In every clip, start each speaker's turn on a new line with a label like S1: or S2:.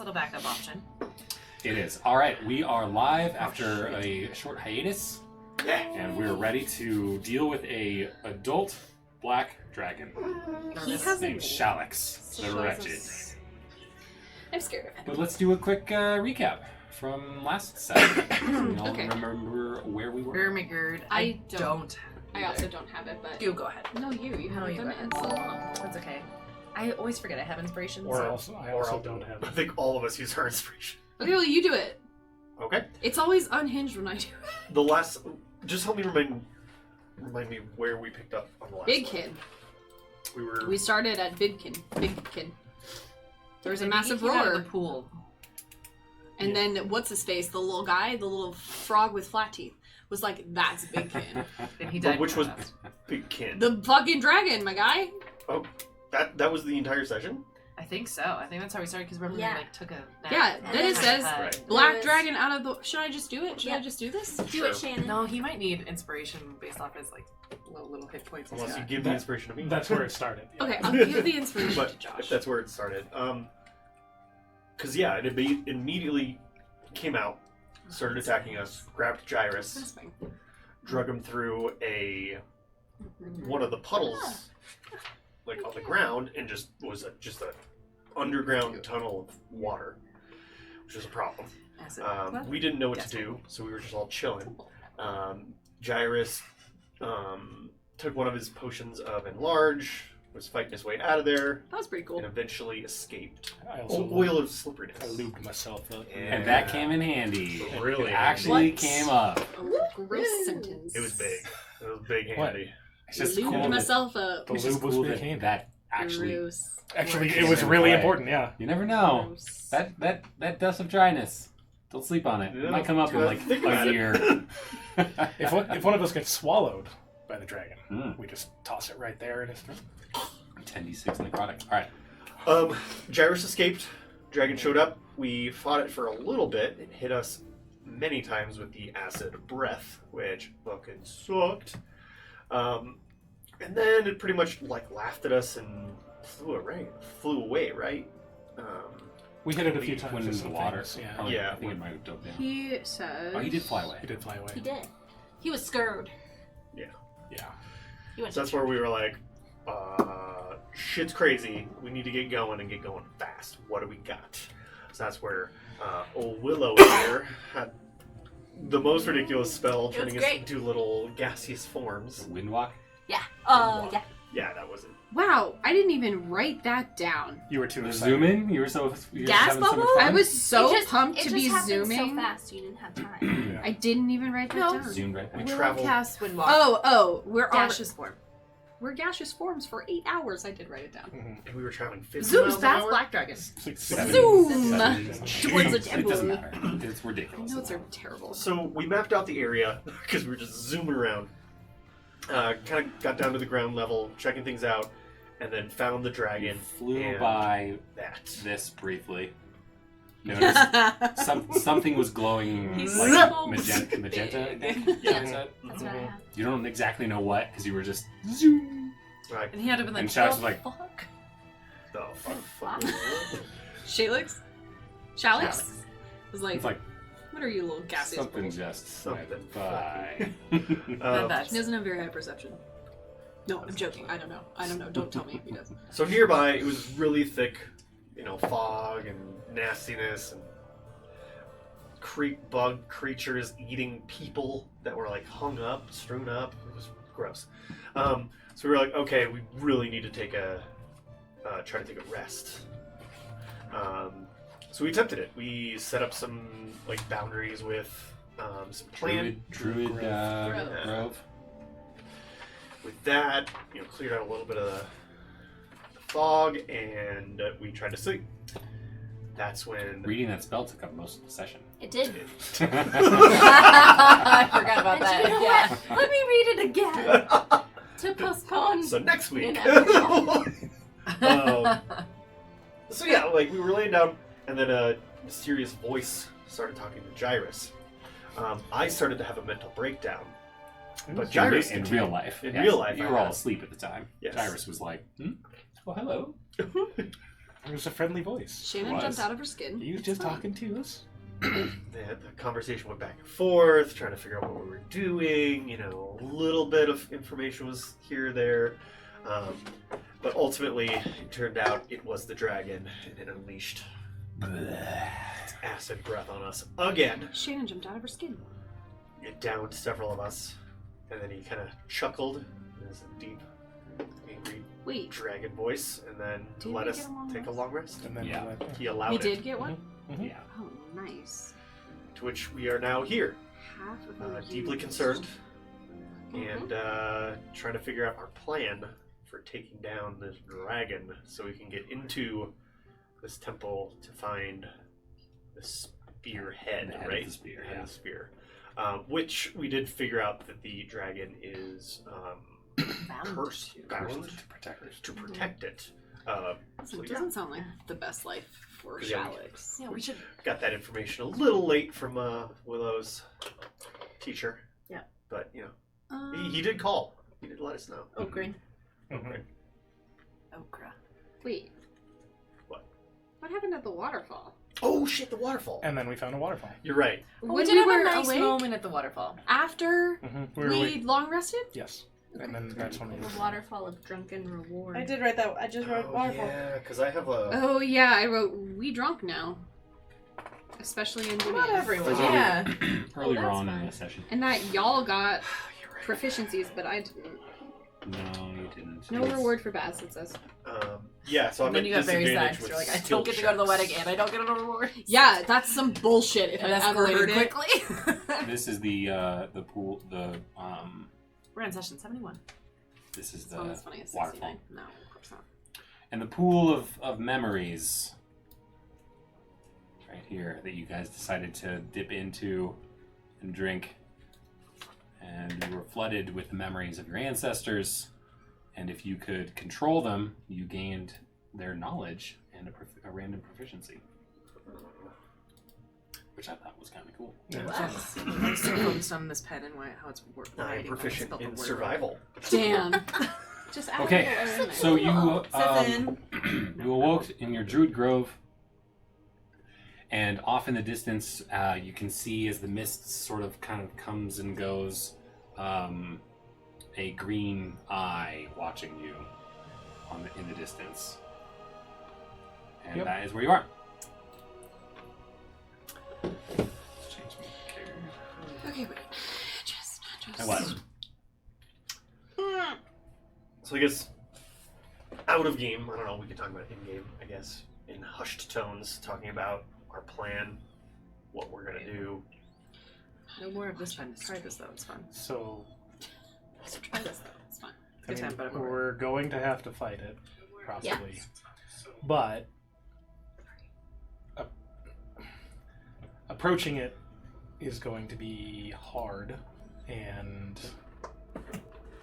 S1: little backup option.
S2: It is. All right, we are live after a short hiatus, and we're ready to deal with a adult black dragon named Shallax, the Wretched.
S3: I'm scared of him.
S2: But let's do a quick recap from last session. We all
S3: Okay.
S2: remember where we were.
S1: Vermigerd.
S3: I don't. I
S1: either.
S3: also don't have it, but
S1: You go ahead.
S3: no, you haven't done it in so long.
S1: That's okay. I always forget I have inspiration.
S4: I
S1: so.
S4: also don't have
S5: I
S4: it.
S5: think all of us use our inspiration.
S3: Okay, well you do it.
S5: Okay.
S3: It's always unhinged when I do it.
S5: The last, just help me remind me where we picked up on the last
S3: Big
S5: one.
S3: Kid.
S5: We
S3: started at Big Kid. There was a massive
S1: Came out of
S3: roar.
S1: the pool.
S3: And then, what's his face? The little guy, the little frog with flat teeth, was like, that's Big Kid.
S1: And he
S5: But
S1: died.
S5: which was
S1: before that.
S5: Big Kid?
S3: The fucking dragon, my guy.
S5: Oh, that was the entire session?
S1: I think so. I think that's how we started because remember
S6: Yeah.
S1: we like took a nap.
S3: Yeah,
S6: And
S3: then
S6: then
S3: it says,
S5: Right.
S3: Black
S6: Lewis.
S3: dragon out of the... Should I just do it? Should I
S6: Yep.
S3: just do this?
S6: Do
S5: Sure.
S6: it, Shannon.
S1: No, he might need inspiration based off his like little hit points. he's
S5: Unless you
S1: got.
S5: give the inspiration to me.
S4: That's where it started. Yeah.
S3: Okay, I'll give the inspiration
S5: But
S3: to
S5: if
S3: Josh.
S5: that's where it started. Because, yeah, it immediately came out, started attacking us, grabbed
S3: That's
S5: Gyrus,
S3: fine.
S5: drug him through one of the puddles, like on the ground, and just was just a underground tunnel of water, which was a problem.
S1: Acid.
S5: We didn't know what to do, so we were just all chilling. Gyrus took one of his potions of enlarge, was fighting his way out of there,
S3: That was pretty cool.
S5: and eventually escaped.
S4: I also
S5: Oil of slipperiness.
S4: I lubed myself up.
S2: And that came in handy.
S5: Really
S2: It actually
S3: What?
S2: came up.
S3: A gross sentence.
S5: It was big. It was big
S4: What?
S5: handy.
S2: It's just
S3: Lubed
S2: cool that,
S3: myself up.
S4: The
S2: it's just
S4: lube was
S2: cool
S4: big
S2: that,
S4: handy.
S2: that actually...
S3: Gross.
S4: Actually,
S2: Works
S4: it was
S2: in
S4: really
S2: play.
S4: important. Yeah.
S2: You never know.
S3: Gross.
S2: That dust of dryness. Don't sleep on it. It
S5: Yeah,
S2: might come up in like
S5: think about
S2: a
S5: it.
S2: year.
S4: If one of us gets swallowed by the dragon,
S2: Mm.
S4: we just toss it right there in his throat.
S2: 10d6 necrotic. All right.
S5: Gyrus escaped. Dragon showed up. We fought it for a little bit. It hit us many times with the acid breath, which fucking sucked. And then it pretty much like laughed at us and flew away, right?
S4: We hit it a few
S2: Went
S4: times.
S2: into
S4: with
S2: the
S4: some
S2: water.
S4: things, Yeah.
S2: Probably,
S5: Yeah.
S2: I think it might have dove down.
S3: He says...
S2: Oh, he did fly away.
S4: He did fly away.
S6: He did. He was scared.
S4: Yeah.
S6: He went
S5: So that's where we were like, shit's crazy. We need to get going and get going fast. What do we got? So that's where old Willow here had the most ridiculous spell,
S6: It
S5: turning
S6: was
S5: us
S6: great.
S5: into little gaseous forms.
S2: Windwalk?
S6: Yeah. Yeah.
S5: Yeah, that was it.
S3: Wow, I didn't even write that down.
S4: You were too
S2: The
S4: excited.
S2: zoom in? You were so... You were
S6: Gas
S2: having so much
S6: bubble?
S2: fun?
S3: I was so
S6: It just-
S3: pumped
S6: it
S3: to
S6: just
S3: be
S6: happened
S3: zooming.
S6: so fast, you didn't have time.
S4: Yeah.
S3: I didn't even write that
S6: No.
S3: down.
S2: Zoomed right
S5: We
S2: back.
S5: traveled.
S1: Cast Windwalk.
S3: Oh, we're
S6: Gaseous
S3: form. We're gaseous forms for 8 hours. I did write it down.
S4: Mhm.
S5: And we were traveling 50
S3: Zoom
S5: miles an
S3: fast,
S5: hour.
S3: black dragon.
S4: Six-
S2: Seven.
S3: Zoom!
S2: Seven.
S3: Towards the
S2: It doesn't
S3: temple.
S2: matter. It's ridiculous.
S3: Notes are terrible.
S5: So we mapped out the area because we were just zooming around. Kind of got down to the ground level, checking things out, and then found the
S2: You
S5: dragon.
S2: flew
S5: and
S2: by
S5: that.
S2: this briefly. You noticed something was glowing
S1: He's
S2: like
S1: so
S2: magenta, I think.
S1: big.
S5: Yeah.
S2: Is that-
S6: That's what I have.
S2: You don't exactly know what because you were just zoom.
S5: Right.
S1: And he had to been like,
S2: And Shallax was
S1: "Oh,
S2: like-
S1: fuck."
S5: The fuck was that?
S3: Shallax? Shallax? Was like,
S2: It's like
S3: what are you little gaseous
S2: something
S3: balls?
S2: just
S5: Something
S2: went by.
S1: That's
S3: He doesn't have very high perception. No, I'm joking. I don't know. Don't tell me if he does.
S5: So nearby, it was really thick, fog and nastiness and bug creatures eating people that were like hung up, strewn up. It was gross. So we were like, okay, we really need to try to take a rest. So we attempted it. We set up some like boundaries with some plant.
S2: Druid Grove.
S5: With that, cleared out a little bit of the fog, and we tried to sleep. That's when
S2: Reading that spell took up most of the session.
S6: It did.
S1: I forgot about
S6: And
S1: that.
S6: you know
S1: Yeah.
S6: what? Let me read it again. To postpone.
S5: So next week.
S6: Inevitable.
S5: So yeah, like we were laying down, and then a mysterious voice started talking to Gyrus. I started to have a mental breakdown, but Gyrus
S2: in
S5: continued.
S2: real life.
S5: In
S2: Yes,
S5: real life,
S2: you
S5: I
S2: were all
S5: had.
S2: asleep at the time.
S5: Yes.
S2: Gyrus was like, "Well, hello."
S4: It was a friendly voice.
S3: Shannon
S2: Was.
S3: jumped out of her skin.
S4: He was just talking to us.
S5: The conversation went back and forth, trying to figure out what we were doing. You know, a little bit of information was here or there. But ultimately, it turned out it was the dragon, and it unleashed its acid breath on us again.
S3: Shannon jumped out of her skin.
S5: It downed several of us, and then he kind of chuckled. There's a deep, angry
S3: Wait,
S5: dragon voice, and then
S3: Did
S5: let
S3: we
S5: us
S3: get a long
S5: take a
S3: rest?
S5: long rest.
S4: And then
S2: Yeah.
S5: He allowed
S3: we
S5: it,
S3: did get one?
S4: Mhm.
S2: Yeah.
S3: Oh, nice.
S5: to which we are now here,
S3: Half of them
S5: deeply
S3: used.
S5: concerned, and trying to figure out our plan for taking down this dragon so we can get into this temple to find the spearhead,
S2: The head of
S5: right?
S2: the spear,
S5: Head
S2: yeah.
S5: of the spear. Which we did figure out that the dragon is cursed, bound
S2: To protect it.
S5: to protect it. So
S3: It doesn't sound like the best life for
S5: Yeah,
S3: Shallax.
S1: Yeah, we should.
S5: got that information a little late from Willow's teacher.
S1: Yeah.
S5: But, you know, he did call. He did let us know.
S1: Oh, green.
S4: Mhm.
S1: Okra.
S3: Wait.
S5: What?
S3: What happened at the waterfall?
S5: Oh, shit, the waterfall.
S4: And then we found a waterfall.
S5: You're right.
S1: We
S3: When
S1: did
S3: we
S1: have
S3: were
S1: a nice
S3: awake?
S1: moment at the waterfall.
S3: After
S4: Mm-hmm.
S3: we long rested?
S4: Yes. And then that's when we
S6: The waterfall of drunken reward.
S1: I did write that. I just wrote waterfall.
S5: Yeah, because I have a...
S3: Oh yeah, I wrote we drunk now. Especially in
S1: Not
S3: demand.
S1: everyone.
S2: Earlier-
S1: Yeah.
S2: Earlier
S6: that's
S2: on in
S6: fine.
S2: the session.
S3: And that y'all got
S5: You're right.
S3: proficiencies, but I didn't.
S2: No, you didn't.
S3: No
S2: It's-
S3: reward for bad, it says.
S5: Yeah, so I'm
S1: And then
S5: at
S1: you got very
S5: disadvantage
S1: sad.
S5: with
S1: You're like, I
S5: skill
S1: don't get to go to the
S5: checks.
S1: wedding and I don't get a reward.
S3: Yeah, that's some bullshit if
S1: And
S3: I've ever heard
S1: escalated
S3: it.
S1: quickly.
S2: This is the pool.
S1: We're in session 71.
S2: This is
S3: It's
S2: the
S3: not as funny as
S2: waterfall.
S3: 69. No, of course not.
S2: And the pool of memories. Right here that you guys decided to dip into and drink. And you were flooded with the memories of your ancestors. And if you could control them, you gained their knowledge and a random proficiency. Which I thought was kind of cool.
S4: Yeah.
S1: I'm so focused on this pen and how it's working.
S5: I'm proficient in survival.
S3: Damn.
S6: Just add
S2: Okay,
S6: a little
S2: so you
S1: Seven.
S2: you awoke in your Druid Grove, and off in the distance, you can see as the mist sort of kind of comes and goes, a green eye watching you in the distance, and
S4: Yep.
S2: that is where you are. Let's change my character.
S3: Okay, wait. Just.
S2: And what?
S5: So I guess out of game, I don't know, we could talk about in game, I guess, in hushed tones, talking about our plan, what we're gonna do.
S1: No more of this pen. Try this though. It's fun.
S4: So,
S3: Let's try this though. It's fine.
S4: I
S1: Good time, but I'm over it.
S4: we're going to have to fight it, possibly. But approaching it is going to be hard, and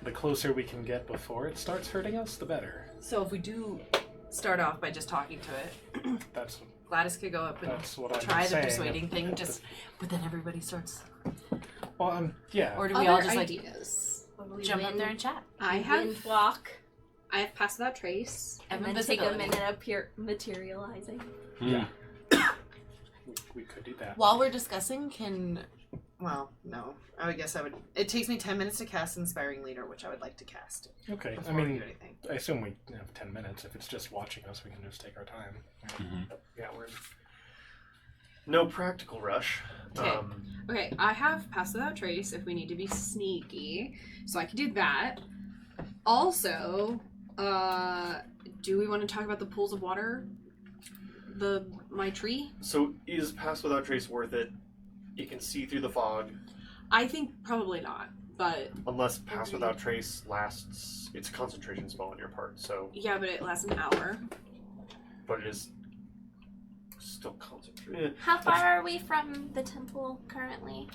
S4: the closer we can get before it starts hurting us, the better.
S1: So if we do start off by just talking to it,
S4: That's
S1: Gladys could go up and
S4: that's what I'm
S1: try the
S4: saying.
S1: persuading thing. But then everybody starts.
S4: Well, yeah.
S1: Or do we all
S3: Other
S1: just like
S3: ideas.
S1: jump up there and chat?
S3: I have
S6: walk
S3: I have passed without trace.
S6: and then
S1: Invisibility.
S6: take a minute of pure materializing.
S4: Yeah. We could do that.
S1: While we're discussing, well, no. I would guess I would. It takes me 10 minutes to cast Inspiring Leader, which I would like to cast.
S4: Okay.
S1: Before
S4: I
S1: we
S4: mean,
S1: do anything.
S4: I assume we have 10 minutes. If it's just watching us, we can just take our time.
S2: Mhm.
S5: Yeah, we're in no practical rush.
S1: Okay.
S3: Okay, I have passed without trace if we need to be sneaky, so I can do that. Also, do we want to talk about the pools of water? My tree?
S5: So is Pass Without Trace worth it? You can see through the fog,
S3: I think probably not, but
S5: unless Pass Without Trace lasts. It's a concentration spell on your part, so
S3: yeah, but it lasts an hour.
S5: but it is still concentrated.
S6: How far are we from the temple currently?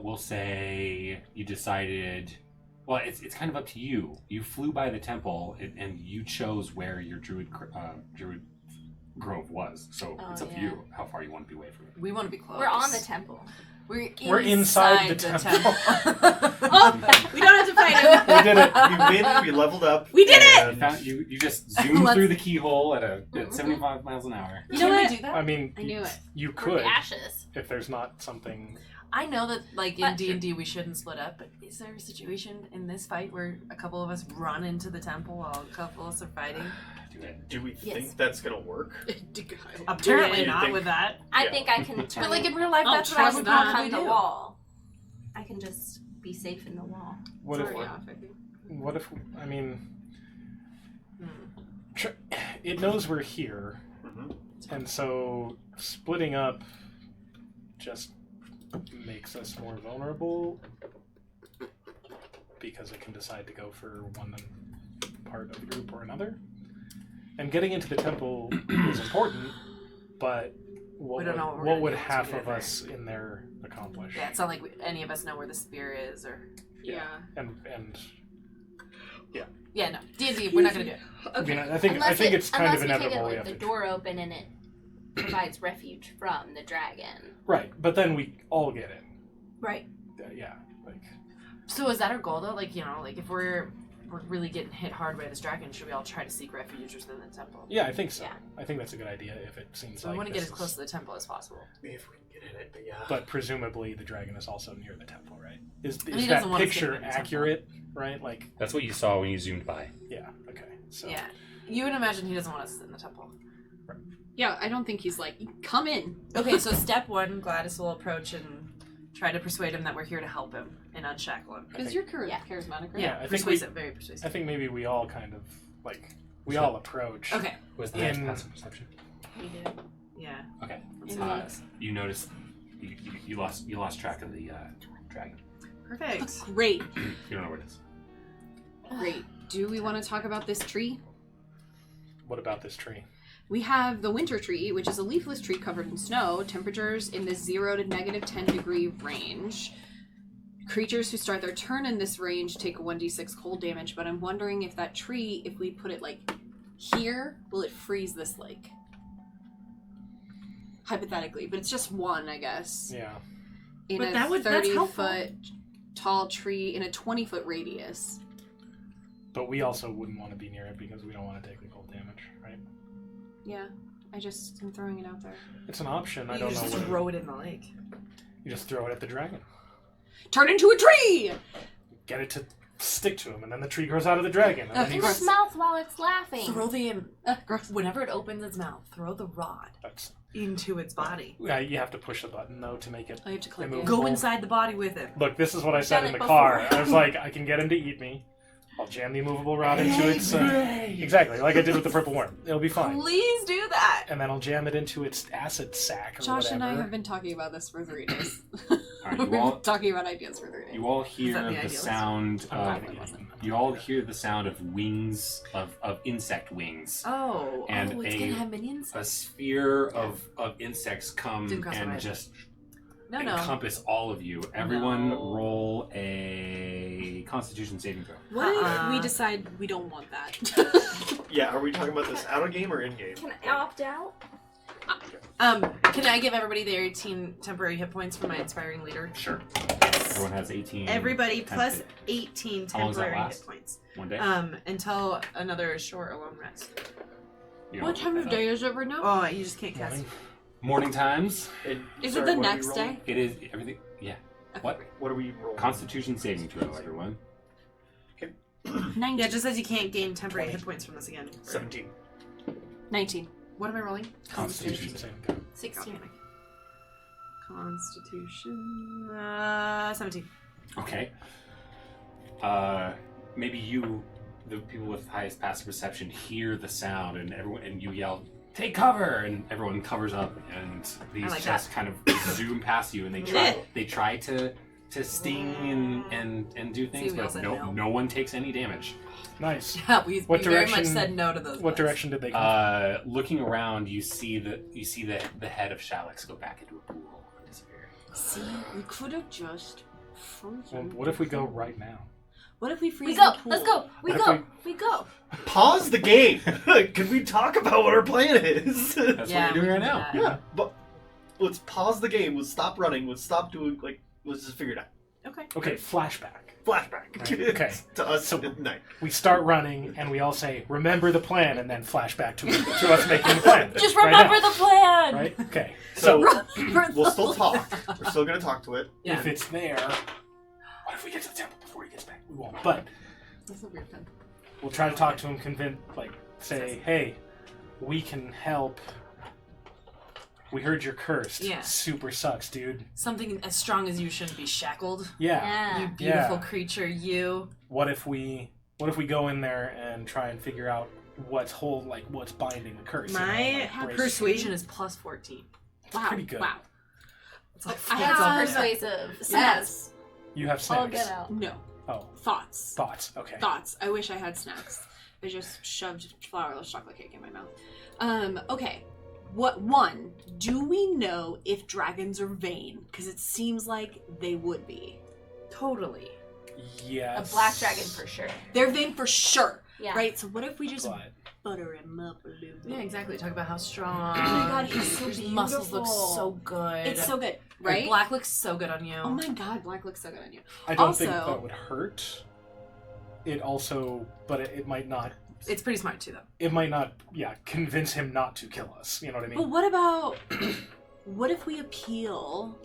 S2: We'll say you decided. Well, it's kind of up to you. You flew by the temple, and you chose where your druid grove was. So
S6: Oh,
S2: it's up to
S6: yeah.
S2: you how far you want to be away from it.
S1: We want to be close.
S6: We're on the temple. We're
S4: inside the temple.
S3: Oh, we don't have to fight him.
S5: We did it. We win. We leveled up.
S3: We did it!
S5: and
S2: You just zoomed through the keyhole at 75 miles an hour.
S6: You
S3: Can
S6: know
S3: we
S6: what?
S3: do that?
S4: I mean,
S3: I knew it.
S4: you
S6: We're
S4: could
S6: the ashes.
S4: if there's not something.
S1: I know that, like, in
S6: But-
S1: D&D we shouldn't split up, but is there a situation in this fight where a couple of us run into the temple while a couple of us are fighting?
S5: do we
S6: Yes.
S5: think that's gonna work?
S1: Apparently
S5: You
S1: not
S5: think-
S1: with that.
S6: I
S5: Yeah.
S6: think I can turn.
S1: But, like, in real life,
S3: I'll
S1: that's what I
S3: trust
S1: would
S3: that.
S1: probably
S6: behind the
S1: do.
S6: wall. I can just be safe in the wall.
S4: What if?
S3: Sorry, off, I think.
S4: What if? I mean,
S1: Hmm.
S4: it knows we're here,
S5: hmm
S4: and so splitting up just makes us more vulnerable because it can decide to go for one part of the group or another. And getting into the temple is important, but what
S1: We don't know what we're
S4: what
S1: gonna
S4: would
S1: do once we
S4: half
S1: get
S4: of
S1: there.
S4: us in there accomplish?
S1: Yeah, it's not like any of us know where the spear is, or...
S3: Yeah.
S4: And
S1: Yeah, no. D&D, we're not gonna do it.
S4: I mean, I think
S6: Unless
S4: it's kind of
S6: unless we take
S4: inevitable.
S6: it,
S4: we
S6: like,
S4: have
S6: the
S4: to
S6: door open and it provides refuge from the dragon.
S4: right, but then we all get in.
S6: Right.
S4: Yeah, like
S1: So is that our goal, though? Like, you know, like, if we're really getting hit hard by this dragon, should we all try to seek refuge within the temple?
S4: yeah, I think so.
S6: Yeah.
S4: I think that's a good idea if it seems
S1: So
S4: like
S1: we want to
S4: this
S1: get as
S4: is-
S1: close to the temple as possible.
S5: If we can get in it, but yeah.
S4: But presumably the dragon is also near the temple, right? Is
S1: he
S4: that
S1: doesn't want us
S4: picture
S1: getting in the temple.
S4: accurate? Right? Like,
S2: That's what you saw when you zoomed by.
S4: yeah, okay. So
S1: Yeah. You would imagine he doesn't want us in the temple.
S3: Yeah, I don't think he's like, come in.
S1: Okay, so step one, Gladys will approach and try to persuade him that we're here to help him and unshackle him.
S3: Because
S4: think-
S3: you're
S6: Yeah.
S3: charismatic, right?
S4: Yeah, I think
S1: persuasive, very persuasive.
S4: I think maybe we all kind of like we
S2: So-
S4: all approach.
S1: Okay,
S2: Was the
S4: In-
S2: passive perception?
S6: We do.
S1: yeah.
S2: Okay.
S1: Let's
S6: In
S1: do
S6: the-
S1: this.
S2: You noticed you lost track of the dragon.
S1: Perfect.
S3: Great.
S2: You don't know where it is.
S3: Great. Do we want to talk about this tree?
S4: What about this tree?
S3: We have the winter tree, which is a leafless tree covered in snow, temperatures in the 0 to negative 10 degree range. Creatures who start their turn in this range take a 1d6 cold damage, but I'm wondering if that tree, if we put it like here, will it freeze this lake? Hypothetically, but it's just one, I guess.
S4: Yeah.
S3: In
S1: But
S3: a
S1: that would- that's
S3: 30
S1: helpful.
S3: foot tall tree in a 20-foot radius.
S4: But we also wouldn't want to be near it because we don't want to take the cold damage, right?
S3: Yeah, I just am throwing it out there.
S4: It's an option. I
S1: You
S4: don't know.
S1: just
S4: What,
S1: throw it in the lake.
S4: you just throw it at the dragon.
S3: Turn into a tree!
S4: Get it to stick to him, and then the tree grows out of the dragon. And then
S6: In
S4: he's,
S6: its mouth while it's laughing.
S1: Throw the
S3: Gross.
S1: whenever it opens its mouth, throw the rod
S4: that's,
S1: into its body.
S4: you have to push the button though to make it.
S3: I have to click
S4: Remove-
S3: it.
S1: Go inside the body with it.
S4: Look, this is what I said
S6: Done
S4: in
S6: it
S4: the car.
S6: before.
S4: I was like, I can get him to eat me. I'll jam the immovable rod into its. Exactly, like I did with the purple worm. It'll be fine.
S1: Please do that.
S4: And then I'll jam it into its acid sac or
S3: Josh and I
S4: whatever.
S3: have been talking about this for 3 days.
S2: Alright,
S3: We've
S2: you all
S3: been talking about ideas for 3 days.
S2: you all hear
S1: that the
S2: the
S1: idealist?
S2: sound
S4: I'm not
S2: of
S4: gonna get eaten.
S2: you all hear the sound of wings of insect wings.
S1: Oh,
S2: And
S1: it's
S2: a-
S1: gonna have minions?
S2: A sphere of insects come
S1: Didn't cross my
S2: and
S1: mind.
S2: just
S1: No.
S2: encompass all of you. Everyone
S1: No.
S2: roll a Constitution saving throw.
S3: What if
S1: Uh-uh.
S3: we decide we don't want that?
S5: Yeah, are we talking about this out of game or in game?
S6: Can I opt out?
S1: Can I give everybody their 18 temporary hit points for my inspiring leader?
S2: Sure.
S1: Yes.
S2: Everyone has 18.
S1: Everybody plus
S2: temp-
S1: 18
S2: How long does that
S1: temporary hit
S2: last?
S1: points.
S2: one day.
S1: Until another short alone rest.
S2: You know,
S3: What time of day is it right now?
S1: Oh, you just can't cast.
S4: Morning.
S2: Morning times.
S5: And,
S3: Is
S5: sorry,
S3: it the
S5: what are we
S3: next
S5: rolling?
S3: day?
S2: It is everything. Yeah. What?
S5: What are we rolling?
S2: Constitution saving throw, everyone.
S3: 19.
S1: Yeah, it just says you can't gain temporary
S5: 20.
S1: hit points from this again.
S5: 17.
S3: 19.
S1: What am I rolling?
S4: Constitution saving throw.
S6: 16.
S1: Constitution. 17.
S2: Okay. Maybe you, the people with highest passive perception, hear the sound, and everyone, and you yell, "Take cover!" and everyone covers up, and these
S1: like
S2: just kind of zoom past you, and they try to sting and do things,
S1: we all
S2: but
S1: said
S2: no,
S1: no.
S2: no one takes any damage.
S4: Nice.
S1: Yeah, we
S4: What
S1: very much
S4: direction-
S1: said no to those.
S4: What
S1: ones.
S4: direction did they come?
S2: Looking around, you see the head of Shallax go back into a pool and disappear.
S3: See, we could have just
S4: Well,
S3: frozen.
S4: what if we go right now?
S3: What if we freeze
S6: We go.
S3: the pool?
S6: Let's go. We
S4: What if
S6: go. We go.
S5: Pause the game! Can we talk about what our plan is?
S2: That's
S1: Yeah,
S2: what you're doing
S1: we
S2: right
S1: can do
S2: now.
S1: that.
S5: yeah, but let's pause the game. Let's stop running. Let's stop doing let's just figure it out.
S1: Okay.
S4: Okay, flashback.
S5: Flashback.
S4: Right, okay.
S5: To us
S4: So-
S5: at night.
S4: We start running, and we all say, "Remember the plan," and then flashback to us making the plan.
S6: Just
S4: Right
S6: remember
S4: now.
S6: the plan.
S4: Right? Okay.
S5: So
S6: Remember
S5: we'll
S6: the
S5: still
S6: plan.
S5: talk. We're still gonna talk to it.
S1: Yeah.
S4: If it's there, what if we get to the temple before he gets back? We won't. But
S1: That's a weird thing.
S4: we'll try to talk to him, say, "Hey, we can help. We heard you're cursed.
S1: Yeah.
S4: Super sucks, dude.
S1: Something as strong as you shouldn't be shackled.
S4: Yeah.
S1: You beautiful
S4: Yeah.
S1: creature, you.
S4: What if we go in there and try and figure out what's binding the curse?
S1: My
S4: break-
S1: persuasion is plus 14.
S3: Wow.
S4: pretty good.
S3: Wow.
S1: That's all,
S3: I
S1: that's all
S3: have-
S1: for now.
S6: Persuasive.
S3: Yes.
S4: You have
S6: I'll
S4: snacks.
S6: get out.
S3: No.
S4: Oh,
S3: Thoughts.
S4: thoughts. Okay.
S3: Thoughts. I wish I had snacks. I just shoved flourless chocolate cake in my mouth. Okay. Do we know if dragons are vain? Because it seems like they would be.
S1: Totally.
S6: A
S4: Yes.
S6: black dragon for sure.
S3: They're vain for sure.
S6: Yeah.
S3: Right? So what if we just
S4: But
S3: butter him up a little bit?
S1: Yeah, exactly. Talk about how strong.
S3: Oh my god, he's so
S1: His
S3: beautiful.
S1: muscles look so good.
S3: It's so good,
S1: Like,
S3: right?
S1: black looks so good on you.
S3: Oh my god, black looks so good on you.
S4: I don't think
S3: Also-
S4: that would hurt. It might not.
S1: It's pretty smart too, though.
S4: It might not. Yeah, convince him not to kill us. You know what I mean?
S3: But what about what if we appeal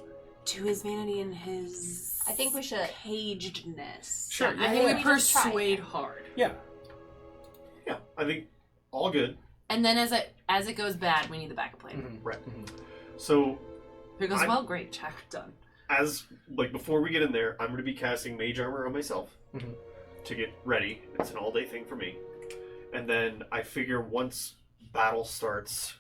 S3: to his vanity and his
S6: I think we should.
S3: cagedness?
S4: Sure.
S1: I
S4: Yeah,
S1: think
S4: yeah,
S1: we
S6: yeah. Just try it.
S1: persuade hard.
S4: yeah.
S5: Yeah, I think all good.
S1: And then as it goes bad, we need the backup plan.
S4: Mhm.
S5: Right.
S4: Mhm.
S5: So
S1: If it goes
S5: I'm-
S1: well, great, check, done.
S5: as before we get in there, I'm going to be casting mage armor on myself
S4: Mhm.
S5: to get ready. It's an all day thing for me, and then I figure once battle starts,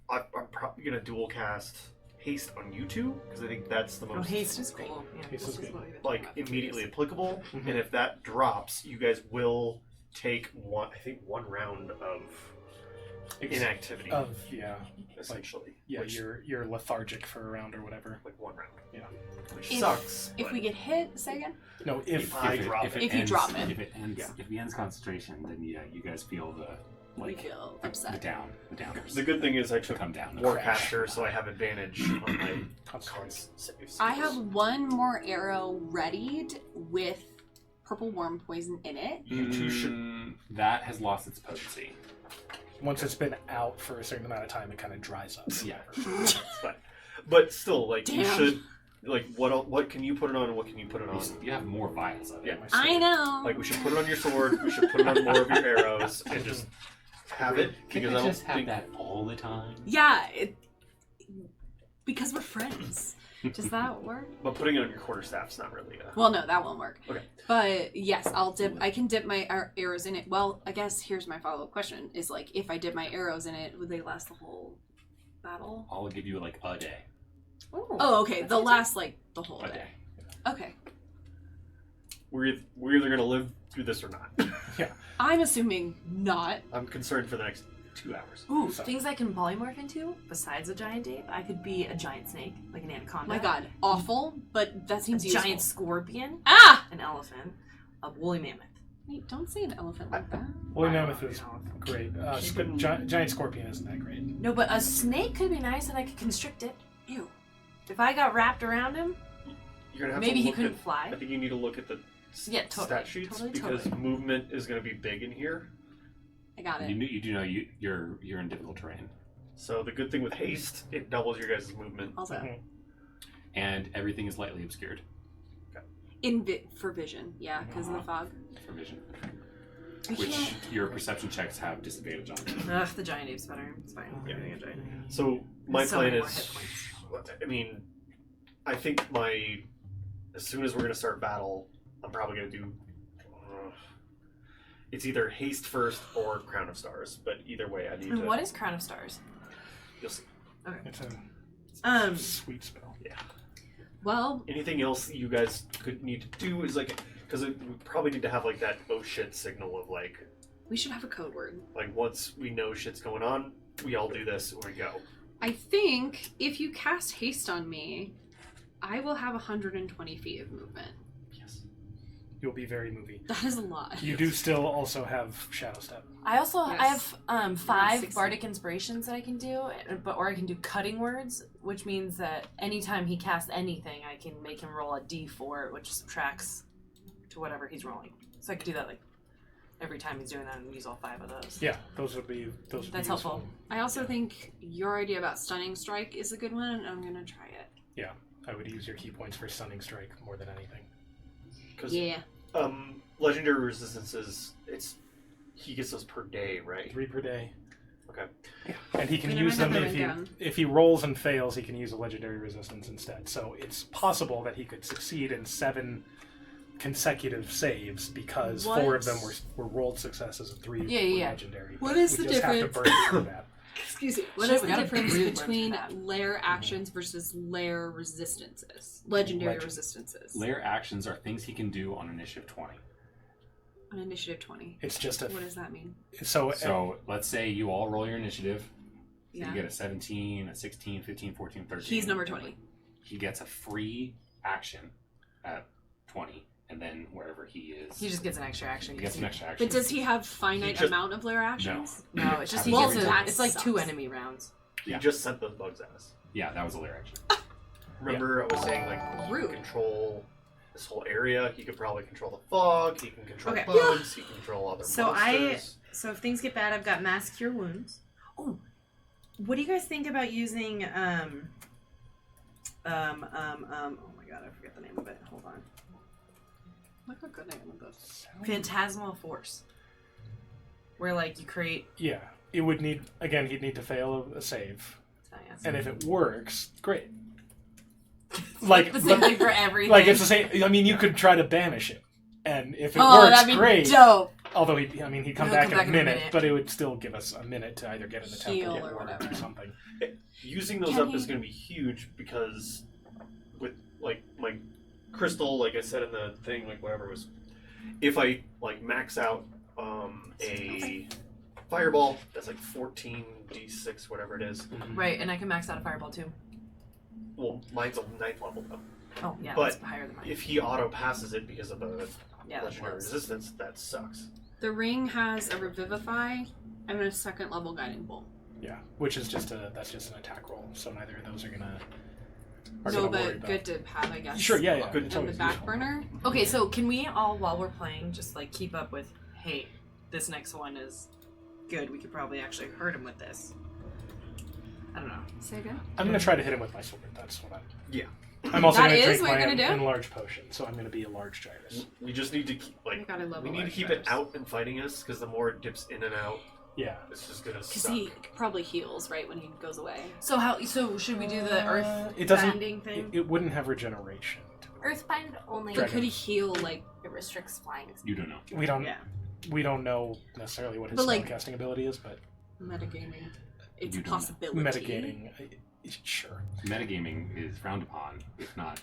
S5: I'm probably going to dual cast haste on you two because I think that's the
S1: Oh,
S5: most
S1: haste is cool. Yeah,
S4: Haste is
S1: this
S4: good.
S1: what we've been talking about for
S5: immediately
S1: years.
S5: applicable.
S4: Mhm.
S5: And if that drops, you guys will take one round of inactivity,
S4: Yeah,
S5: essentially.
S4: yeah.
S5: which,
S4: You're lethargic for a round or whatever.
S5: like 1 round.
S4: Yeah.
S5: Which
S3: If-
S5: sucks.
S3: If
S5: but
S3: we get hit, say again?
S4: No, if
S5: I drop it.
S3: If you drop it.
S2: If it ends,
S5: Yeah.
S2: if he ends concentration, then yeah, you guys feel the
S3: We feel
S2: the
S3: upset.
S2: downers.
S5: The good thing is I took
S2: come down.
S5: Warcaster, so I have advantage on my
S4: Concentration.
S5: saves.
S3: I have one more arrow readied with purple worm poison in it.
S5: You two should.
S2: That has lost its potency.
S4: Once it's been out for a certain amount of time, it kind of dries up.
S2: Yeah.
S5: It's fine. But still, like you
S3: Damn.
S5: should. Like what can you put it on and what can you put it on?
S2: You have more vials of it.
S5: Yeah.
S4: My
S3: I
S4: sword.
S3: know.
S5: Like we should put it on your sword. We should put it on more of your arrows and just have it because I don't think
S2: that all the time.
S3: Yeah, because we're friends. Does that work?
S5: But putting it on your quarterstaff's not really a.
S3: Well, no, that won't work.
S5: Okay.
S3: But yes, I can dip my arrows in it. Well, I guess here's my follow-up question: is like, if I dip my arrows in it, would they last the whole battle?
S2: I'll give you like a day.
S3: Oh, okay. They'll last like the whole
S2: A
S3: day.
S2: day.
S3: Okay.
S5: We're either gonna live through this or not.
S3: I'm assuming not.
S5: I'm concerned for the next 2 hours.
S1: Ooh,
S4: So-
S1: things I can polymorph into besides a giant ape. I could be a giant snake, like an anaconda.
S3: My God, awful. But that
S1: A
S3: seems useful.
S1: giant scorpion,
S3: Ah!
S1: an elephant, a woolly mammoth.
S3: Wait, don't say an elephant like that.
S4: Woolly
S1: I don't
S4: mammoth
S1: know,
S4: is
S1: you know.
S4: great.
S5: Keep in-
S4: Giant scorpion isn't that great.
S1: No, but a snake could be nice, and I could constrict it.
S3: Ew.
S1: If I got wrapped around him,
S5: You're gonna have
S1: maybe
S5: to
S1: he
S5: look
S1: couldn't
S5: at,
S1: fly.
S5: I think you need to look at the
S1: Yeah, totally,
S5: stat sheets
S1: totally,
S5: because
S1: totally.
S5: movement is going to be big in here.
S3: I got it.
S2: You do know you're in difficult terrain,
S5: So the good thing with haste, it doubles your guys' movement.
S3: Also,
S4: Mhm.
S2: and everything is lightly obscured
S3: for vision, yeah, because of the fog.
S2: for vision,
S3: We
S2: which
S3: can't.
S2: your perception checks have disadvantage on.
S1: Ugh, the giant ape's better. It's fine.
S5: Yeah.
S1: Everything a giant ape.
S5: So my
S1: So
S5: plan
S1: many more
S5: is,
S1: hit points.
S5: I mean, I think as soon as we're going to start battle, I'm probably going to do. It's either haste first or Crown of Stars, but either way, I need
S1: And
S5: to.
S1: what is Crown of Stars?
S5: You'll see.
S4: It's a sweet spell.
S3: Well,
S5: Anything else you guys could need to do is like because we probably need to have like that oh shit signal of like
S3: we should have a code word.
S5: once we know shit's going on, we all do this and we go.
S3: I think if you cast haste on me, I will have 120 feet of movement.
S5: Yes.
S4: You'll be very movie.
S3: That is a lot.
S4: You do still also have Shadow Step.
S6: I also
S3: Yes.
S6: I have 5
S3: 60.
S6: bardic inspirations that I can do, or I can do cutting words, which means that anytime he casts anything, I can make him roll a d4, which subtracts to whatever he's rolling. So I could do that like every time he's doing that and use all 5 of those.
S4: Yeah, those would be
S6: That's helpful.
S3: I also think your idea about Stunning Strike is a good one, and I'm going to try it.
S4: Yeah, I would use your key points for Stunning Strike more than anything.
S3: Yeah.
S5: Legendary resistances, he gets those per day, right?
S4: 3 per day.
S5: Okay.
S4: And he can
S3: We
S4: use
S3: never
S4: them
S3: have
S4: if
S3: them down.
S4: if he rolls and fails, he can use a legendary resistance instead. So it's possible that he could succeed in 7 consecutive saves because 4 of them were rolled successes and 3
S6: Yeah,
S4: were
S6: yeah.
S4: legendary.
S3: What
S4: But
S3: is
S4: we
S3: the
S4: just have to
S3: difference?
S4: burn through that.
S3: Excuse me. What
S6: Shit,
S3: is
S6: we
S3: the
S6: gotta
S3: difference
S6: really learn
S3: between
S6: from that.
S3: lair actions versus lair resistances? Legendary
S4: Legend.
S3: resistances.
S2: Lair actions are things he can do on initiative 20.
S3: On initiative 20.
S4: It's just a
S3: What does that mean?
S2: So let's say you all roll your initiative. So
S3: Yeah.
S2: you get a 17, a 16, 15, 14, 13.
S3: He's number 20.
S2: He gets a free action at 20, and then wherever he is,
S6: He just gets an extra action.
S2: he gets an extra action.
S3: But does he have finite
S5: just-
S3: amount of lair actions?
S6: No, it's just he
S3: Well,
S6: gets
S3: that
S6: it's like 2
S3: sucks.
S6: enemy rounds.
S5: He
S2: Yeah.
S5: just sent those bugs at us.
S2: Yeah, that was a lair action.
S5: Remember, I was saying like he
S3: Rude.
S5: can control this whole area. He could probably control the fog. He can control
S1: Okay.
S5: bugs. He can control other
S1: So
S5: monsters.
S1: So if things get bad, I've got Mass Cure Wounds. Oh, what do you guys think about using oh my god, I forget the name of it. Hold on.
S3: Look how good I am at this.
S1: Phantasmal Force. Where like you create.
S4: Yeah, it would need he'd need to fail a save,
S1: Oh, yes.
S4: and if it works, great. Like
S6: The same thing for everything.
S4: like it's the same. I mean, you could try to banish it, and if it
S6: oh,
S4: works,
S6: that'd be
S4: great.
S6: dope.
S4: Although he'd come
S6: He'll
S4: back in a minute, but it would still give us a minute to either get in the
S3: Heal
S4: temple
S3: or
S4: or
S3: whatever.
S4: something.
S5: Using those
S3: Can
S5: up
S3: he-
S5: is going to be huge because with like my crystal, like I said in the thing, like whatever it was, if I like max out a fireball, that's like 14d6, whatever it is.
S6: Right, and I can max out a fireball too.
S5: Well, mine's a 9th level though.
S6: Oh yeah,
S5: But
S6: that's higher than mine.
S5: If he auto passes it because of the
S6: Yeah, that
S5: legendary
S6: works.
S5: resistance, that sucks.
S3: The ring has a revivify and a 2nd level guiding bolt.
S4: Yeah, which is just an attack roll, so neither of those are gonna.
S3: No,
S4: worry
S3: but
S4: about.
S3: good to have, I guess.
S4: Sure, yeah.
S5: Good.
S4: It's
S3: On the
S4: always
S3: back
S4: useful.
S3: burner.
S6: Okay, so can we all, while we're playing, just like keep up with, hey, this next one is good. We could probably actually hurt him with this. I don't know.
S3: Say again.
S4: I'm gonna try to hit him with my sword. That's what I'm.
S5: Yeah.
S4: I'm also
S3: That
S4: gonna
S3: is
S4: drink
S3: what
S4: my
S3: you're gonna do?
S4: enlarged potion, so I'm gonna be a large gyrus.
S5: We just need to keep
S3: Oh my
S5: like
S3: god, I love
S5: we
S3: a
S5: need to
S3: large
S5: keep
S3: gyrus.
S5: it out and fighting us because the more it dips in and out,
S4: Yeah.
S5: it's just gonna
S3: Because
S5: suck.
S3: he probably heals, right, when he goes away.
S6: So should we do the earth
S4: It doesn't.
S6: binding thing?
S4: It wouldn't have regeneration.
S6: Earthbind only
S3: But could he heal, like...
S6: it restricts flying.
S2: You don't know.
S4: We don't.
S1: Yeah.
S4: We don't know necessarily what his
S3: But, like-
S4: spellcasting ability is, but
S3: Metagaming. It's
S2: You
S3: a
S2: don't know.
S3: possibility.
S4: metagaming, sure.
S2: Metagaming is frowned upon, if not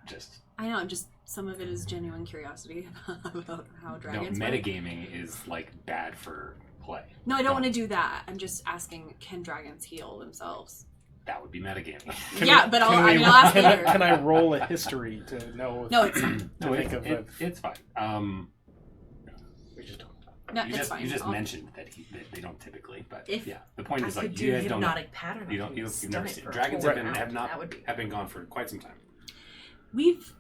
S2: just.
S3: I know, just some of it is genuine curiosity about how
S2: No,
S3: dragons work.
S2: metagaming is like bad for play.
S3: No, I don't want to do that. I'm just asking, can dragons heal themselves?
S2: That would be metagaming.
S3: Yeah, but I'll ask
S4: can
S3: later.
S4: can I roll a history to know?
S3: No, it's not.
S4: to
S2: No,
S4: think of
S2: it's fine.
S5: We just don't.
S3: No,
S2: You
S3: it's
S2: just
S3: fine.
S2: you just
S3: I'll-
S2: mentioned that they don't typically, but
S1: If
S2: yeah. The point
S1: I
S2: is
S1: could
S2: like
S1: do
S2: you guys don't know.
S1: hypnotic pattern.
S2: You don't.
S1: I
S2: You've
S1: can
S2: never
S1: stun
S2: seen
S1: it for a
S2: dragons
S1: whole
S2: have
S1: round.
S2: have not
S6: That would be
S2: have been gone for quite some time.
S3: We've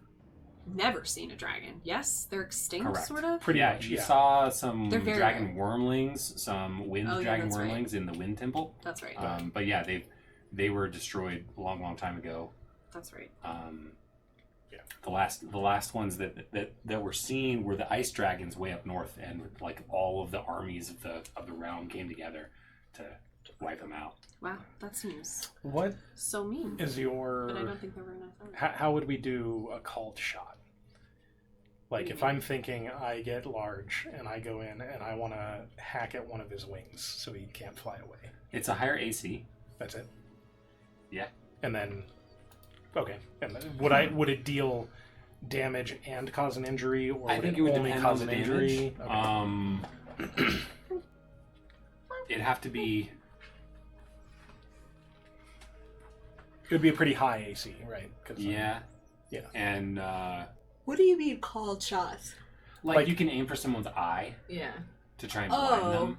S3: never seen a dragon. Yes, they're extinct,
S2: Correct.
S3: sort of.
S4: Pretty
S2: yeah,
S4: much,
S2: you
S4: yeah.
S2: saw some
S3: They're very
S2: dragon wormlings, some wind
S3: Oh, yeah,
S2: dragon
S3: that's right.
S2: wormlings in the wind temple.
S3: That's right.
S2: But yeah, they were destroyed a long time ago.
S3: That's right.
S4: Yeah.
S2: The last ones that were seen were the ice dragons way up north, and like all of the armies of the realm came together to wipe them out.
S3: Wow, that seems
S4: What
S3: so mean.
S4: is your?
S3: But I don't think they're very nice.
S4: How would we do a called shot? Like, if I'm thinking I get large and I go in and I want to hack at one of his wings so he can't fly away.
S2: It's a higher AC.
S4: That's it.
S2: Yeah.
S4: And then, okay. And then, would it deal damage and cause an injury, or
S2: I
S4: would
S2: think
S4: it
S2: it would
S4: only
S2: depend
S4: cause
S2: on
S4: an
S2: the
S4: injury?
S2: damage.
S4: Okay.
S2: It'd have to be.
S4: It would be a pretty high AC, right? 'Cause,
S2: Yeah.
S4: Yeah.
S2: And
S7: What do you mean called shots?
S2: Like you can aim for someone's eye
S6: Yeah.
S2: to try and blind
S3: Oh.
S2: them.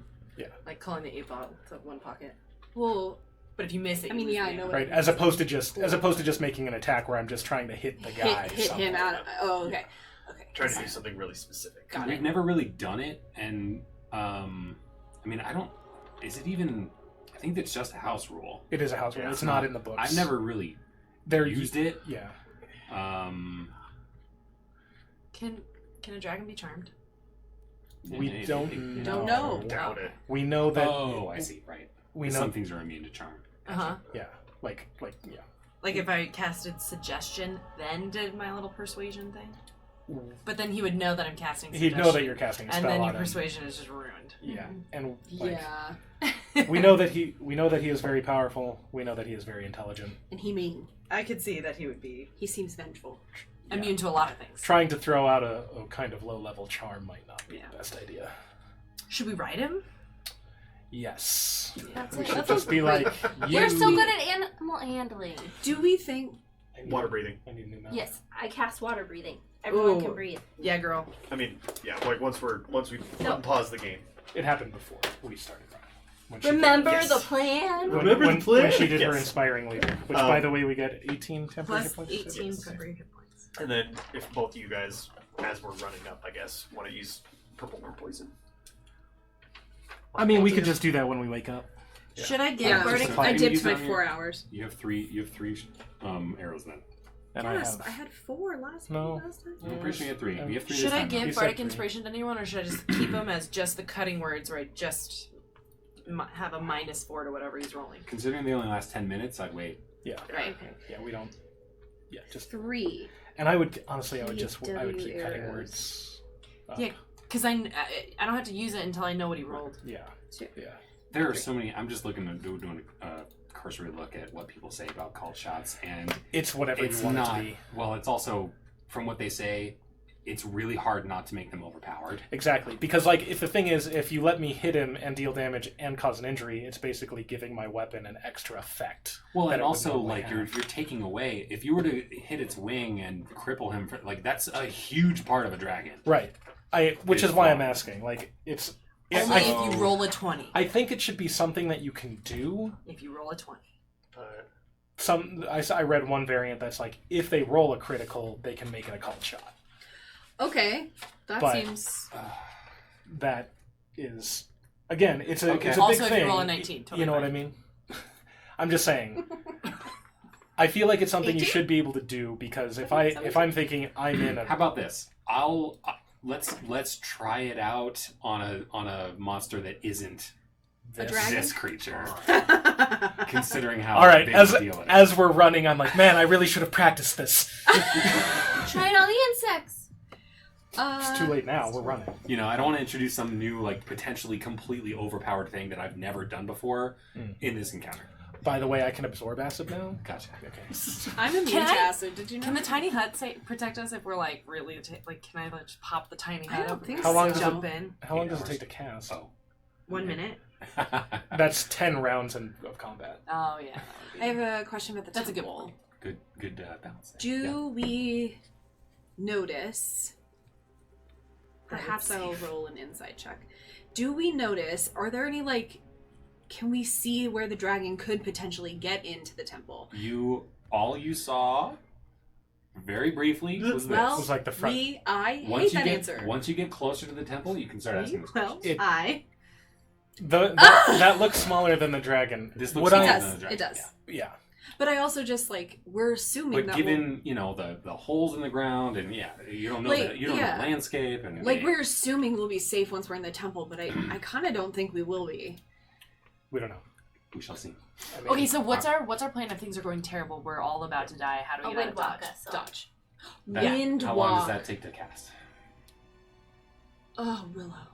S6: Like calling the 8-ball to one pocket.
S3: Well,
S6: But if you miss it,
S3: I mean,
S6: you lose
S3: yeah,
S6: the
S3: I know
S6: ammo.
S3: what
S4: Right, as opposed to just making an attack where I'm just trying to hit the guy.
S3: hit him
S4: somewhere.
S3: out. Oh, okay. Okay.
S5: Trying to do something really specific.
S3: Got
S2: We've
S3: it.
S2: never really done it, and I mean, I don't. Is it even? I think it's just a house rule.
S4: It is a house rule.
S5: Yeah.
S4: It's not in the books.
S2: I've never really
S4: They're
S2: used it.
S4: Yeah.
S6: Can a dragon be charmed?
S4: We don't
S3: Don't know.
S5: Doubt it.
S4: We know that.
S2: Oh, I see. Right.
S4: We know.
S2: Some things are immune to charm.
S6: Uh-huh.
S4: Yeah. Like yeah.
S6: Like if I casted suggestion, then did my little persuasion thing? But then he would know that I'm casting suggestion.
S4: He'd know that you're casting a
S6: and
S4: spell
S6: then your
S4: on him.
S6: persuasion is just ruined.
S4: Yeah, and like,
S3: Yeah.
S4: we know that he is very powerful. We know that he is very intelligent.
S3: And he
S1: I could see that he would be.
S3: he seems vengeful.
S6: Immune to a lot of things.
S4: Trying to throw out a kind of low-level charm might not be
S6: Yeah.
S4: the best idea.
S6: Should we ride him?
S4: Yes.
S7: That's
S4: We
S7: it.
S4: should
S3: That
S4: just
S3: sounds
S4: be
S3: great.
S4: like,
S7: You're so
S4: you-
S7: good at animal handling.
S3: Do we think
S4: I need-
S5: Water breathing.
S4: I need a new map.
S7: Yes, I cast water breathing. Everyone
S1: Ooh.
S7: can breathe.
S1: Yeah, girl.
S5: I mean, yeah, like once we
S7: No.
S5: unpause the game.
S4: It happened before we started running. When she
S7: Remember
S5: Yes.
S7: the plan?
S4: When,
S5: Remember
S4: when,
S5: the plan?
S4: when she did her
S5: Yes.
S4: inspiring leader, which by the way we get 18 temporary
S6: Plus
S4: hit points.
S6: 18
S5: Yes.
S6: temporary hit points.
S5: And then if both of you guys, as we're running up, I guess, want to use purple or poison.
S4: I mean, we could just do that when we wake up.
S5: Yeah.
S6: Should I give
S3: yeah,
S6: Bardic?
S2: just
S3: I
S2: fine.
S3: dipped
S2: Use
S3: my
S2: it on
S3: 4
S2: your-
S3: hours.
S2: You have three arrows then.
S4: And
S3: Yes,
S4: I
S3: I
S4: have.
S3: had 4 last
S4: No.
S3: last time.
S2: I'm pretty sure you have three. We have three
S6: Should
S2: this
S6: I
S2: time.
S6: give
S4: You said
S6: Bardic
S4: 3.
S6: Inspiration to anyone, or should I just keep him as just the cutting words where I just have a -4 to whatever he's rolling?
S2: Considering they only last 10 minutes, I'd wait.
S4: Yeah.
S6: Right.
S3: Okay.
S4: Yeah, we don't. Yeah, just.
S3: 3.
S4: And I would honestly, I would
S3: PW
S4: keep cutting
S3: arrows.
S4: words. Up.
S6: Yeah. Because I don't have to use it until I know what he rolled.
S4: Yeah. Yeah.
S2: There are so many. I'm just looking at doing a cursory look at what people say about cult shots, and
S4: It's whatever
S2: it's
S4: you want
S2: not.
S4: it to be.
S2: Well, it's also from what they say, it's really hard not to make them overpowered.
S4: Exactly, because like if the thing is, if you let me hit him and deal damage and cause an injury, it's basically giving my weapon an extra effect.
S2: Well,
S4: that
S2: and
S4: it would
S2: also
S4: normally
S2: like you're
S4: have.
S2: taking away. If you were to hit its wing and cripple him, like that's a huge part of a dragon.
S4: Right. Which
S2: It's
S4: is why I'm
S2: fine.
S4: asking. Like it's.
S6: Only
S4: I,
S6: if you roll a 20.
S4: I think it should be something that you can do.
S6: If you roll a 20.
S4: I read one variant that's like if they roll a critical, they can make it a cult shot.
S3: Okay. That
S4: But-
S3: seems
S4: That is again, it's a
S2: Okay.
S4: it's a
S6: Also,
S4: big
S6: if
S4: thing.
S6: you roll a 19,
S4: You know what I mean? I'm just saying. I feel like it's something you
S3: 18?
S4: should be able to do because if I'm thinking I'm in a
S2: How about this? Let's try it out on a monster that isn't
S3: A dragon?
S2: this creature. Considering how
S4: all right,
S2: big
S4: as
S2: a deal it is.
S4: as we're running, I'm like, man, I really should have practiced this.
S7: Try it on the insects.
S4: It's too late now. We're running.
S2: You know, I don't want to introduce some new, like, potentially completely overpowered thing that I've never done before in this encounter.
S4: By the way, I can absorb acid now.
S2: Gotcha.
S4: Okay.
S3: I'm immune
S6: Can
S3: to
S6: I-
S3: acid. Did you know?
S6: Can the tiny hut protect us if we're like really like? Can I like, just pop the tiny hut
S3: don't
S6: up?
S3: think
S6: and
S4: How long does
S6: jump in?
S4: How long
S2: 8
S4: does it
S2: hours.
S4: take to cast?
S2: Oh.
S6: 1 minute.
S4: That's 10 rounds of combat.
S6: Oh yeah. That would be...
S3: I have a question about the
S6: That's a good
S3: temple.
S6: one.
S2: Good balance. there.
S3: Do we notice? Perhaps I'll roll an insight check. Do we notice? Are there any like? Can we see where the dragon could potentially get into the temple?
S2: All you saw, very briefly, was this.
S3: Well,
S4: It was like the front.
S3: I
S2: Once
S3: hate
S2: you
S3: that
S2: get
S3: answer.
S2: once you get closer to the temple, you can start asking those
S3: Well,
S2: questions.
S4: That looks smaller than the dragon.
S2: This looks
S4: Would
S2: smaller
S4: I-
S2: than the dragon.
S3: It does.
S4: Yeah.
S3: But I also just like we're assuming
S2: But
S3: that
S2: given the holes in the ground and you don't know
S3: Like,
S2: the know
S3: yeah.
S2: the landscape and
S3: we're assuming we'll be safe once we're in the temple, but I kind of don't think we will be.
S4: We don't know.
S2: we shall see.
S4: I mean,
S6: Okay, so what's our plan if things are going terrible? We're all about to die. How do we
S7: A
S6: get out of
S7: wind walk
S6: dodge?
S7: us, so.
S6: Dodge.
S2: That-
S3: Wind
S2: How
S3: walk.
S2: long does that take to cast?
S3: Oh, Willow,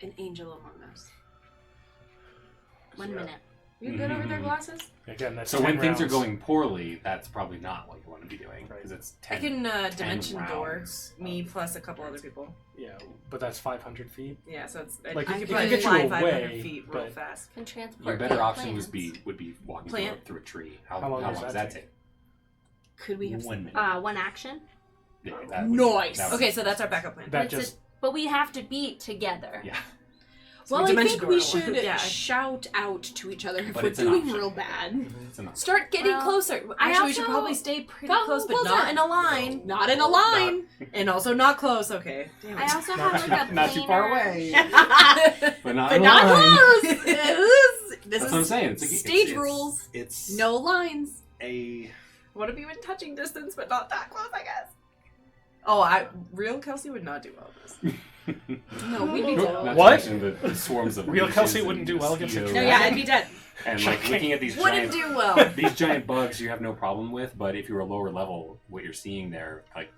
S3: an angel among us.
S7: 1 minute.
S3: You good over there,
S2: Mhm.
S3: glasses?
S4: Again, that's
S2: So
S4: 10
S2: when things are
S4: rounds.
S2: going poorly, that's probably not what you want to be doing
S4: Right.
S2: because it's
S6: I
S2: 10.
S6: can dimension door
S2: rounds
S6: me plus a couple other people.
S4: Yeah, but that's 500 feet.
S6: Yeah, so it's
S4: Like,
S6: I
S4: if
S6: could
S4: I
S6: probably
S4: get you
S6: fly
S4: away,
S6: 500 feet real
S4: but-
S6: fast.
S7: Can transport.
S2: Your better
S7: good
S2: option
S7: plants.
S2: would be walking
S6: Plant?
S2: through a tree. How
S4: How long
S2: long
S4: does
S2: does
S4: that
S2: that take?
S3: Could we have?
S2: 1 minute.
S7: 1 action.
S2: Yeah, that would-
S3: Nice.
S2: that would-
S6: Okay, so that's our backup plan.
S4: That
S7: It's
S4: just
S7: but we have to be together.
S2: Yeah.
S3: Well, I
S6: Dimension
S3: think we
S6: door.
S3: should
S6: Yeah.
S3: shout out to each other if
S2: But
S3: we're
S2: it's an
S3: doing
S2: option.
S3: real bad.
S2: It's enough.
S6: Start getting
S7: Well,
S6: closer.
S7: I
S6: Actually, we should
S7: also-
S6: probably stay pretty
S3: Go
S6: close, but
S3: closer.
S6: not in a line.
S3: Not in a line.
S6: And also not close. Okay. Damn
S7: I also have like a
S2: Not too far
S7: planer-
S2: away. But not
S3: But
S2: in
S3: not
S2: line.
S3: close.
S6: This
S2: That's what I'm
S6: is
S2: saying. It's
S6: stage rules.
S2: It's
S3: No lines.
S2: a.
S6: What if you in touching distance, but not that close? I guess. Oh, real Kelsey would not do well with this.
S3: No, we'd be
S2: Not
S3: dead.
S2: to
S4: What?
S2: mention the swarms of
S4: Real
S2: leeches
S4: Kelsey
S2: and
S4: wouldn't do well against a
S2: mosquitoes.
S6: No, yeah, I'd be dead.
S2: And like looking at these
S6: Wouldn't
S2: giant,
S6: do well.
S2: these giant bugs, you have no problem with. But if you're a lower level, what you're seeing there, like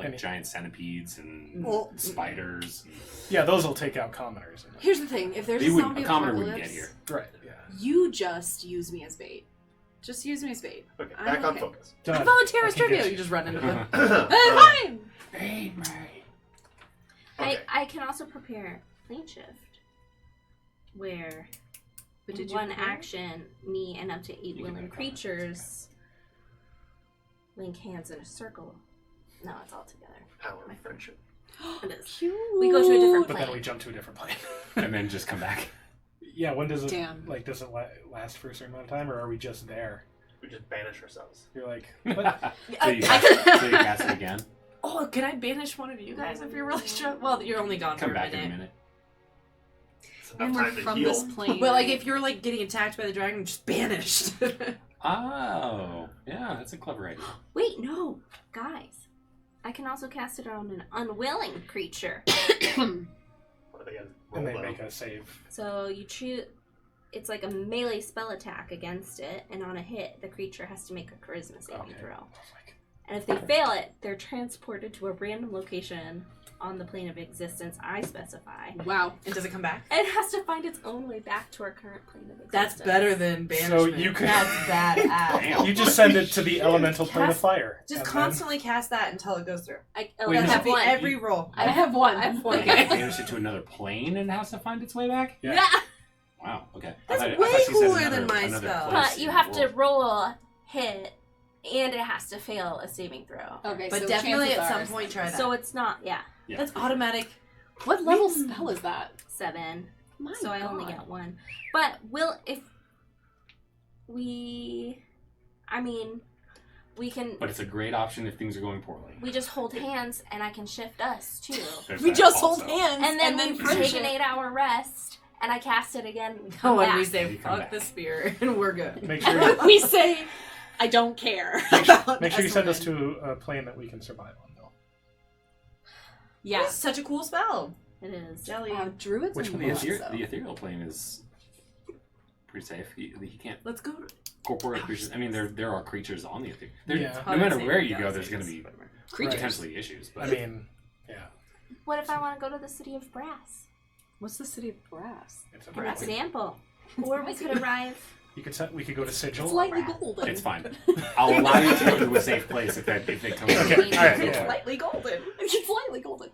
S4: Any-
S2: giant centipedes and
S3: Well-
S2: spiders.
S4: yeah, those will take out commoners.
S3: Here's the thing: if there's
S2: They
S3: a
S2: wouldn't.
S3: zombie
S2: A commoner
S3: apocalypse,
S2: wouldn't get here.
S4: Right. Yeah.
S3: you just use me as bait. Just use me as bait.
S5: Okay,
S3: I'm
S5: back on
S3: okay.
S5: focus.
S4: Done.
S6: I volunteer as
S4: I can
S6: tribute.
S4: get
S6: You just run into them.
S3: Fine.
S5: Okay.
S7: I can also prepare plane shift, where
S3: But did you
S7: one
S3: prepare?
S7: action, me and up to 8
S2: You can
S7: willing
S2: make comments.
S7: creatures link hands in a circle. No, it's all together.
S5: Power of friendship.
S7: It is.
S3: Cute.
S7: We go to a different
S4: But then we
S7: plane.
S4: jump to a different plane.
S2: And then just come back.
S4: Yeah, when does it
S3: Damn.
S4: like does it last for a certain amount of time, or are we just there?
S5: We just banish ourselves.
S4: You're like, what?
S2: so you cast it again.
S6: Oh, can I banish one of you guys if you're really strong? Well, you're only gone
S2: Come
S6: for a
S2: back in a
S6: minute.
S2: minute.
S5: It's
S3: And
S5: enough
S3: we're
S5: time to
S3: from
S5: heal.
S3: this plane.
S6: But like, if you're like getting attacked by the dragon, just banished.
S2: Oh, yeah, that's a clever idea.
S7: Wait, no, guys. I can also cast it on an unwilling creature.
S5: What are they gonna
S4: And
S5: roll
S4: they
S5: though?
S4: make a save.
S7: So you choose. It's like a melee spell attack against it, and on a hit, the creature has to make a charisma saving
S4: Okay.
S7: throw.
S4: I was like,
S7: And if they fail it, they're transported to a random location on the plane of existence I specify.
S3: wow.
S6: And does it come back?
S7: And it has to find its own way back to our current plane of existence.
S6: That's better than banishment.
S4: So you could-
S6: That's badass.
S2: Damn.
S4: you just send it to the elemental plane of
S6: Cast-
S4: fire.
S6: Just
S4: and then-
S6: constantly cast that until it goes through.
S7: I
S4: Wait,
S7: have
S6: Every,
S7: one.
S6: every roll.
S3: I have one.
S7: I have one.
S6: Okay.
S2: Banish it to another plane and it has to find its way back?
S4: Yeah.
S2: Wow, okay.
S6: That's
S2: I
S6: way
S2: thought you said
S6: cooler
S2: another-
S6: than my
S2: another
S6: spell.
S2: place
S7: But you
S2: in
S7: have
S2: the
S7: to
S2: world.
S7: roll a hit, and it has to fail a saving throw.
S3: Okay,
S6: But
S3: so
S6: definitely
S3: chances
S6: at some
S3: are-
S6: point try that.
S7: So it's not, yeah,
S2: Yeah.
S6: That's automatic.
S3: What level spell is that?
S7: 7.
S3: My
S7: So I only
S3: God.
S7: get 1. But if we, I mean, we can,
S2: But it's a great option if things are going poorly.
S7: we just hold hands, and I can shift us too.
S2: There's
S6: We
S2: that
S6: just hold
S2: also.
S6: hands
S7: And then we take
S6: friendship.
S7: an 8-hour rest, and I cast it again. And
S6: Oh,
S7: come
S6: and
S7: back.
S6: we say
S2: You come
S6: fuck
S2: back.
S6: the spear, and we're good.
S4: Make sure you,
S3: We say, I don't care.
S4: make sure you send us to a plane that we can survive on, though.
S6: Yeah,
S3: Yeah.
S6: such a cool spell.
S7: It is.
S6: Jelly.
S3: Druids
S4: Which
S3: and
S4: one
S2: The,
S4: is
S3: monks,
S2: ether-
S3: though.
S2: the ethereal plane is pretty safe. He can't
S6: Let's go.
S2: corporeal creatures. I mean, there are creatures on the ethereal. There,
S4: Yeah.
S2: No matter where you go, there's going to be
S3: Creatures.
S2: potentially issues. But
S4: I mean, yeah,
S7: What if I want to go to the city of brass?
S3: What's the city of brass?
S4: it's a
S7: An
S4: great plane.
S7: example. Or we could arrive.
S4: We could go to Sigil.
S3: It's lightly golden.
S2: it's fine. I'll allow you to go to a safe place if it comes.
S4: Okay,
S7: It's
S4: all right,
S7: lightly
S4: yeah.
S6: Lightly golden.
S3: It's lightly golden.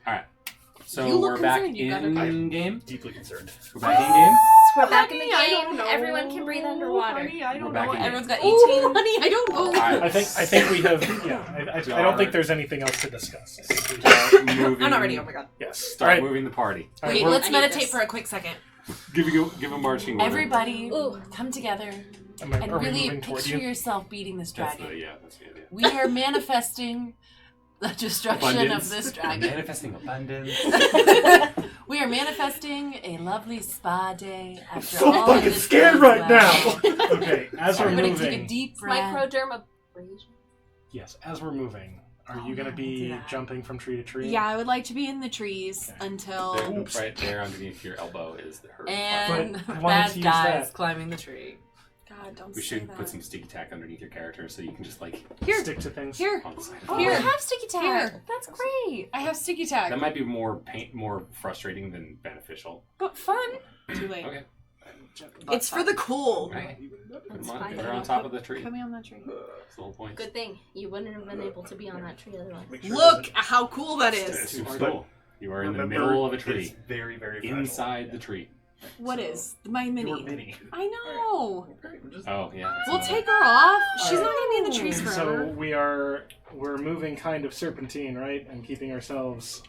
S2: So
S3: You look
S2: we're back
S3: concerned, you gotta-
S2: in game.
S5: Deeply concerned.
S2: We're back in game.
S7: We're back in the
S6: Honey, I
S7: game.
S6: don't know.
S7: Everyone can breathe underwater.
S6: Honey, I don't
S2: We're back
S6: know.
S2: in
S6: Everyone's got 18.
S3: Ooh, honey, I don't know.
S2: All right.
S4: I think we have. Yeah, I don't think there's anything else to discuss.
S2: Start moving.
S6: I'm not ready. Oh my god.
S4: Yes.
S2: Start
S4: All right.
S2: moving the party.
S4: All right,
S6: Wait,
S4: we're-
S6: let's
S3: I need
S6: meditate
S3: this.
S6: for a quick second.
S2: Give a marching order.
S8: Everybody,
S7: Ooh.
S8: come together
S4: am I-
S8: and
S4: are we
S8: really
S4: moving toward
S8: picture
S4: you?
S8: yourself beating this
S2: That's
S8: dragon.
S2: that's the idea.
S8: We are manifesting the destruction
S2: Abundance.
S8: of this
S2: We're
S8: dragon.
S2: manifesting abundance.
S8: We are manifesting a lovely spa day after
S5: So
S8: all
S5: fucking
S8: of this
S5: scared
S8: goes
S5: right
S8: well.
S5: now.
S4: Okay, as we're
S8: Everybody take a
S4: moving.
S8: deep breath.
S7: Microdermabrasion.
S4: Yes, as we're moving. Are
S8: Oh,
S4: you going to
S8: yeah,
S4: be
S8: do that.
S4: jumping from tree to tree?
S3: Yeah, I would like to be in the trees
S4: Okay.
S3: until.
S2: There, right there underneath your elbow is her.
S8: And
S4: But I wanted
S8: bad
S4: to use
S6: Guys
S4: that.
S6: climbing the tree.
S3: God, don't
S2: We
S3: say
S2: should
S3: that.
S2: put some sticky tack underneath your character so you can just like
S3: Here,
S4: Stick to things.
S3: here.
S2: on the side.
S8: Oh,
S3: Here.
S8: I have sticky tack.
S3: Here.
S8: That's great.
S3: I have sticky tag.
S2: That might be more frustrating than beneficial.
S8: But fun.
S3: Too late.
S2: Okay.
S6: It's for the cool.
S2: Right. Put them on.
S7: fine.
S2: Put her on top of the tree.
S3: Put me on that tree.
S2: That's the whole point.
S7: Good thing you wouldn't have been able to be on that tree otherwise.
S5: Make sure it
S6: Look
S5: doesn't-
S6: how cool that
S2: It's
S6: is.
S2: super
S5: But
S2: cool. You are in the
S5: remember,
S2: middle of a
S5: It's
S2: tree,
S5: very, very fragile.
S2: inside the tree.
S3: What
S5: So,
S3: is my
S5: Your
S3: mini?
S5: mini.
S3: I know.
S5: Okay, just
S2: Oh yeah. that's
S3: We'll
S2: another-
S3: take her off. She's
S4: Alright.
S3: not gonna be in the trees
S4: So
S3: forever.
S4: we're moving kind of serpentine, right, and keeping ourselves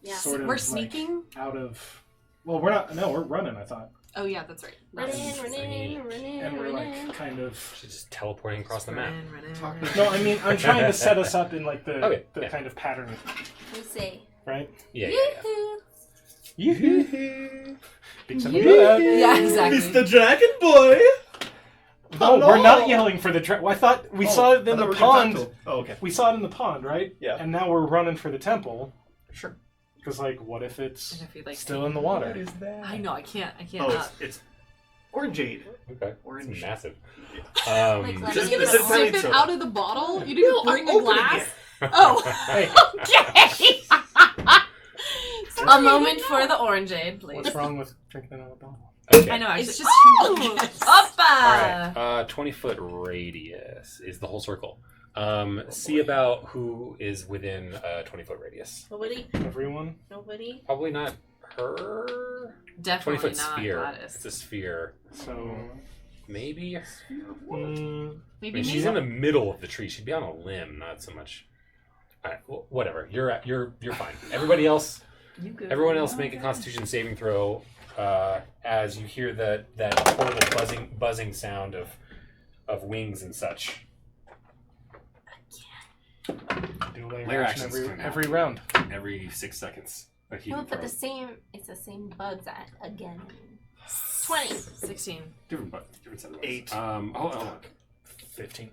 S7: Yeah.
S4: sort of
S3: We're
S4: like,
S3: sneaking.
S4: out of. Well, we're not. No, we're running. I thought,
S3: Oh yeah, that's right.
S7: Run in.
S4: and we're like kind of.
S9: She's just teleporting across the map.
S4: No, I mean I'm trying to set us up in like the
S9: Okay,
S4: the
S9: yeah.
S4: kind of pattern,
S7: We say.
S4: right?
S9: Yeah, yeah, yeah.
S7: Yoo-hoo.
S4: Yoo-hoo! Beat someone to that.
S8: Yeah, exactly.
S5: It's the dragon boy.
S4: No,
S5: Hello.
S4: we're not yelling for the dragon. I thought we saw it in the pond.
S5: Oh, okay.
S4: We saw it in the pond, right?
S5: Yeah.
S4: And now we're running for the temple.
S5: Sure.
S4: Because, like, what if it's
S6: And if you, like,
S4: still in the water?
S5: What is that?
S6: I know, I can't
S5: Oh,
S6: not.
S5: it's orangeade.
S9: Okay.
S5: Orange.
S9: It's massive.
S7: Like
S3: You're just
S5: Just
S3: gonna
S5: the tiny
S3: sip it
S5: soda.
S3: out of the bottle? You didn't bring a
S5: opening
S3: glass?
S5: it.
S3: Oh,
S4: Hey,
S3: okay.
S8: A moment for the orangeade, please.
S4: what's wrong with drinking out of a bottle?
S9: Okay.
S8: I know, I
S3: It's
S8: just.
S3: just
S8: Oppa!
S9: Alright, 20-foot radius is the whole circle. See about who is within a 20-foot radius.
S7: Nobody.
S4: Everyone?
S7: Nobody.
S9: Probably not her.
S8: Definitely
S9: 20-foot
S8: not
S9: sphere.
S8: Gladys.
S9: It's a sphere.
S4: So,
S9: Maybe. I
S3: maybe
S9: mean, she's in the middle of the tree. She'd be on a limb, not so much. Alright, well, whatever. You're fine. Everybody else.
S8: You good?
S9: Everyone else make a Constitution saving throw as you hear that horrible buzzing sound of wings and such.
S4: do layer
S2: Layer
S4: action
S2: actions come out.
S4: every round.
S2: Every 6 seconds. A
S7: No,
S2: healing
S7: but
S2: throw.
S7: it's the same bugs again. 20.
S8: 16.
S2: Different set of bugs.
S5: 8.
S2: Hold on.
S4: 15.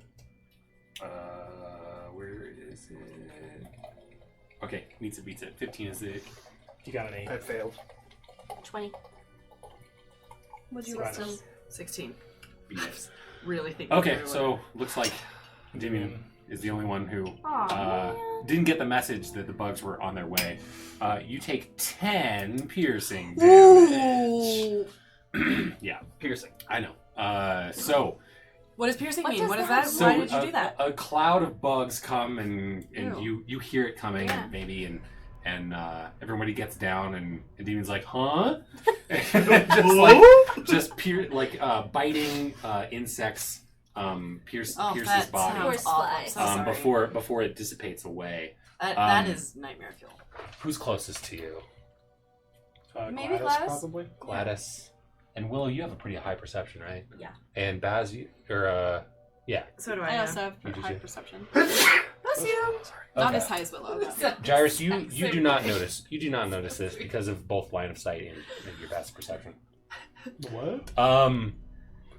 S2: Where is it? Okay, meets it, beats it. 15 is it.
S4: You got an 8.
S5: I failed.
S7: 20.
S3: What'd you
S4: Gladys.
S3: roll?
S6: 16.
S2: Beats.
S6: Really think.
S2: Okay, so looks like Damien is the only one who
S7: Aw,
S2: didn't get the message that the bugs were on their way. You take 10 piercing damage. Yeah,
S5: Piercing.
S2: I know. So
S6: What does piercing
S7: What
S6: mean?
S7: does
S6: What is
S7: that
S6: that?
S2: So
S6: Why did you do that?
S2: A cloud of bugs come and
S6: Ew.
S2: you hear it coming
S7: Yeah.
S2: maybe and everybody gets down and Demon's like, huh? just biting insects pierce his
S6: that
S2: body
S6: sounds
S7: Horse
S6: awful.
S7: fly.
S6: I'm so sorry.
S2: before it dissipates away.
S6: That is nightmare fuel.
S9: Who's closest to you?
S8: Maybe
S4: Gladys,
S8: Gladys?
S4: probably.
S9: Gladys. And Willow, you have a pretty high perception, right?
S7: Yeah.
S9: And Baz, yeah.
S6: So do
S3: I
S6: I.
S3: also have
S9: You do
S3: high
S9: too.
S3: perception.
S6: Bless you.
S3: Not
S9: Okay.
S3: as high as Willow. though.
S9: Jairus, you do not notice. You do not notice this because of both line of sight and your best perception.
S4: What?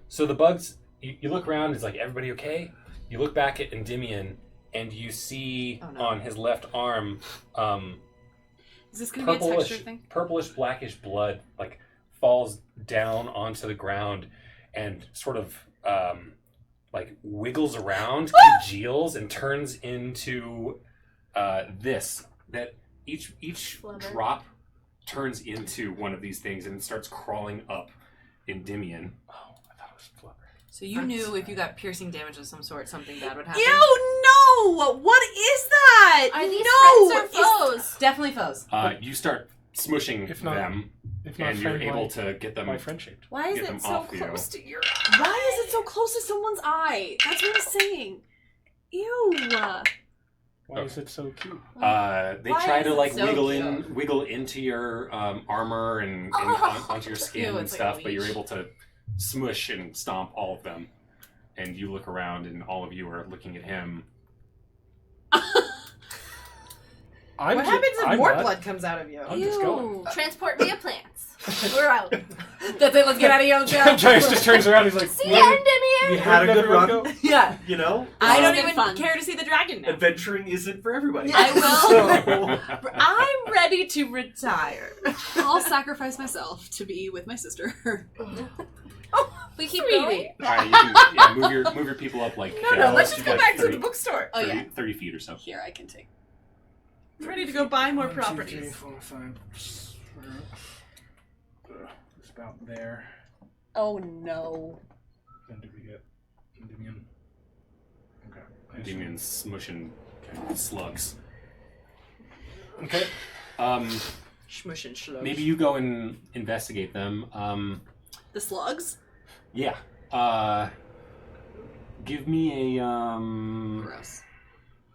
S9: So the bugs, you look around. It's like, everybody okay? You look back at Endymion, and you see
S6: Oh, no.
S9: on his left arm,
S3: Is this gonna be a
S9: purplish,
S3: texture thing?
S9: purplish blackish blood like falls down onto the ground and sort of like wiggles around, congeals, and turns into this. That each
S7: Flubber.
S9: drop turns into one of these things and it starts crawling up Endymion.
S4: Oh, I thought it was flubber.
S6: So you knew if you got piercing damage of some sort, something bad would happen.
S3: Ew, no! What is that?
S7: Are these
S3: no!
S7: friends or foes?
S6: Definitely foes.
S2: You start smushing
S4: If not-
S2: them,
S4: If not
S2: and you're
S4: friend,
S2: able
S4: why-
S2: to get them.
S4: why friend shaped?
S7: Why is
S2: Get them
S7: it so
S2: off you.
S7: close to your
S3: Why is it so close to someone's eye? That's what I'm saying. Ew.
S4: Why is it so cute?
S2: They
S6: Why
S2: try
S6: is
S2: to
S6: it
S2: like
S6: so cute?
S2: wiggle into your armor and onto your skin
S6: Ew,
S2: and
S6: it's like a
S2: stuff, but you're
S6: leash.
S2: able to smush and stomp all of them. And you look around, and all of you are looking at him.
S1: What happens if more blood comes out of you?
S4: I'm just going.
S7: Transport via plants. We're out.
S6: That's it. Let's get out of here.
S4: Jairus just turns around. He's like,
S7: See ya,
S4: "Where
S7: Endymion!
S5: We had a
S4: did
S5: good
S4: everyone
S5: run.
S4: go?"
S6: Yeah.
S5: You know,
S6: I don't
S3: It's
S6: even
S3: fun.
S6: care to see the dragon now.
S5: adventuring isn't for everybody.
S6: I will.
S5: So-
S6: I'm ready to retire.
S3: I'll sacrifice myself to be with my sister.
S7: We keep
S6: Sweetie.
S7: going.
S2: All right, you can move your people up like
S6: No, let's just go
S2: like
S6: back to
S2: 30
S6: the bookstore.
S2: 30 feet or so.
S3: Here, I can take.
S6: Ready to go buy more
S4: 1, 2, 3,
S6: properties.
S4: 4, 5. It's about there.
S3: Oh no.
S4: Then did we get Endymion? Okay. I just-
S2: Demon's smushing slugs.
S4: Okay.
S1: Shmush and shlosh.
S2: maybe you go and investigate them.
S3: The slugs?
S2: Yeah. Give me a
S3: Gross.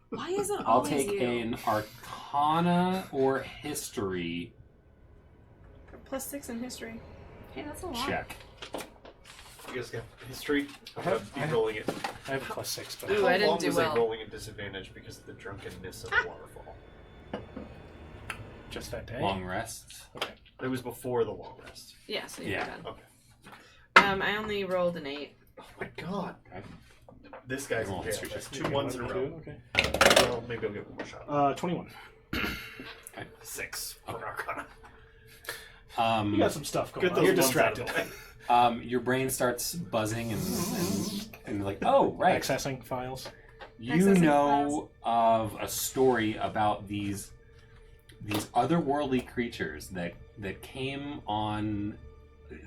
S3: Why is it
S2: I'll
S3: always
S2: take
S3: you?
S2: an Arcana or History
S1: +6 in history.
S3: Hey, that's a lot.
S2: check.
S5: You guys got history? I'm
S4: I
S5: gonna
S4: have-
S5: be
S4: I have-
S5: rolling it.
S4: I have a +6, but
S1: Ooh, I didn't
S5: How long
S1: do
S5: was
S1: well.
S5: I rolling at disadvantage because of the drunkenness of the waterfall?
S4: just that day.
S2: Long rest.
S5: It was before the long rest.
S1: Yeah, so you're
S2: Yeah.
S1: done.
S5: Okay.
S1: I only rolled an 8.
S5: Oh my god.
S2: Okay.
S5: This guy's
S2: Roll
S5: in jail.
S2: history
S5: That's
S2: check.
S5: 2 ones in a row.
S4: Okay.
S5: Well, maybe I'll get one more shot.
S4: 21.
S5: 6 for Arcana.
S4: You got some stuff going
S5: Get
S4: on.
S5: those
S4: You're
S5: ones out of
S4: distracted.
S5: the way.
S2: Your brain starts buzzing and like, oh, right.
S4: Accessing files.
S2: You
S1: Accessing
S2: know of a story about these otherworldly creatures that came on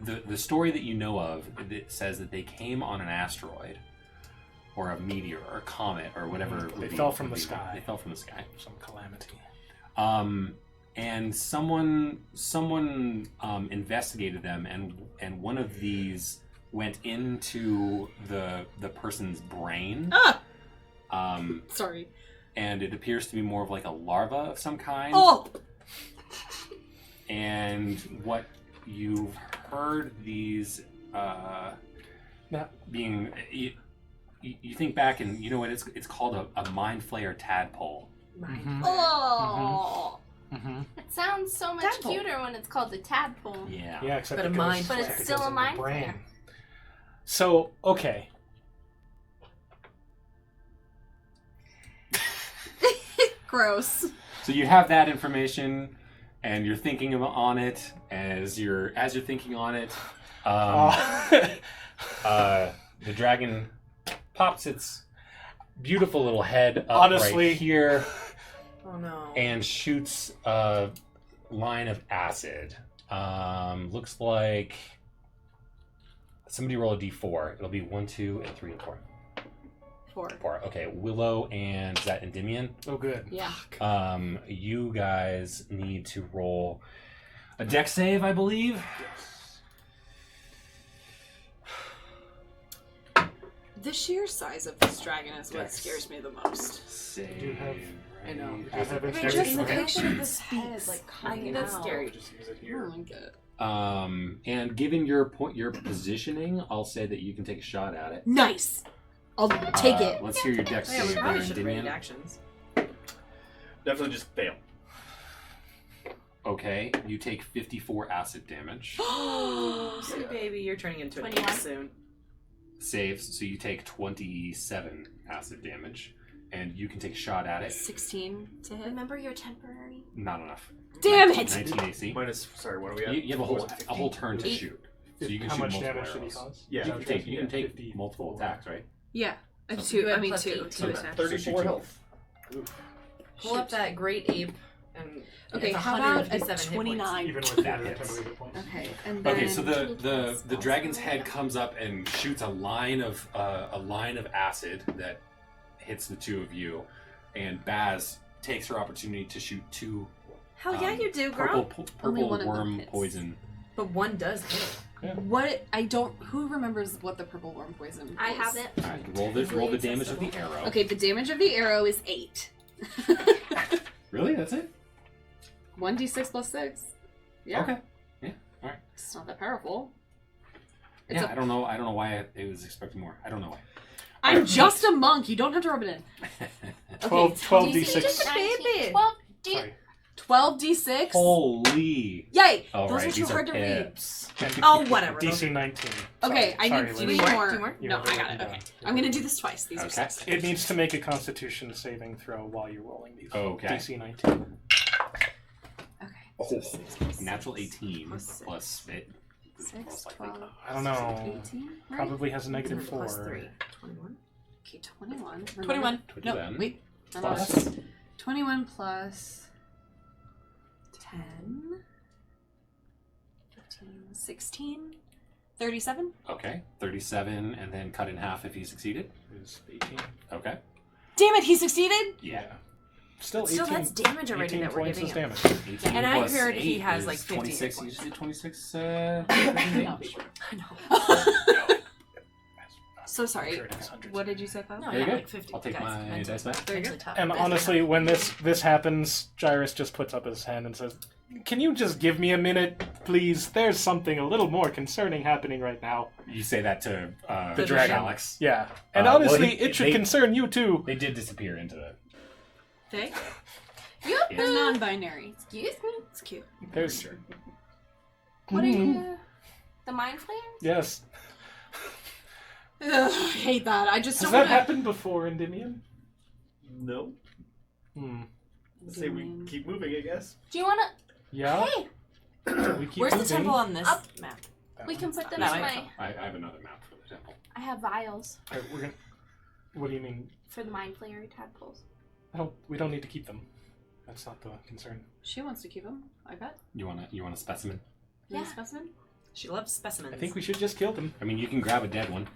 S2: the story that you know of that says that they came on an asteroid or a meteor or a comet or whatever.
S4: They fell from the sky.
S2: They fell from the sky.
S4: Some calamity.
S2: And someone investigated them, and one of these went into the person's brain.
S3: Sorry.
S2: And it appears to be more of like a larva of some kind.
S3: Oh!
S2: And what you've heard these being, you think back and you know what it's called a mind flayer tadpole.
S4: Mm-hmm.
S7: Oh.
S4: Mm-hmm.
S7: It sounds so much
S1: Tadpole.
S7: cuter when it's called a tadpole.
S2: Yeah.
S4: Yeah, except
S1: But a
S4: it goes-
S1: mind
S7: But
S4: except
S7: it's
S4: it
S7: still
S4: goes
S7: a
S4: in your
S7: mind
S4: brain.
S7: flayer.
S4: So, okay.
S3: Gross.
S2: So you have that information, and you're thinking on it as you're thinking on it. The dragon pops its beautiful little head up
S4: Honestly.
S2: right here
S1: Oh no.
S2: and shoots a line of acid. Looks like somebody roll a d4. It'll be 1, 2, and 3, and 4.
S3: 4.
S2: 4. Okay, Willow and is that Endymion?
S4: Oh, good.
S3: Yeah.
S2: You guys need to roll a dex save, I believe.
S3: The sheer size of this dragon is what
S2: Dex.
S3: scares me the most.
S2: Save.
S4: You have-
S1: I know.
S4: You have
S3: Wait,
S4: insurance
S3: just
S4: for
S3: the
S4: that?
S3: picture of this head, like, coming
S1: That's
S3: out.
S1: scary.
S5: Just use it
S3: I
S5: here.
S3: don't like it.
S2: And given your positioning, I'll say that you can take a shot at it.
S3: Nice! I'll take it.
S2: Let's hear your dex
S1: Yeah, we
S2: save,
S1: probably
S2: then,
S1: should have rated
S2: Endymion.
S1: actions.
S5: Definitely just fail.
S2: Okay, you take 54 acid damage.
S1: See, baby, you're turning into a
S7: 21.
S1: cake soon.
S2: Saves, so you take 27 acid damage, and you can take a shot at it.
S3: 16 to hit.
S7: Remember you're temporary.
S2: Not enough.
S3: Damn it!
S2: 19 AC.
S5: Minus, sorry, what are we at?
S2: You have a
S5: What
S2: whole
S5: was it, 15?
S2: turn to
S7: Eight.
S2: shoot, so you can
S4: How
S2: shoot
S4: much
S2: multiple
S4: damage did he
S2: arrows.
S4: cause?
S5: Yeah,
S2: You can take
S4: 54.
S2: multiple attacks, right?
S3: Yeah.
S1: So you had plus
S3: two.
S1: 8 to
S2: Okay.
S1: attack.
S5: 34 health.
S1: Pull up that great ape and
S3: Okay,
S1: it's
S3: how about a
S1: 157 hit points.
S3: 29?
S4: Even with
S2: That
S4: your
S2: hits.
S4: temporary hit points.
S3: Okay, and then...
S2: Okay, so the
S7: 20 plus
S2: dragon's
S7: also.
S2: head comes up and shoots a line of acid that hits the two of you, and Baz takes her opportunity to shoot two
S1: Hell yeah, you do,
S2: purple
S1: girl.
S3: Only
S2: purple
S3: one of them
S2: worm
S3: hits.
S2: poison.
S1: But one does hit.
S3: What? I don't... Who remembers what the purple worm poison
S7: I
S3: is?
S7: have it.
S2: All right, roll the damage of the arrow.
S3: Okay, the damage of the arrow is 8.
S2: Really? That's it?
S3: 1d6 plus 6. Yeah.
S2: Okay. Yeah. All right.
S3: It's not that powerful. It's
S2: Yeah, I don't know why I was expecting more. I don't know why.
S3: I'm just a monk. You don't have to rub it in.
S4: 12
S7: DC
S4: d6.
S1: baby.
S7: 12 D.
S4: Sorry.
S3: 12d6.
S2: Holy.
S3: Yay!
S2: All
S3: Those
S2: right,
S3: are too
S2: these
S3: hard to read.
S2: pips.
S1: Oh, whatever.
S4: DC 19.
S3: Okay,
S4: Sorry,
S3: I
S4: sorry,
S3: need
S4: Liz.
S3: 3
S1: more?
S3: more.
S1: 2 more?
S4: You
S3: No,
S4: have
S3: I
S4: it
S3: got it.
S4: written
S3: Okay.
S4: down.
S3: I'm gonna do this twice. These are
S2: Okay.
S3: six.
S4: It needs to make a Constitution saving throw while you're rolling these.
S2: Okay.
S4: DC 19.
S3: Okay. So 6 plus
S2: Natural
S3: 6
S2: 18
S3: plus
S2: plus it.
S3: 6,
S2: most likely.
S3: 12,
S4: I don't know.
S3: 18, right?
S4: Probably has a negative 4.
S1: Plus 3. 21.
S3: Okay, 21.
S8: 21.
S3: No,
S2: 21
S3: wait. I'm
S2: plus-
S3: lost. 21 plus 10, 15, 16, 37.
S2: Okay, 37, and then cut in half if he succeeded.
S4: Is 18.
S2: Okay.
S3: Damn it, he succeeded?
S2: Yeah.
S4: Still,
S6: Still,
S4: 18,
S6: that's damage already
S4: 18
S6: that we're
S4: points
S6: giving
S4: is
S6: him.
S4: damage.
S2: 18
S6: And I
S2: plus
S6: heard he
S2: 8
S6: has,
S2: is
S6: like, 50
S2: 26.
S6: hit
S2: You
S6: points.
S2: did 26.
S6: I know.
S3: So sorry.
S4: Sure it has hundreds.
S3: What did you say, Pop?
S6: No,
S2: Very
S6: yeah,
S2: good.
S6: like 50.
S2: I'll take
S6: guys,
S2: my
S6: mentally-
S2: dice back.
S3: There you go.
S6: mentally tough.
S4: And
S6: That's
S4: honestly,
S6: enough.
S4: when this happens, Gyrus just puts up his hand and says, "Can you just give me a minute, please? There's something a little more concerning happening right now."
S2: You say that to
S6: The dragon.
S2: Shallax.
S4: Yeah, and
S2: well,
S4: honestly,
S2: he-
S4: it should
S2: they-
S4: concern you too.
S2: They did disappear into the.
S3: They?
S2: Yes.
S3: They're non-binary.
S7: Excuse me?
S3: It's cute.
S4: There's
S2: Sure.
S7: What are you? The mind flayer?
S4: yes.
S3: Ugh, I hate that. I just
S4: Has
S3: don't
S4: that
S3: want
S4: happened before, Endymion?
S5: No.
S4: Hmm.
S5: Let's say we keep moving, I guess.
S7: Do you want to?
S4: Yeah.
S7: Hey,
S4: We keep
S6: Where's the
S4: moving.
S6: temple on this
S7: Up.
S6: map?
S7: we can put them
S6: No,
S7: in
S6: I-
S7: my.
S2: I have another map for the temple.
S7: I have vials
S4: Alright, we're gonna. What do you mean?
S7: for the mind flayer tadpoles.
S4: We don't need to keep them. That's not the concern.
S3: She wants to keep them, I bet.
S2: You want a specimen?
S3: You want
S7: Yeah.
S3: a specimen?
S6: She loves specimens.
S4: I think we should just kill them.
S2: I mean, you can grab a dead one.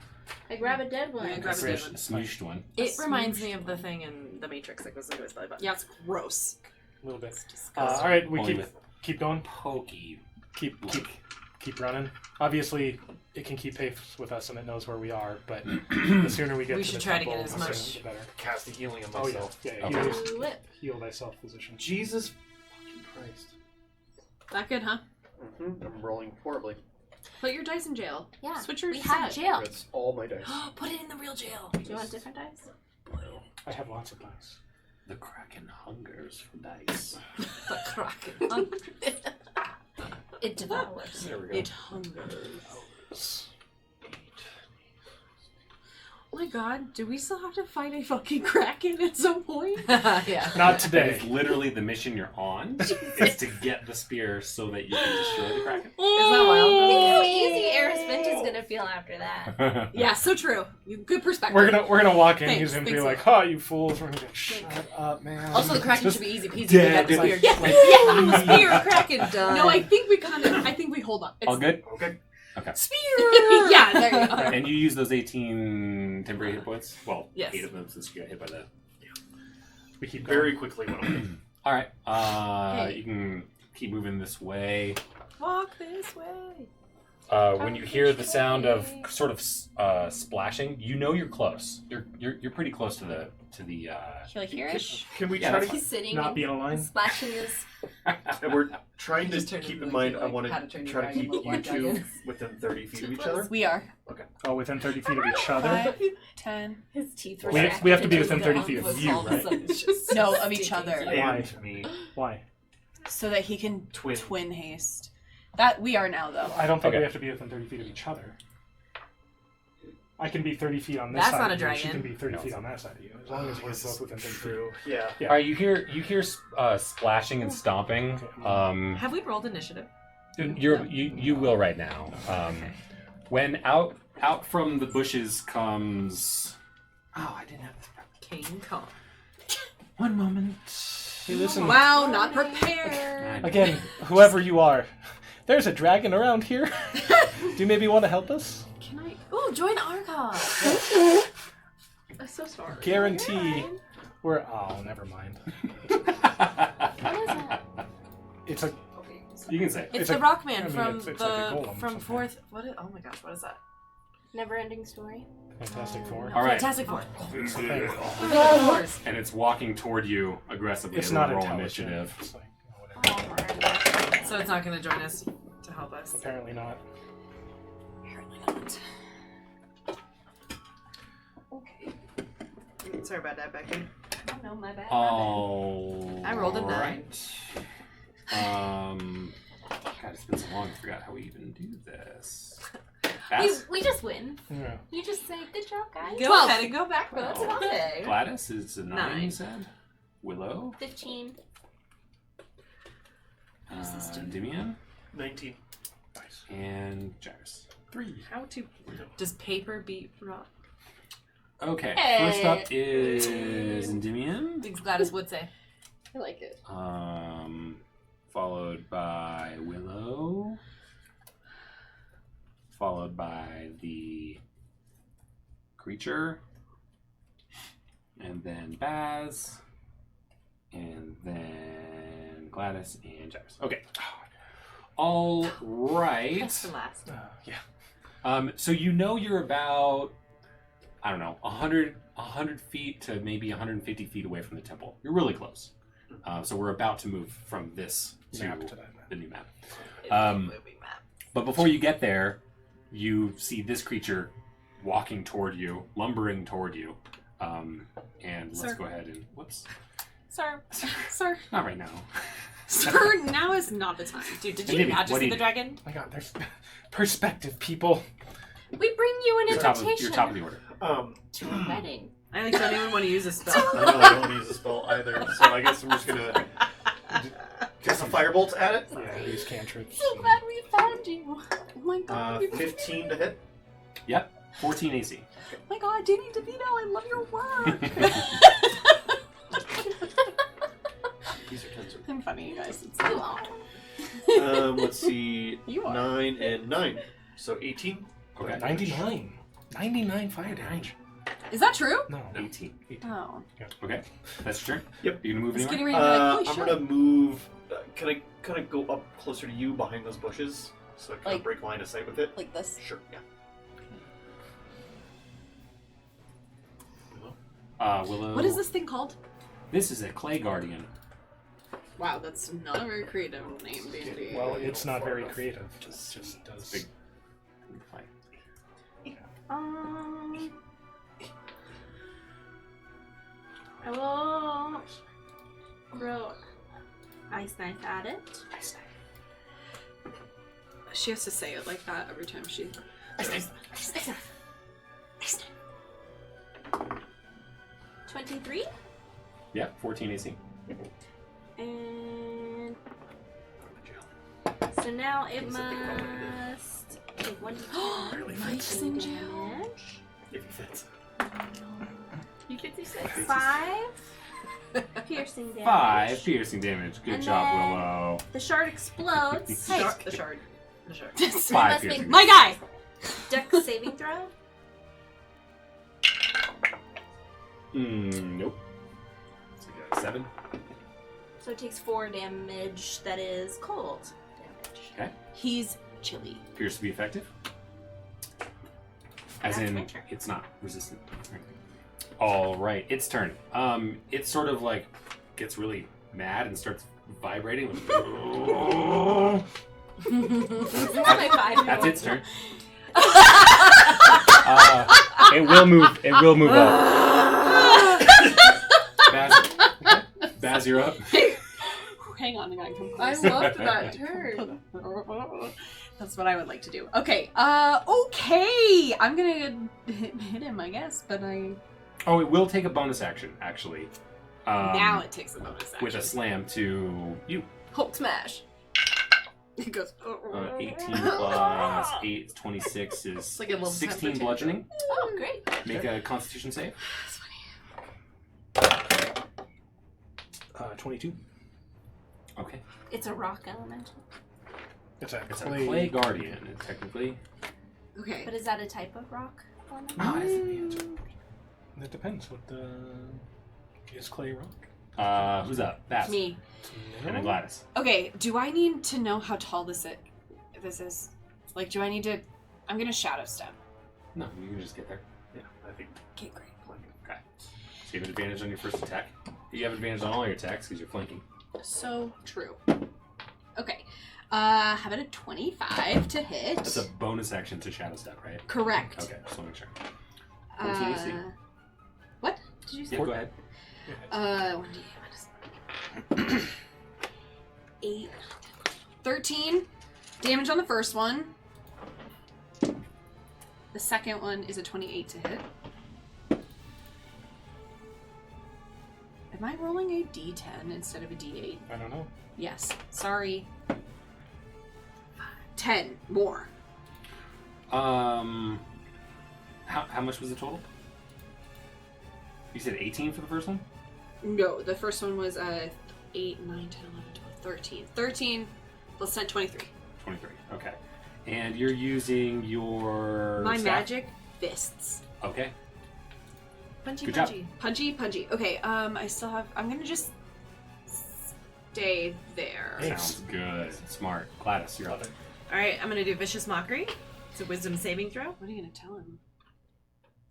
S7: I grab a dead one.
S3: Yeah, grab a
S2: A
S3: dead
S2: fresh,
S3: one.
S2: smooshed one.
S6: It reminds me of the thing in The Matrix that goes into his belly button.
S3: Yeah, it's gross.
S4: A little bit.
S6: It's disgusting.
S4: All right, we
S2: Only
S4: keep
S2: with
S4: keep going.
S2: pokey.
S4: Keep running. Obviously, it can keep pace with us and it knows where we are. But the sooner we get
S6: We
S4: to
S6: should
S4: the
S6: try to
S4: temple,
S6: get as
S4: the
S6: much-
S4: sooner the better.
S5: Cast the healing on
S4: Oh yeah,
S5: myself.
S4: yeah.
S2: Okay.
S7: Whip.
S4: Heal thyself, physician.
S5: Jesus fucking Christ.
S3: That good, huh?
S5: I'm rolling horribly.
S3: Put your dice in jail.
S7: Yeah.
S3: Switch your
S7: We have
S3: set.
S7: jail.
S5: That's all my dice.
S6: Put it in the real jail.
S7: Do you want different dice?
S4: I have lots of dice.
S2: The Kraken hungers for dice.
S6: The kraken.
S7: It devours.
S5: There we go.
S6: It hungers.
S3: Oh my god, do we still have to fight a fucking kraken at some point?
S6: Yeah.
S4: Not
S2: That
S4: today.
S2: is literally the mission you're on. Is to get the spear so that you can destroy the Kraken.
S6: Isn't that wild?
S7: Think how easy Aerosmith is gonna feel after that.
S3: Yeah, so true. Good perspective.
S4: We're gonna walk in.
S3: Thanks,
S4: He's gonna be
S3: thanks.
S4: like, "Ha, you fools!" We're gonna be like, "Shut up, man."
S6: Also, the kraken
S4: Just
S6: should be easy peasy.
S4: dead.
S6: We got the spear.
S3: Yeah.
S4: Like,
S6: Spear kraken done.
S3: No, I think we hold on. It's
S2: All good?
S5: Okay.
S6: Spear.
S3: yeah, there you go.
S2: And you use those 18 temporary hit points? Well,
S6: Yes.
S2: 8 of them since you got hit by the...
S4: we keep going.
S5: Very quickly went on.
S2: Alright,
S3: Hey.
S2: you can keep moving this way.
S6: Walk this way.
S9: When you hear the sound of sort of splashing, you know you're close. You're pretty close to the
S7: Can I hear it?
S4: Can we
S2: Yeah,
S4: try
S2: that's
S4: to
S7: He's sitting
S4: not
S7: and
S4: be in a line?
S7: splashing his.
S5: And we're trying to
S6: Just turn
S5: keep
S6: into
S5: in
S6: like
S5: mind,
S6: you,
S5: I
S6: like,
S5: want
S6: how to
S5: to
S6: turn your
S5: try to
S6: dragon
S5: keep
S6: into
S5: you
S6: white
S5: two
S6: dragons.
S5: within 30 feet of
S7: Too
S5: each
S7: close.
S5: other.
S3: We are.
S4: Oh, within 30 feet of each other.
S8: 5, 10.
S7: His teeth were
S4: We have to be within 30 feet of
S6: Was
S4: you,
S6: all of a
S4: right?
S6: sudden just
S8: No, of each
S6: sticking
S8: other.
S6: to you.
S5: And me.
S4: Why?
S8: So that he can
S5: Twin.
S8: twin haste. That we are now, though.
S4: I don't think
S9: Okay.
S4: we have to be within 30 feet of each other. I can be 30 feet on this
S6: That's
S4: side
S6: not a
S4: of you. She
S6: dragon.
S4: can be 30
S2: No,
S4: feet
S2: it's
S4: on that side of you. As long as we're both within 30 feet.
S5: True. Yeah.
S4: Yeah.
S9: All right, you hear splashing and stomping.
S6: Have we rolled initiative?
S9: You will right now.
S2: When out from the bushes comes... Oh, I didn't have this.
S6: King Kong.
S2: One moment.
S4: Hey, listen.
S3: Wow, not prepared.
S4: Again, whoever you are, there's a dragon around here. Do you maybe want to help us?
S3: Can I?
S6: Ooh, join our cause.
S3: I'm so sorry.
S4: Guarantee we're. Oh, never mind.
S7: What is that?
S4: It's a.
S2: You can say.
S6: It's
S4: a-
S6: the Rockman
S4: I mean,
S6: from
S4: it's
S6: the
S4: like a golem
S6: from
S4: somehow.
S6: fourth. What? Oh my gosh, what is that?
S7: Never-ending story.
S4: Fantastic Four.
S6: No,
S2: All right.
S6: Fantastic Four.
S4: It's a thing.
S2: And it's walking toward you aggressively.
S4: It's
S2: It'll
S4: not
S2: roll
S4: intelligent.
S2: initiative.
S4: It's like, whatever.
S6: So it's not going to join us to help us.
S4: Apparently not.
S6: Apparently not.
S1: Sorry about that, Becky.
S7: Oh no, my bad.
S2: Oh.
S6: I rolled a 9.
S2: Right. God, it's been so long. I forgot how we even do this.
S7: We just win.
S4: Yeah.
S7: You just say, good job, guys.
S6: Go
S3: 12.
S6: ahead and go back.
S7: Well, it's
S6: though.
S7: not it.
S2: Gladys is a 9, you
S6: 9.
S2: said. Willow.
S7: 15.
S2: Dimian.
S5: 19.
S4: Nice.
S2: And Jairus.
S4: 3.
S6: How to? Does paper beat rock?
S2: Okay.
S7: Hey.
S2: First up is Endymion.
S6: Things Gladys would say.
S3: I like it.
S2: Followed by Willow. Followed by the creature. And then Baz. And then Gladys and Jax. Okay. All right.
S6: That's the last.
S4: Yeah.
S2: So you know you're about, I don't know, 100 feet to maybe 150 feet away from the temple. You're really close. So we're about to move from this to
S4: Map to that map.
S2: the new map. But before you get there, you see this creature walking toward you, lumbering toward you. And let's
S3: Sir.
S2: go ahead and... Whoops.
S6: Sir.
S3: Sir.
S2: Not right now.
S3: Sir, now is not the time.
S6: Dude, did
S2: Hey,
S6: you
S2: Libby,
S6: not just
S2: what do
S6: see
S2: you
S6: the
S2: do?
S6: dragon?
S4: Oh my god, there's perspective, people.
S6: We bring you an
S2: You're top
S6: invitation
S2: of the order.
S6: to a wedding.
S1: I like don't even want to use a spell.
S5: I know I don't want to use a spell either, so I guess I'm just gonna cast a firebolt at it.
S4: Yeah, use cantrips.
S6: So glad we found you. Oh my god.
S5: 15 to hit.
S2: Yep. 14 AC.
S6: Oh my god, Danny DeVito, I love your work.
S5: These are tens of.
S6: I'm funny, you guys. It's so long.
S5: Let's see.
S6: You are.
S5: 9 and 9. So 18.
S2: Okay.
S4: 99. 99 fire damage.
S3: Is that true?
S4: No.
S2: 18.
S6: Oh.
S2: Okay. That's your turn?
S5: Yep.
S2: You gonna move
S3: It's
S2: anywhere?
S3: getting ready to be like, holy
S5: I'm
S3: shit.
S5: gonna move. Can I kind of go up closer to you behind those bushes? So I kind
S8: Like-
S5: of break line of sight with it?
S8: Like this.
S5: Sure, yeah.
S2: Willow.
S3: What is this thing called?
S2: This is a clay guardian.
S3: Wow, that's not a very creative name, D&D.
S4: Well, it's not very creative. It just does.
S2: Big. Fine.
S7: I will throw ice knife at it.
S3: She has to say it like that every time she...
S7: 23.
S2: Yeah, 14 AC.
S7: And so now it must take 1d10 piercing damage.
S5: If it fits.
S7: You 56. 5 piercing damage.
S2: 5 piercing damage. Good
S7: And
S2: job,
S7: then-
S2: Willow.
S7: The shard explodes.
S1: The shard. The shard.
S7: You
S2: 5
S7: must
S2: piercing
S7: make
S3: My guy!
S7: dex saving throw.
S2: Nope. So you got a 7.
S7: So it takes 4 damage. That is cold damage.
S2: Okay.
S3: He's chilly.
S2: Appears to be effective. As
S7: That's
S2: in,
S7: my turn.
S2: it's not resistant. All right, its turn. It sort of like gets really mad and starts vibrating.
S7: It's not my 5.
S2: That's its turn.
S9: It will move. It will move up.
S2: Baz, you're up.
S3: Hang on, I gotta come
S8: I
S3: closer.
S8: loved that turn.
S3: That's what I would like to do. Okay, okay! I'm gonna hit him, I guess, but
S2: Oh, it will take a bonus action, actually.
S3: now it takes a bonus action.
S2: With a slam to you.
S8: Hulk smash.
S3: It goes,
S2: 18 plus 8 is 26 is
S1: like a little
S2: 16
S1: temper
S2: bludgeoning.
S8: Oh, great.
S2: Make a constitution save.
S4: 22.
S2: Okay.
S7: It's a rock elemental.
S4: It's a
S2: It's a
S4: clay.
S2: clay guardian, technically.
S3: Okay.
S7: But is that a type of rock elemental?
S2: Oh, I see the answer.
S4: It depends. What the is clay rock?
S2: Who's up? Baz.
S3: Me.
S2: And then Gladys.
S3: Okay, do I need to know how tall this is? Like, do I need to... I'm gonna shadow step.
S2: No, you can just get there.
S5: Yeah, I think.
S3: Okay, great.
S2: Okay. So you have advantage on your first attack. You have advantage on all your attacks because you're flanking.
S3: So true. Okay. How about a 25 to hit?
S2: That's a bonus action to shadow step, right?
S3: Correct.
S2: Okay, just want to make sure. 14 AC.
S3: What did you say?
S2: Yeah, go ahead.
S3: 1d8 8. 13 damage on the first one. The second one is a 28 to hit. Am I rolling a d10 instead of a d8?
S4: I don't know.
S3: Yes. Sorry. 10 more.
S2: How much was the total? You said 18 for the first one?
S3: No, the first one was 8, 9, 10, 11, 12, 13. 13 plus 10, 23.
S2: 23. Okay. And you're using your
S3: My
S2: staff?
S3: magic fists.
S2: Okay.
S8: Punchy,
S2: Good job.
S8: punchy.
S3: Punchy, punchy. Okay, I still have... I'm gonna just stay there.
S2: Sounds good. Smart. Gladys, you're up.
S6: All right, I'm gonna do Vicious Mockery. It's a Wisdom saving throw.
S3: What are you gonna tell him?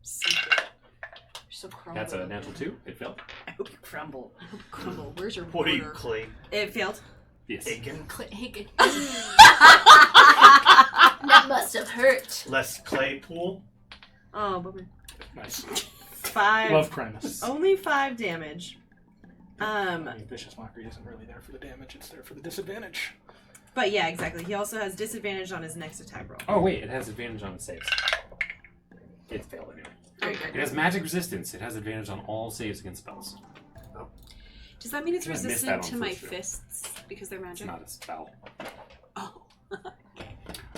S3: Something. You're so crumble.
S2: That's a natural 2. It failed.
S6: I hope you crumble.
S3: Crumble. Where's your
S5: What are you,
S3: water?
S5: Clay?
S6: It failed.
S2: Yes.
S5: Aiken?
S7: That must have hurt.
S5: Less clay pool?
S6: Oh, bummer.
S4: Nice.
S6: 5.
S4: Love Primus.
S6: Only 5 damage.
S4: I mean, Vicious Mockery isn't really there for the damage, it's there for the disadvantage.
S6: But yeah, exactly. He also has disadvantage on his next attack roll.
S2: Oh, wait. It has advantage on its saves. It failed anyway. It has magic resistance. It has advantage on all saves against spells.
S3: Does that mean it's
S2: I missed
S3: resistant
S2: that
S3: to
S2: on
S3: my
S2: first row.
S3: fists because they're
S2: It's
S3: magic?
S2: not a spell.
S3: Oh.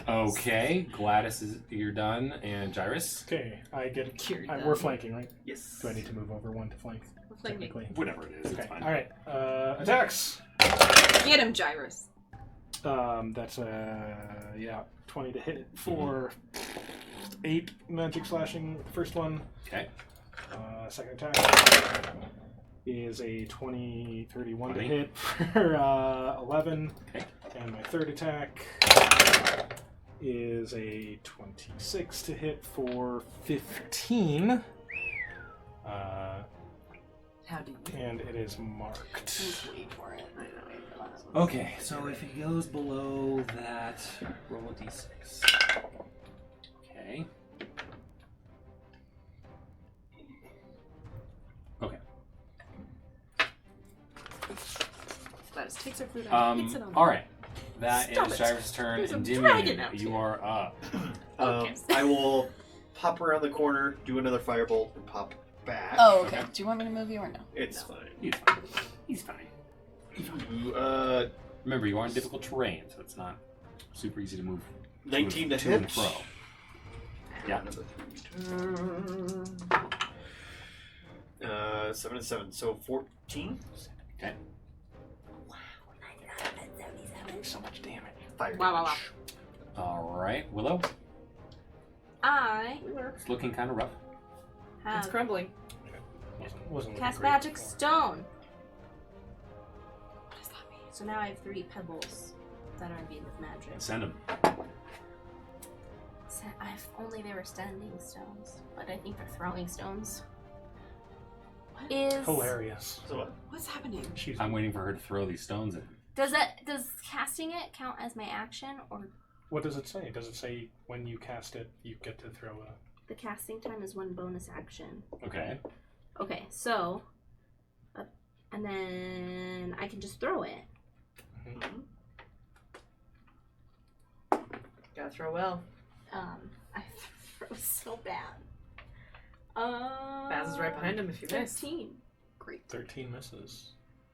S2: Okay. Gladys, you're done. And Gyrus?
S4: Okay, I get.
S6: You're done.
S4: We're flanking, right?
S5: Yes.
S4: Do I need to move over 1 to flank?
S3: We're flanking.
S4: Technically.
S2: Whatever it is.
S4: Okay,
S2: It's fine.
S4: alright. Attacks!
S3: Get him, Gyrus.
S4: That's 20 to hit for 8 magic slashing. First one.
S2: Okay.
S4: Second attack is a 31 to
S2: 20.
S4: hit for 11.
S2: Okay.
S4: And my third attack is a 26 to hit for 15.
S6: How do you?
S4: And it is marked.
S6: Just wait for it. I know. Wait for the last one.
S2: Okay, so if it goes below that, roll a d6. Okay. Okay.
S3: Gladys takes her food out. Hits it on
S2: All right. That
S6: Stop
S2: is
S6: it.
S2: Gyrus' turn.
S6: There's a
S2: And
S6: dragon out
S2: Dimian,
S6: here.
S2: you are up.
S3: Okay.
S5: I will pop around the corner, do another firebolt, and pop back.
S8: Oh, okay.
S2: Okay.
S8: Do you want me to move you or no?
S5: It's fine.
S2: He's fine. He's fine.
S5: You,
S2: Remember, you are in difficult terrain, so it's not super easy to move
S5: 19 to
S2: to and
S5: hit.
S2: fro. Yeah.
S5: Another 7 and 7, so 14.
S2: Okay.
S4: So much damage.
S5: Fire
S3: Wow.
S5: damage.
S2: All right, Willow.
S7: I
S2: It's looking kind of rough.
S3: It's
S7: have
S3: crumbling.
S4: Wasn't
S7: cast
S4: great
S7: magic
S4: before.
S7: stone.
S3: What does that mean?
S7: So now I have 3 pebbles that are imbued with magic.
S2: Send him.
S7: Only they were standing stones, but I think they're throwing stones. Is
S4: Hilarious.
S5: So what?
S3: What's happening?
S4: She's
S2: I'm waiting for her to throw these stones in.
S7: does casting it count as my action, or
S4: What does it say? Does it say when you cast it, you get to throw a...
S7: the casting time is 1 bonus action?
S2: Okay.
S7: Okay, so and then I can just throw it.
S6: Gotta throw well.
S7: I throw so bad.
S6: Baz is right behind him if you miss.
S7: 13.
S3: Great.
S4: 13 misses.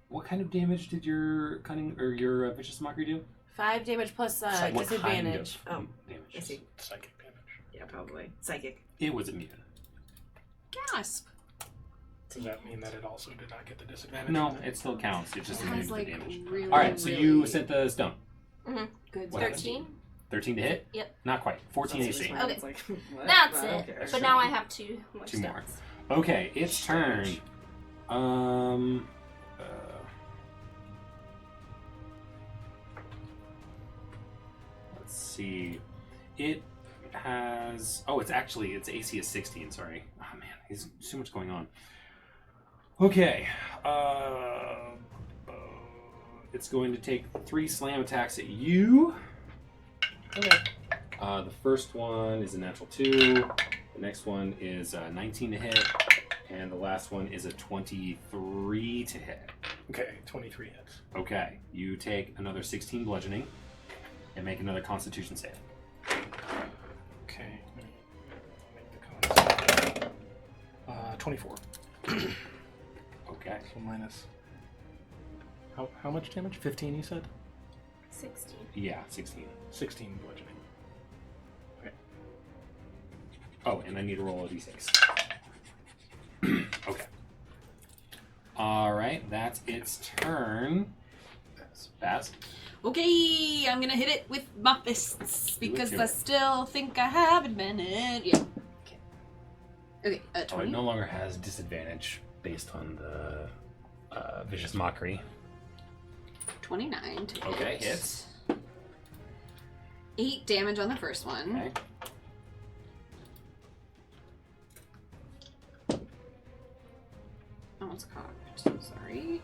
S2: What kind of damage did your cunning or your vicious mockery do?
S6: 5 damage plus
S2: What kind
S6: disadvantage.
S2: of
S6: Oh,
S2: damage?
S6: I see.
S4: Psychic damage.
S6: Yeah, probably. Psychic.
S2: It was immune.
S3: Gasp.
S4: Does that mean that it also did not get the disadvantage?
S2: No, it still counts. It just immune
S3: Sounds
S2: to the
S3: like
S2: damage.
S3: really.
S2: All right, so you sent the stone.
S3: good.
S2: What happened?
S7: 13.
S2: 13 to hit?
S7: Yep.
S2: Not quite. 14 AC.
S7: Okay.
S6: It's like, what?
S7: That's
S6: I don't
S7: it.
S6: care.
S7: But now I have 2 more
S2: 2 more.
S7: stones.
S2: Okay, it's turn. Let's see. It has. Oh, it's AC is 16. Sorry. Oh man, there's so much going on. Okay. It's going to take 3 slam attacks at you.
S4: Okay.
S2: The first one is a natural 2. The next one is 19 to hit. And the last one is a 23 to hit.
S4: Okay, 23 hits.
S2: Okay, you take another 16 bludgeoning and make another Constitution save.
S4: Okay. Make the con. 24.
S2: Okay.
S4: So minus... How much damage? 15 you said?
S7: 16.
S2: Yeah, 16.
S4: 16 bludgeoning.
S2: Oh, and I need to roll a d6. Okay. All right, that's its turn. Baz?
S3: Okay, I'm gonna hit it with my fists because
S2: Do it.
S3: I still think I have advantage. Yeah. Okay.
S9: Oh, it
S3: 20.
S9: no longer has disadvantage based on the vicious mockery.
S3: 29 to
S2: Okay,
S3: hit.
S2: hits.
S3: 8 damage on the first one.
S2: Okay.
S3: Oh, it's cocked. Sorry.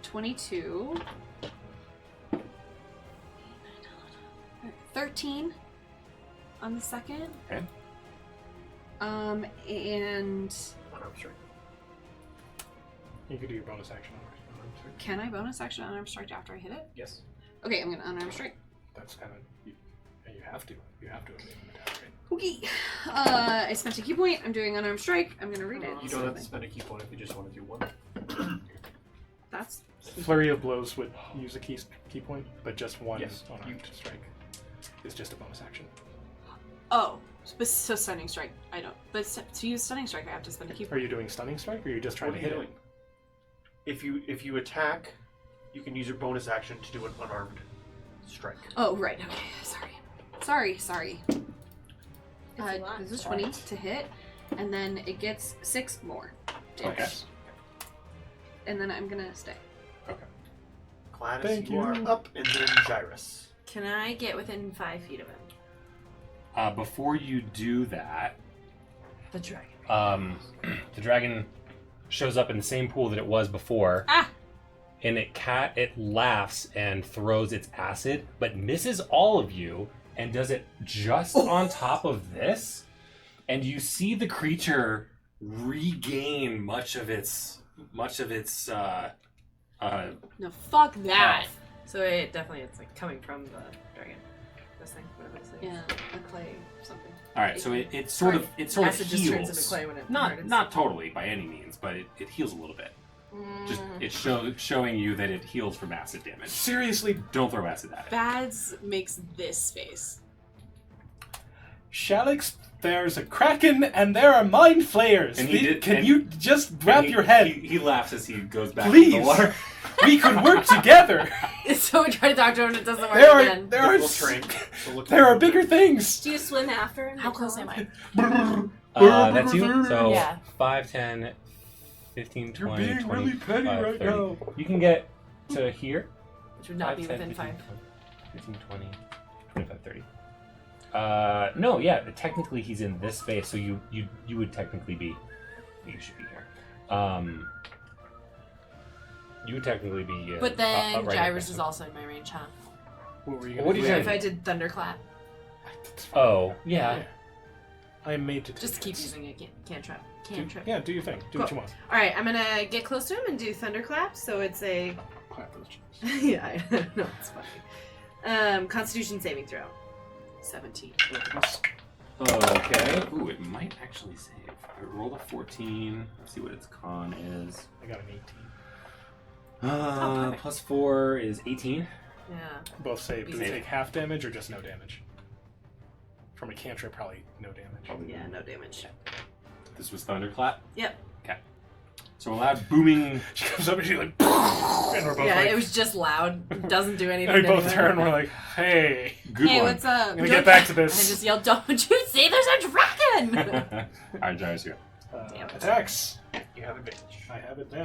S3: 22. 13 on the second.
S2: Okay.
S3: And
S5: Unarmed strike.
S4: You could do your bonus action on unarmed strike.
S3: can I bonus action unarmed strike after I hit it?
S5: Yes.
S3: Okay, I'm gonna unarmed strike.
S4: That's kind of you have to. You have to make an attack, right?
S3: Okay. I spent a key point. I'm doing unarmed strike. I'm gonna read it.
S5: You don't have to spend a key point if you just want to do one.
S3: That's
S4: Flurry of blows would use a key point, but just one
S5: Yes,
S4: unarmed strike is just a bonus action.
S3: so stunning strike. I don't. But to use stunning strike, I have to spend a key
S4: Are
S3: point.
S4: you doing stunning strike, or are you just trying
S5: What
S4: to
S5: are you
S4: hit
S5: doing? If you attack, you can use your bonus action to do an unarmed strike.
S3: Oh right. Okay. Sorry.
S7: a lot.
S3: This is 20 to hit, and then it gets 6 more damage.
S2: Okay.
S3: And then I'm gonna stay.
S5: Gladys,
S4: Thank
S5: you are
S4: you.
S5: up, and then Gyrus.
S6: Can I get within 5 feet of him?
S2: Before you do that,
S6: The dragon.
S9: The dragon shows up in the same pool that it was before.
S3: Ah!
S9: And it laughs and throws its acid, but misses all of you and does it just on top of this. And you see the creature regain much of its
S3: No, fuck that.
S6: So it definitely it's like coming from the dragon. This thing, whatever this is.
S3: Yeah, the clay something.
S2: all right. So it sort of
S6: Acid just turns into
S2: heals.
S6: clay when it
S2: Not
S6: hurts.
S2: not totally by any means, but it heals a little bit. Just it's showing you that it heals from acid damage.
S4: Seriously,
S2: Don't throw acid at it.
S3: Bads makes this face.
S4: Shallax, there's a kraken and there are mind flayers.
S2: And he did-
S4: Can
S2: and-
S4: you just wrap your head?
S2: He laughs as he goes back
S4: Please.
S2: to the water.
S4: We could work together.
S6: So we try to talk to him and it doesn't work
S4: There
S6: again.
S5: We'll drink. So look
S4: there are bigger things.
S7: Do you swim after him?
S6: How close am I?
S9: That's you. So
S6: Yeah.
S9: 5, 10, 15,
S4: You're
S9: 20,
S4: being
S9: 20,
S4: really petty
S9: 25,
S4: right
S9: 30.
S4: now.
S9: You can get to here.
S6: Which would not be within 5.
S9: 15, 20, 25, 30. No, yeah, technically he's in this space, so you would technically be. You should be here. You would technically be.
S6: But then
S9: right
S6: Gyrus
S9: here.
S6: is also in my range, huh?
S4: What were you
S9: What
S4: going
S9: did
S4: to
S9: you
S4: do?
S6: If I did thunderclap,
S9: Oh, yeah.
S4: I am made to
S6: just
S4: take
S6: keep
S4: hits.
S6: using it. Cantrip.
S4: Do,
S6: Cantrip.
S4: yeah, do your thing. Do what you want.
S1: All right, I'm gonna get close to him and do thunderclap. So it's a
S4: Clap those cheeks.
S1: yeah, I know it's funny. Constitution saving throw. 17.
S2: Okay. Ooh, it might actually save. I rolled a 14. Let's see what its con is.
S4: I got an 18.
S2: Plus 4 is 18.
S6: Yeah.
S4: Both save. Do they
S2: Save.
S4: take half damage or just no damage? From a cantrip, probably no damage.
S1: Yeah, no damage.
S2: This was thunderclap.
S1: Yep.
S2: Okay. So a loud booming.
S4: She comes up and she's like, and we're both
S6: Yeah,
S4: like,
S6: it was just loud. It doesn't do anything.
S4: and we both
S6: anyway.
S4: turn and we're like, hey,
S2: Good
S1: Hey,
S2: one.
S1: what's up?
S4: I'm gonna get back to
S6: And I
S4: this.
S6: just yelled, "Don't you see? There's a dragon!"
S2: All right, Gyrus, you go.
S6: Damn it.
S4: Attacks.
S5: You have advantage.
S4: I have it down.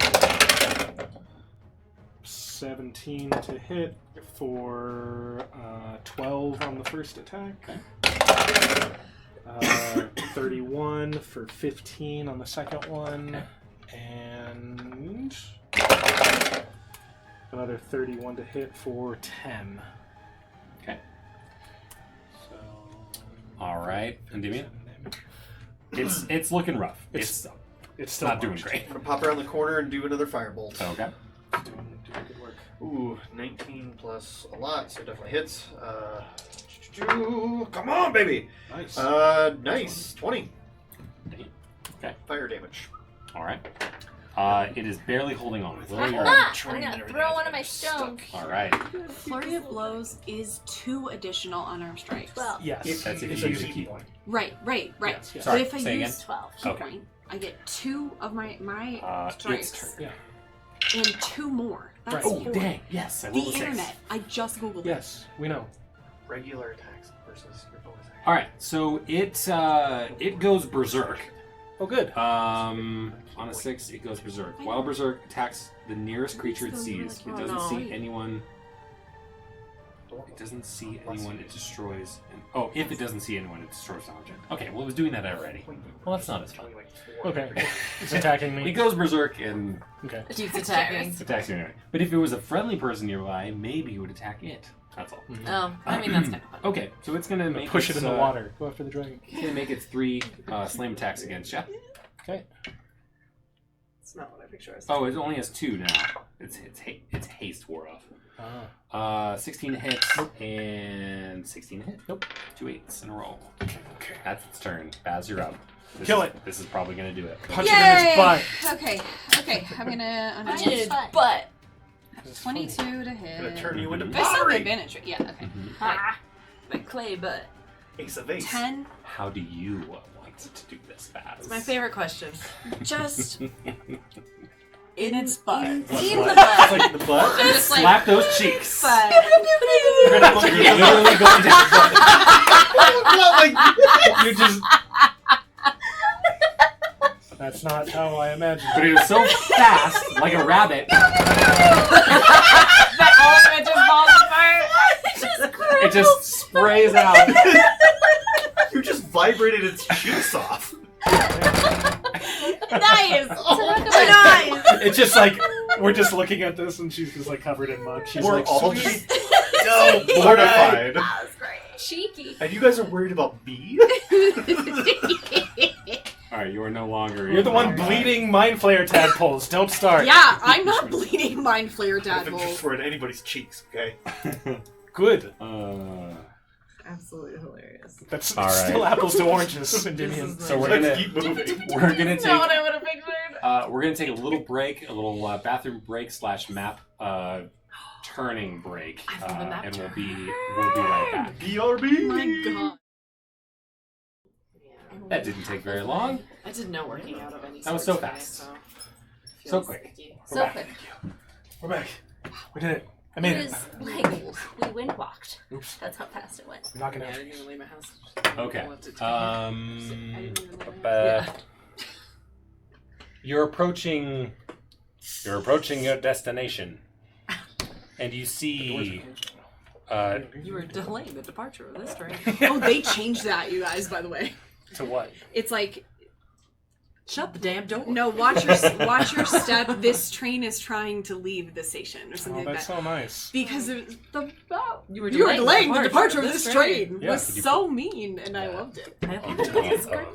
S4: 17 to hit for 12 on the first attack. 31 for 15 on the second one. And another 31 to hit for 10.
S2: Okay.
S4: So.
S2: All right, Endymion.
S4: 7 damage.
S2: It's looking rough.
S4: It's
S2: It's
S4: still
S2: not doing
S4: launched.
S2: great.
S5: I'm gonna pop around the corner and do another firebolt.
S2: Okay.
S4: Doing good work.
S5: Ooh, 19 plus a lot, so it definitely hits. Come on, baby!
S4: Nice.
S5: Nice. 20.
S2: Okay.
S5: Fire damage.
S2: All right. It is barely holding on. Will, you're
S7: Ah, I'm gonna throw one of my stones.
S2: all right.
S3: Flurry of blows is 2 additional unarmed strikes.
S7: 12.
S4: Yes.
S2: That's if
S4: It's
S2: you
S4: a
S2: use a
S4: key
S2: key
S4: point.
S3: Right.
S4: Yes, yes.
S3: But
S2: Sorry,
S3: if I
S2: say again.
S3: use
S7: 12.
S3: key
S2: Okay.
S3: point, I get 2 of my
S2: Its
S3: strikes
S2: turn.
S4: Yeah.
S3: and 2 more. That's
S4: Right.
S2: Oh,
S3: 4.
S2: dang. Yes, I
S3: The
S2: rolled a 6.
S3: internet. I just googled it.
S4: Yes, we know.
S5: Regular attacks versus your bonus action.
S2: All right, so it goes berserk
S4: Oh, good.
S2: On a 6, it goes berserk. While berserk attacks the nearest creature it sees. It doesn't see anyone. It doesn't see anyone it destroys. If it doesn't see anyone, it destroys an object. Okay, well, it was doing that already. Well, that's not as fun.
S4: Okay. It's attacking me.
S2: It goes berserk and
S4: Okay.
S6: Keeps attacking.
S2: attacks you anyway. But if it was a friendly person nearby, maybe you would attack it. That's all.
S6: Oh, I mean, that's kind of fun.
S2: Okay, so it's going to make
S4: Push it
S2: its,
S4: in the water. Go after the dragon.
S2: It's going to make its 3 slam attacks against you.
S4: Okay.
S1: It's not what I picture.
S2: Oh, it only has 2 now. It's haste wore off. 16 hits and 16 hit. Nope. 2 8s in a row.
S4: Okay.
S2: That's its turn. Baz, you're up.
S4: Kill it.
S2: This is probably going to do it.
S4: Punch it in his butt.
S3: Okay. I'm gonna
S6: Punch it in his butt.
S3: 22 to
S5: Gonna
S3: hit.
S5: turn you into
S3: I still have
S5: pottery.
S3: advantage, right? Yeah, okay.
S6: My clay butt.
S5: Ace of ace.
S3: 10.
S2: How do you want to do this, Baz?
S6: It's my favorite question.
S3: Just
S6: In its butt.
S3: in
S5: What,
S3: the
S5: what?
S3: butt.
S5: Like the butt?
S3: Just like
S2: Slap those cheeks.
S6: But
S2: You're literally going to you just.
S4: That's not how I imagined
S2: But
S4: it.
S2: it was so fast, like a rabbit.
S6: that all of it just falls apart.
S2: It just sprays out.
S5: You just vibrated its cheeks off.
S6: Nice.
S7: Nice.
S4: It's just like, we're just looking at this and she's just like covered in mud. She's
S5: We're
S4: like,
S5: all
S4: "Sweet."
S5: just so mortified.
S7: That was great. Cheeky.
S5: And you guys are worried about me?
S2: Alright, you are no longer.
S4: You're the one bleeding mind flayer tadpoles. Don't start.
S3: Yeah, I'm not bleeding mind flare
S5: If it just
S3: tadpoles.
S5: were in anybody's cheeks, okay?
S4: Good.
S1: Absolutely hilarious.
S4: That's
S2: All right.
S4: still apples to oranges, Endymion.
S2: So we're
S5: Let's
S2: gonna
S5: keep moving.
S2: we're gonna take
S6: Not what I would have pictured.
S2: we're gonna take a little break, a little bathroom break / map turning break,
S6: I love a map
S2: and we'll
S6: turn.
S2: be right back.
S5: BRB!
S3: My god.
S2: That didn't take very long.
S1: I did no working out of any
S2: That was
S1: sort
S2: so
S1: today,
S2: fast.
S1: so
S2: So
S1: feels
S2: quick.
S1: icky.
S2: We're
S7: So
S2: back.
S7: quick.
S4: We're back. We did it. I made
S7: It
S4: it.
S7: was like we wind walked.
S4: Oops.
S7: That's how fast it went.
S4: We're not
S1: Yeah,
S4: gonna
S1: I didn't even leave my house. I
S2: Okay.
S1: left it to I
S2: Um,
S1: didn't even leave my house.
S9: You're approaching your destination, and you see.
S6: You were delaying the departure of this train.
S3: Oh, they changed that, you guys, by the way.
S4: To what?
S3: It's like,
S6: Shut the damn door.
S3: no, watch your step. This train is trying to leave the station or
S4: Oh,
S3: something like
S4: that's
S3: that.
S4: so nice.
S3: Because it was
S6: You were
S3: you were delaying the departure of
S6: this
S3: this train.
S4: Yeah.
S3: Was so mean, and I loved it.
S6: I
S9: on
S6: love
S9: top
S6: it. It's
S9: of
S6: great.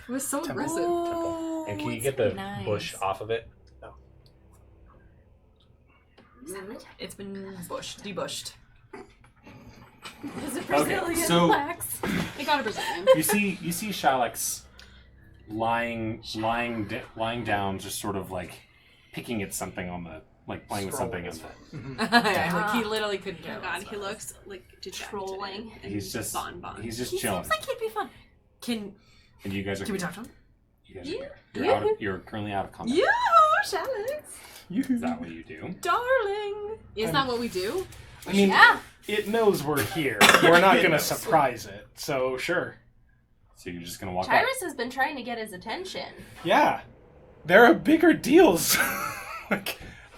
S3: It was so
S4: Temple.
S3: aggressive.
S6: Oh,
S9: and can you
S6: it's
S9: get the
S6: nice.
S9: bush off of it?
S6: It's been debushed.
S8: Is it
S2: Okay,
S8: Brazilian
S2: so-
S8: wax?
S3: It got a Brazilian.
S2: you see Shallax lying down, just sort of like picking at something on the playing with something on the.
S6: Like, he literally couldn't
S3: Oh
S6: care.
S3: god, he looks like dejected.
S7: Trolling.
S3: And
S2: He's just
S3: bon.
S2: he's just
S6: He
S2: chilling,
S6: seems like he'd be fun. Can
S2: and you guys are.
S6: we talk to him?
S2: You guys are, you're currently out of combat.
S6: Yeah, Shallax,
S2: Is that what you do?
S6: darling.
S3: Is that what we do?
S4: I mean,
S6: Yeah.
S4: it knows we're here. We're not gonna surprise it. So sure.
S2: So you're just gonna walk up.
S7: Tyrus has been trying to get his attention.
S4: Yeah, there are bigger deals.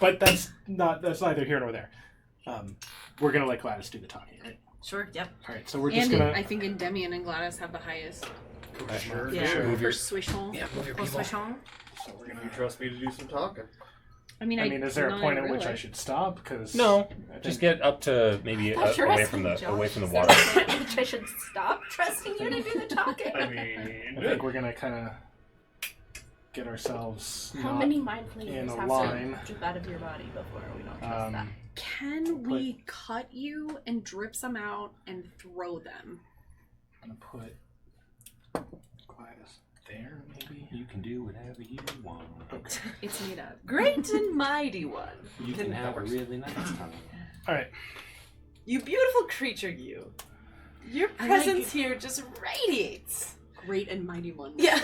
S4: But that's neither here nor there. We're gonna let Gladys do the talking, right?
S6: Sure. Yep.
S4: All right. So we're just
S3: And
S4: gonna.
S3: I think Endymion and Gladys have the highest
S4: Sure.
S6: Yeah.
S4: Sure.
S9: Move your.
S3: persuasion.
S9: Yeah, move your people.
S6: Persuasion.
S4: So we're
S5: You
S4: gonna.
S5: trust me to do some talking?
S3: I mean,
S4: I mean, is there a
S3: not
S4: point at which I
S3: realize-
S4: should stop? Because
S9: No, just get up to maybe
S7: Stop
S9: away from
S7: trusting
S9: the
S7: Josh.
S9: water.
S7: Is there a point at which I should stop trusting you to do the talking.
S5: I
S4: I
S5: mean,
S4: think we're gonna kind of get ourselves.
S7: How
S4: not
S7: many mind
S4: in
S7: flayers
S4: a
S7: have
S4: line.
S7: to drip out of your body before we don't trust that?
S3: Can we cut you and drip some out and throw them?
S4: I'm gonna put Gladys there, maybe.
S2: You can do whatever you want.
S4: Okay.
S3: It's made up.
S6: Great and mighty one.
S2: You can have a really nice time.
S4: All right.
S6: You beautiful creature, you. Your
S3: I like
S6: presence
S3: it.
S6: here just radiates.
S3: Great and mighty one.
S6: Yeah.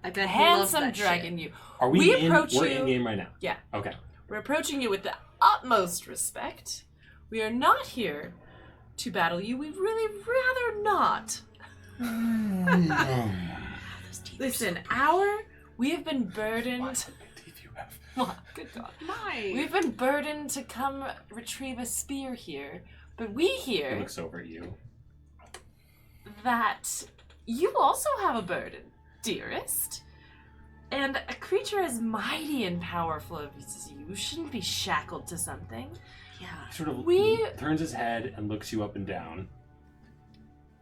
S3: I bet he loves
S6: Handsome
S3: that
S6: dragon, you.
S2: Are we,
S6: We
S2: in?
S6: approach
S2: We're
S6: you-
S2: in game right now.
S6: Yeah.
S2: Okay.
S6: We're approaching you with the utmost respect. We are not here to battle you. We'd really rather not.
S8: Listen, we have been burdened.
S4: What teeth you have?
S8: Well, good God.
S3: My.
S8: We've been burdened to come retrieve a spear here, but we
S2: He
S8: hear
S2: looks over at you.
S8: that you also have a burden, dearest. And a creature as mighty and powerful as you shouldn't be shackled to something.
S7: Yeah.
S2: He sort of
S8: We-
S2: turns his head and looks you up and down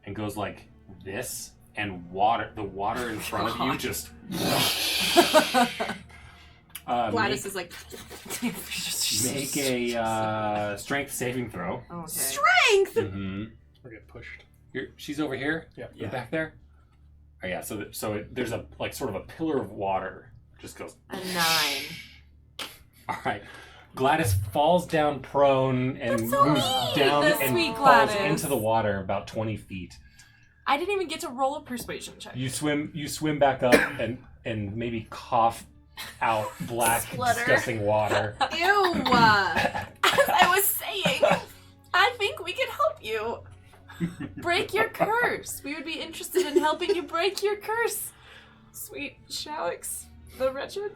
S2: and goes like this, and the water in front of you just
S3: Gladys is like,
S2: make a strength saving throw.
S8: Okay.
S3: strength!
S2: Mm-hmm.
S4: Or get pushed.
S2: She's over here.
S4: Yeah.
S2: You're back there. Oh yeah. There's a like sort of a pillar of water. Just goes.
S8: A 9.
S2: All right. Gladys falls down prone and
S8: That's so
S2: moves
S8: mean.
S2: down
S8: That's
S2: and
S8: sweet
S2: falls
S8: Gladys.
S2: into the water about 20 feet.
S8: I didn't even get to roll a persuasion check.
S2: You swim back up and maybe cough out black,
S7: Splutter.
S2: disgusting water.
S3: Ew!
S8: As I was saying, I think we can help you. Break your curse. We would be interested in helping you break your curse. Sweet Shallax, the Wretched.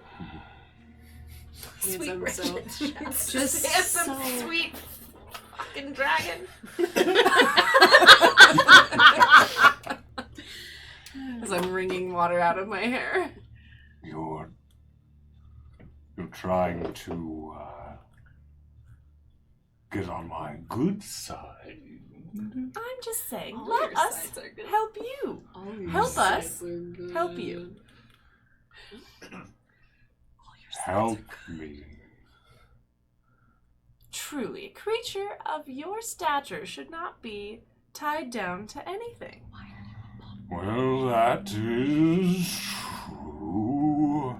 S3: Sweet
S8: Handsome,
S3: Wretched.
S8: Just
S7: Handsome,
S8: so
S7: sweet fucking dragon.
S8: As I'm wringing water out of my hair.
S10: You're trying to get on my good side.
S8: I'm just saying,
S3: All
S8: let
S3: your
S8: us
S3: sides are good.
S8: help you.
S3: All your
S8: Help
S3: sides
S8: us
S3: are good.
S8: help you.
S10: Help me.
S8: Truly, a creature of your stature should not be tied down to anything.
S10: Well, that is true.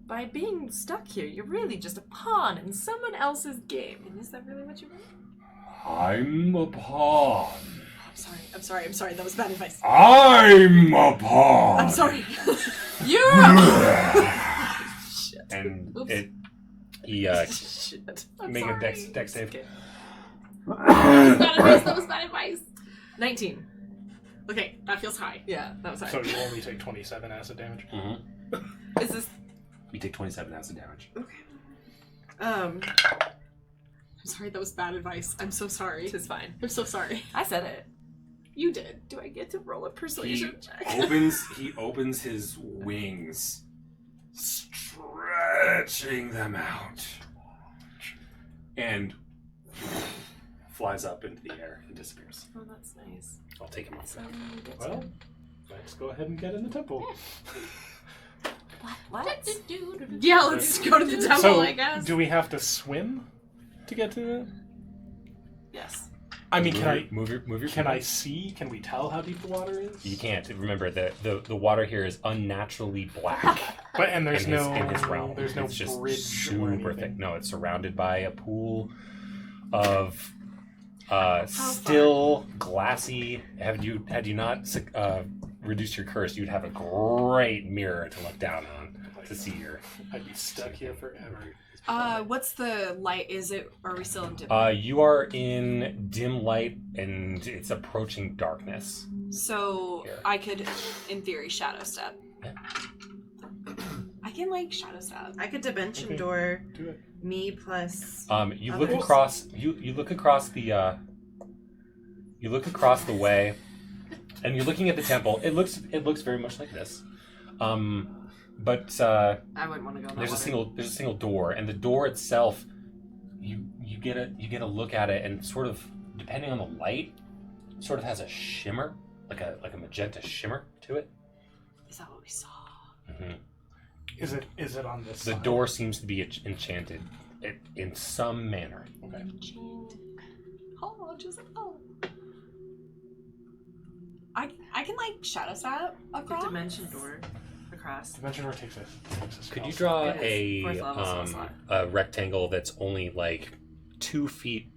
S8: By being stuck here, you're really just a pawn in someone else's game.
S3: And is that really what you want?
S10: I'm a pawn.
S3: I'm sorry. That was bad advice.
S10: I'm a pawn.
S3: I'm sorry.
S8: You're
S2: And
S3: Oops.
S2: he
S3: Shit.
S2: make a dex save.
S3: Okay. That was bad advice.
S8: 19.
S3: Okay, that feels high.
S8: Yeah, that was high.
S4: So you only take 27 acid damage.
S2: Mm-hmm.
S8: Is this...
S2: You take 27 acid damage.
S3: I'm sorry, that was bad advice. I'm so sorry.
S8: It's fine.
S3: I'm so sorry.
S8: I said it.
S3: You did.
S8: Do I get to roll a
S2: He
S8: persuasion check?
S2: opens his wings, stretching them out, and flies up into the air and disappears.
S8: Oh, that's nice.
S2: I'll take him off.
S8: So you get
S4: Well,
S8: to...
S4: let's go ahead and get in the temple.
S8: What?
S3: Yeah, let's go to the temple,
S4: So,
S3: I guess.
S4: do we have to swim to get to it?
S8: Yes.
S4: I mean,
S2: move your
S4: can I see? Can we tell how deep the water is?
S2: You can't. Remember that the water here is unnaturally black.
S4: But and there's
S2: in his,
S4: no
S2: in his realm.
S4: There's no
S2: it's just
S4: bridge or
S2: super
S4: anything.
S2: thick. No, it's surrounded by a pool of still glassy. Had you not reduced your curse, you'd have a great mirror to look down on to see your.
S4: I'd be stuck here forever.
S3: What's the light? Are we still in dim?
S2: You are in dim light and it's approaching darkness.
S3: So
S2: Here.
S3: I could, in theory, shadow step.
S2: Yeah.
S3: I can shadow step.
S1: I could dimension
S4: Okay.
S1: door
S4: Do it.
S1: me plus.
S2: You look
S1: Others?
S2: across. You look across the. You look across the way, and you're looking at the temple. It looks very much like this, but
S8: I wouldn't want to go in that
S2: there's a
S8: water.
S2: single door, and the door itself, you get a look at it, and sort of depending on the light, sort of has a shimmer, like a magenta shimmer to it.
S3: Is that what we saw?
S2: Mm-hmm.
S4: Is it on this
S2: The
S4: side?
S2: door seems to be enchanted, in some manner.
S4: Okay.
S3: Oh, just I can shadow step across.
S8: Dimension door across.
S4: Dimension door takes a
S2: Could
S4: spell
S2: you draw
S8: It is. Fourth level spell
S2: a
S8: slot.
S2: a rectangle that's only 2 feet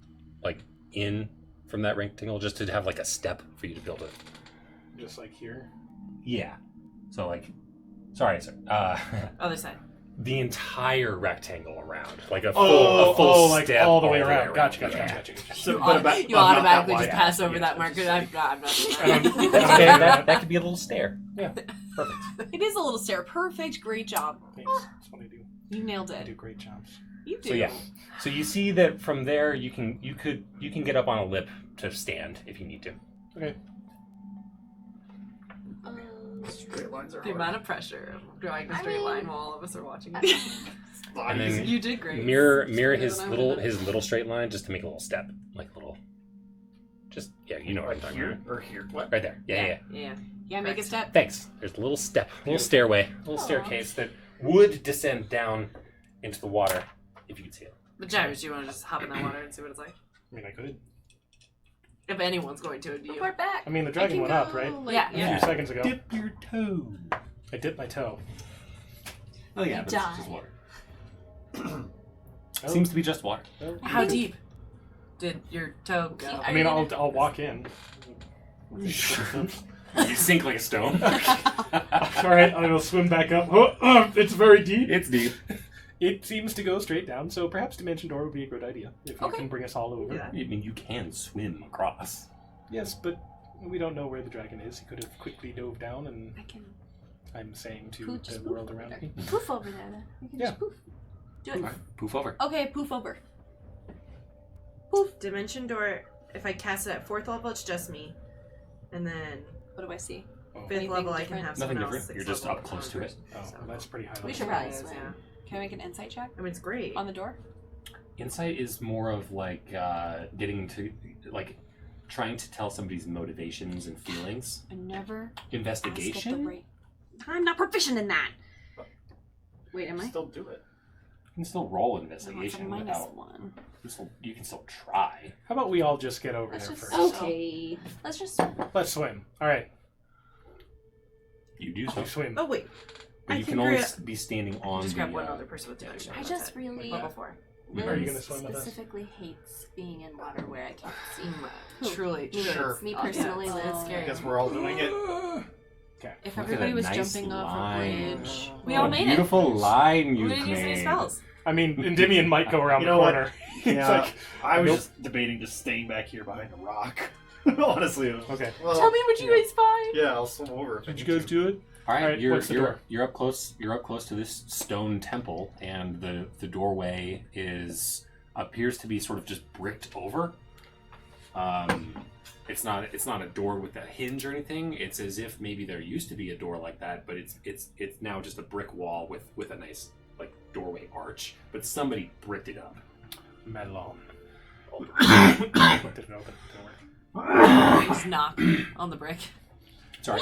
S2: in from that rectangle, just to have a step for you to build it?
S4: just like here?
S2: Yeah. So sorry, sir.
S8: Other side.
S2: The entire rectangle around, a full
S4: oh,
S2: step
S4: all the way around. Gotcha.
S2: Yeah.
S5: So,
S8: You,
S5: but about,
S8: you
S5: but not that
S8: automatically
S5: wide.
S8: just pass over
S2: Yeah,
S8: that marker. I'm not.
S4: I don't-
S2: Okay, that could be a little stair. Yeah.
S4: Perfect.
S8: It is a little stair. Perfect. Great job.
S4: Thanks. That's what I do.
S8: You nailed
S4: I do
S8: it.
S4: great jobs.
S8: You do.
S9: So yeah. So you see that from there you can get up on a lip to stand if you need to.
S4: Okay.
S5: Straight lines are
S6: The
S5: hard.
S6: amount of pressure of drawing a straight line while all of us are watching.
S9: And then
S6: You did great.
S9: mirror
S6: Better
S9: his
S6: than I
S9: little
S6: would've.
S9: little straight line just to make a little step, like a little. Just you know what I'm talking
S5: Here
S9: about.
S5: or here? What?
S9: Right there. Yeah.
S6: Yeah.
S3: Yeah, make a step.
S9: Thanks. There's a little step, a little stairway, a little staircase that would descend down into the water if you could see it.
S6: But James, do you want to just hop in that water and see what it's like?
S4: I mean, I could.
S6: If anyone's going to, do you?
S8: We're back.
S4: I mean, the dragon went up, right?
S6: Yeah.
S4: A few seconds ago.
S10: Dip your toe.
S4: I dipped my toe.
S2: Oh yeah,
S8: You
S2: but
S8: die.
S2: it's just water.
S4: Oh.
S2: Seems to be just water.
S6: How deep did your toe go?
S4: I mean, I'll walk in.
S2: You sink like a stone.
S4: All right, I will swim back up. It's very deep.
S2: It's deep.
S4: It seems to go straight down, so perhaps Dimension Door would be a good idea if you
S8: Okay.
S4: can bring us all over.
S6: Yeah.
S2: I mean, you can swim across.
S4: Yes, but we don't know where the dragon is. He could have quickly dove down, and
S8: I can
S4: I'm saying to
S8: Pooch,
S4: the
S8: just
S4: world
S8: poof
S4: around
S8: over
S4: me.
S8: poof over there. Then. You can
S4: Yeah.
S8: just poof. Do it.
S2: Alright, poof over.
S8: Okay, poof over.
S1: Dimension door. If I cast it at 4th level, it's just me, and then
S8: What do I see?
S1: 5th
S8: Anything
S1: level I can
S8: different?
S1: have
S2: Nothing
S1: someone else.
S2: different.
S1: 6th
S2: You're just
S1: level,
S2: up close to it.
S4: Oh,
S1: So.
S4: well, that's pretty high
S8: We
S4: level.
S8: should probably
S1: It is,
S8: swim.
S1: yeah.
S8: Can I make an insight check
S1: I mean, it's great.
S8: on the door?
S2: Insight is more of like getting to like trying to tell somebody's motivations and feelings.
S8: I never ask at the
S2: Investigation.
S8: right. I'm not proficient in that. Wait, am I?
S5: Still do it.
S2: You can still roll
S8: No, it's a
S2: investigation
S8: minus
S2: without.
S8: one.
S2: You can still try.
S4: How about we all just get over
S8: Let's
S4: there
S8: just
S4: first?
S8: okay. Let's just.
S4: Let's swim. All right,
S2: You do so,
S4: we swim.
S1: Oh wait,
S2: but
S1: I
S2: you
S1: can
S2: can only
S1: grab-
S2: be standing on
S1: just
S2: the.
S1: grab one other person with dimension.
S8: I
S1: that's
S8: just
S1: it.
S8: really,
S1: Level 4.
S4: Are you
S8: really
S4: gonna swim with us?
S8: specifically hates being in water where I can't see.
S6: Mm, Truly,
S8: Me,
S5: Sure.
S8: me
S6: Oh,
S8: personally,
S6: yeah,
S8: that's
S6: it's
S5: I
S6: scary.
S5: guess we're all doing it.
S8: If
S2: Look at
S8: everybody
S2: that
S8: was
S2: nice
S8: jumping off
S2: line.
S8: a bridge,
S6: We all made it.
S2: Beautiful line
S6: We
S2: you
S6: didn't use any
S2: made.
S6: spells.
S4: I mean, Endymion might go around
S5: You
S4: the
S5: know what?
S4: corner.
S5: Yeah,
S4: It's like,
S5: I was
S4: nope.
S5: just debating just staying back here behind a rock. Honestly, it was
S4: Okay.
S5: Well,
S8: tell me what you guys find.
S5: Yeah, I'll swim over. if I
S4: Did you
S5: need
S4: guys
S5: to.
S4: do it?
S2: All right,
S4: Alright, what's the door?
S2: you're up close. You're up close to this stone temple, and the doorway appears to be sort of just bricked over. It's not a door with a hinge or anything. It's as if maybe there used to be a door like that, but it's now just a brick wall with a nice like doorway arch. But somebody bricked it up.
S4: Melon. Didn't open. Didn't work.
S6: Just knock on the brick.
S2: Sorry,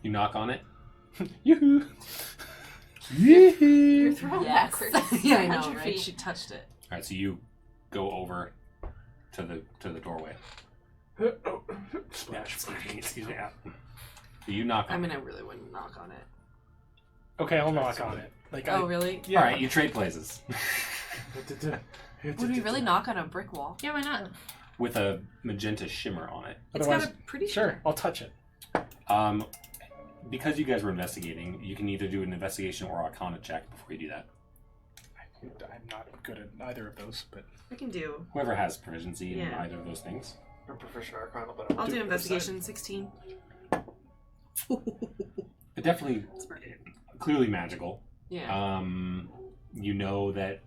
S2: you knock on it.
S4: Yoo-hoo.
S8: You're throwing
S6: Yes.
S8: backwards.
S6: Yeah, I know,
S8: 100
S6: right?
S8: feet.
S6: She touched it.
S2: All right, so you go over to the doorway.
S4: Splash.
S2: Excuse me. So you knock on
S6: I mean, I really wouldn't knock on it.
S4: Okay, I'll knock on it. Like,
S6: Oh, really?
S4: yeah.
S2: All right, you trade places
S6: Would we really knock on a brick wall?
S3: Yeah, why not?
S2: with a magenta shimmer on it.
S6: It's
S4: Otherwise,
S6: got a pretty
S4: sure, I'll touch it.
S2: Because you guys were investigating, you can either do an investigation or Arcana check before you do that.
S4: I'm not good at either of those, but
S1: I can do.
S2: Whoever has proficiency in
S1: Yeah.
S2: either of those things.
S5: I'm proficient Arcana, but
S1: I'll do
S4: it
S1: investigation 16.
S2: But definitely, clearly magical.
S6: Yeah.
S2: You know that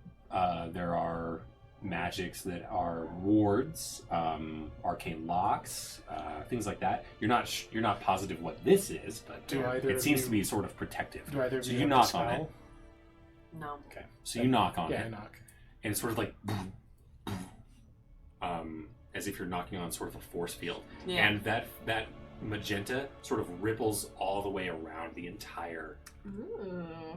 S2: there are magics that are wards, arcane locks, things like that. You're not positive what this is, but
S4: Do either
S2: it
S4: of
S2: seems
S4: you-
S2: to be sort of protective.
S4: do either of
S2: So
S4: you
S2: you
S4: have
S2: knock
S4: the
S2: on it.
S4: spell?
S6: No.
S4: Okay.
S2: So you knock on
S4: Yeah, I
S2: it,
S4: knock.
S2: and it's sort of like, as if you're knocking on sort of a force field.
S6: Yeah.
S2: And that magenta sort of ripples all the way around the entire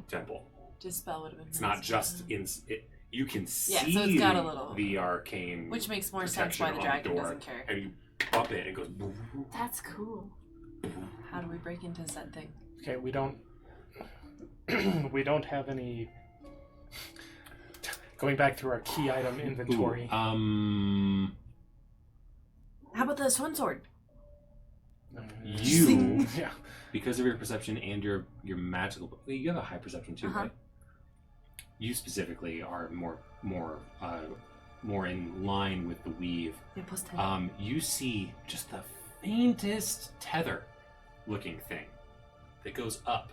S2: temple.
S6: Dispel would have been
S2: It's
S6: nice.
S2: not just in it. You can see
S6: Yeah, so it's got a little-
S2: the arcane,
S6: Which makes more sense
S2: protection
S6: why the
S2: on
S6: dragon
S2: door,
S6: doesn't care.
S2: and you bump it, and it goes.
S8: That's cool.
S6: How do we break into said thing?
S4: Okay, we don't. We don't have any. Going back through our key item inventory.
S2: Ooh,
S6: How about the sword sword?
S2: you,
S4: Yeah.
S2: because of your perception and your magical, you have a high perception too,
S6: Uh-huh.
S2: right? You specifically are more in line with the weave.
S6: Yeah, plus 10.
S2: You see just the faintest tether looking thing that goes up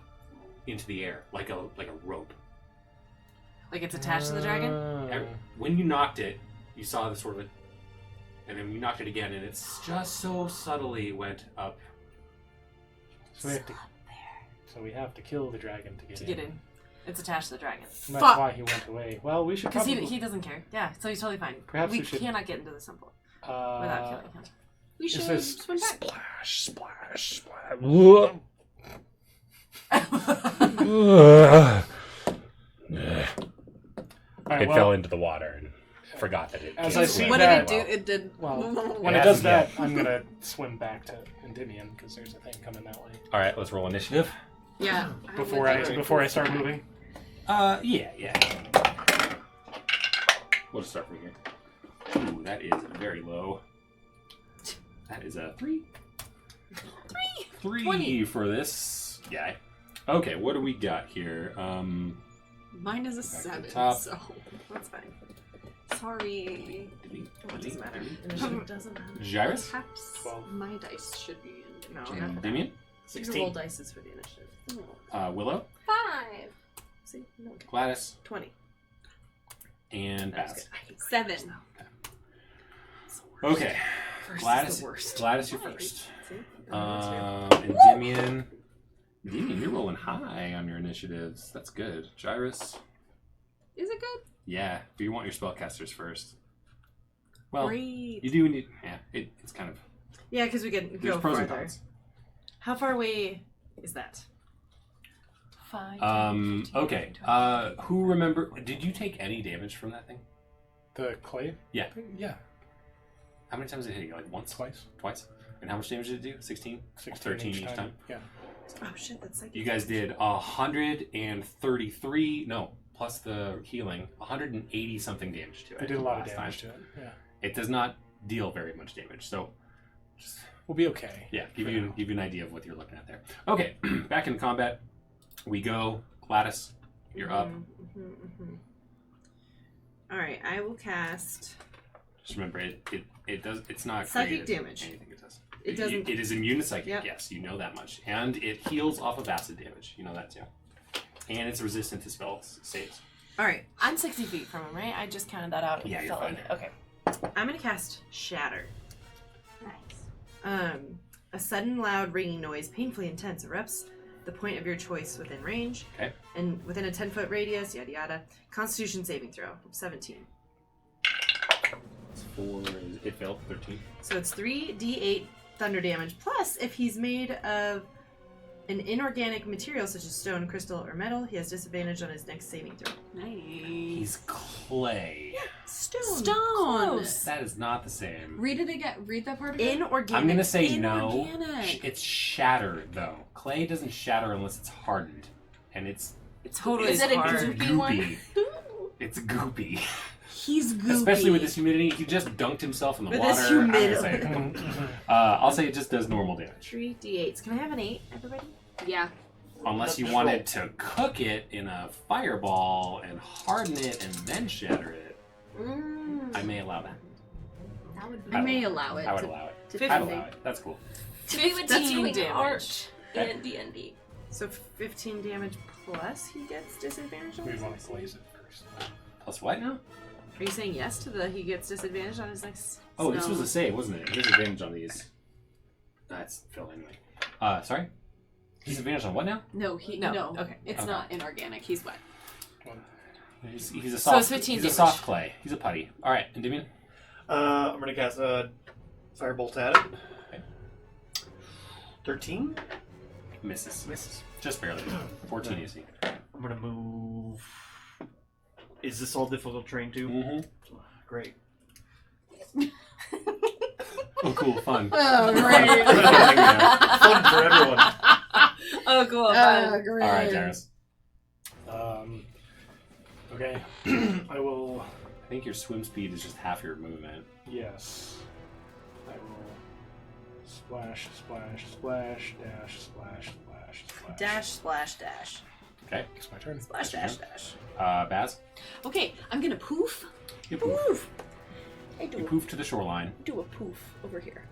S2: into the air like a rope.
S6: Like it's attached to the dragon?
S2: When you knocked it, you saw the sort of and then you knocked it again, and it's just so subtly went up.
S4: So we have to kill the dragon to get in.
S6: It's attached to the dragon.
S4: And that's why he went away. Well, we should
S6: Because
S4: probably...
S6: he doesn't care. Yeah, so he's totally fine.
S4: Perhaps
S6: we
S4: we should...
S6: cannot get into the temple without killing him.
S3: We should swim back.
S4: Splash.
S9: It fell into the water and forgot that it.
S4: As
S9: can't
S4: I see
S9: swim
S3: What
S4: that-
S3: did it do? It did.
S4: Well,
S3: Well,
S4: when
S9: it
S4: it does
S9: hasn't
S4: that,
S9: yet.
S4: I'm gonna swim back to Endymion because there's a thing coming that way.
S9: All right, let's roll initiative.
S3: yeah.
S4: Before I start moving.
S2: Yeah. We'll just start from here. Ooh, that is very low. That is a 3. 3
S3: 20.
S2: for this guy. Okay, what do we got here?
S3: Mine is a
S2: Back to
S3: 7,
S2: top.
S3: so that's fine. Sorry.
S1: What doesn't matter?
S3: Initiative
S1: doesn't matter.
S2: Gyrus?
S3: Perhaps
S4: 12.
S3: my dice should be in
S1: No,
S3: jail.
S1: not for
S2: Damien?
S1: You can roll dices for the initiative.
S2: Willow?
S7: 5.
S1: See? No.
S2: Gladys?
S1: 20.
S2: And
S1: That was
S2: Baz.
S1: good. I hate
S3: 7.
S1: It's the worst.
S2: Okay.
S1: First
S2: Gladys,
S1: is the worst.
S2: Gladys, you're first.
S1: See?
S2: Endymion. Endymion, you're rolling high on your initiatives. That's good. Gyrus?
S3: Is it good?
S2: Yeah, but you want your spellcasters first. Well,
S1: Great.
S2: you do need... Yeah, it's kind of...
S1: Yeah, because we can
S2: There's
S1: go
S2: pros
S1: farther.
S2: and cons.
S1: How far away is that?
S6: 5, 10, 15,
S2: Okay.
S6: 20.
S2: Who remember... Did you take any damage from that thing?
S4: The clay?
S2: Yeah.
S4: Yeah.
S2: How many times did it hit you? Like once?
S4: Twice.
S2: Twice? And how much damage did it do? 16?
S4: 13
S2: each time?
S4: Yeah.
S1: Oh shit, that's like
S2: You guys did 133... No, plus the healing. 180 something damage to it.
S4: I did a lot of
S2: last
S4: damage
S2: time.
S4: to it. Yeah.
S2: It does not deal very much damage, so... Just,
S4: We'll be okay.
S2: yeah, give you an idea of what you're looking at there. Okay, back in combat. We go. Gladys, you're up.
S1: Alright, I will cast.
S2: Just remember, it does. It's not
S1: Psychic
S2: created
S1: damage.
S2: Anything it does.
S1: It doesn't-
S2: It is immune to psychic.
S1: Yep.
S2: Yes, you know that much, and it heals off of acid damage. You know that too. And it's resistant to spells saves.
S1: Alright,
S6: I'm 60 feet from him, right? I just counted that out.
S2: Yeah, you're
S6: Felt
S2: fine.
S6: like it. Okay.
S1: I'm gonna cast Shatter.
S7: Nice.
S1: A sudden, loud, ringing noise, painfully intense, erupts the point of your choice within range.
S2: Okay.
S1: And within a 10-foot radius, yada yada. Constitution saving throw of 17.
S2: It's 4. It failed. 13.
S1: So it's 3d8 thunder damage. Plus, if he's made of an inorganic material such as stone, crystal, or metal, he has disadvantage on his next saving throw.
S3: Nice.
S2: He's clay.
S1: Stone.
S3: Close.
S2: That is not the same.
S3: Read it again. Read that part again.
S1: Inorganic.
S2: I'm gonna say no.
S3: Inorganic.
S2: It's shattered though. Clay doesn't shatter unless it's hardened, and it's
S6: Totally
S3: Is it a
S6: hard.
S3: goopy one?
S2: goopy. It's goopy.
S3: He's goopy.
S2: Especially with this humidity, he just dunked himself in the
S1: With
S2: water.
S1: this
S2: I'm gonna
S1: humidity.
S2: say I'll say it just does normal damage.
S1: 3d8s. Can I have an 8, everybody?
S3: Yeah.
S2: Unless you wanted to cook it in a fireball and harden it and then shatter it, I may allow that.
S7: That would be
S3: I may allow it.
S2: I would
S3: to-
S2: allow it.
S3: to
S2: I'd
S3: be-
S2: allow it. That's cool.
S7: 15
S6: damage.
S7: damage in D&D.
S1: So 15 damage plus he gets disadvantage on
S4: We
S1: his
S4: want
S1: next
S4: to glaze it first.
S2: Plus what now?
S1: Are you saying yes to the he gets disadvantage on his next?
S2: Oh, this
S1: No.
S2: was a save, wasn't it? Disadvantage on these. That's Phil anyway. Sorry? Disadvantage on what now?
S3: No,
S6: No.
S3: Okay. It's
S2: Okay.
S3: not inorganic. He's wet.
S2: He's a
S6: So
S2: soft.
S6: it's 15
S2: he's a
S6: damage.
S2: soft clay. He's a putty. All right, Endymion.
S5: I'm gonna cast a firebolt at it.
S2: Okay.
S5: 13.
S2: Misses. Just barely. 14 AC.
S5: I'm gonna move. Is this all difficult terrain too?
S2: Mm-hmm.
S5: Great.
S2: Oh, cool. Fun.
S3: Oh, great.
S5: Fun for everyone.
S6: Oh, cool.
S3: Great.
S2: All right, Jairus.
S4: Okay. I will.
S2: I think your swim speed is just half your movement.
S4: Yes. I will splash, splash, splash, dash, splash, splash, splash.
S1: Dash, splash, dash.
S2: Okay.
S4: It's my turn.
S1: Splash, dash, dash.
S2: Baz.
S3: Okay, I'm gonna poof.
S2: You poof.
S7: I
S2: You
S7: do,
S2: poof to the shoreline.
S7: do a poof over here.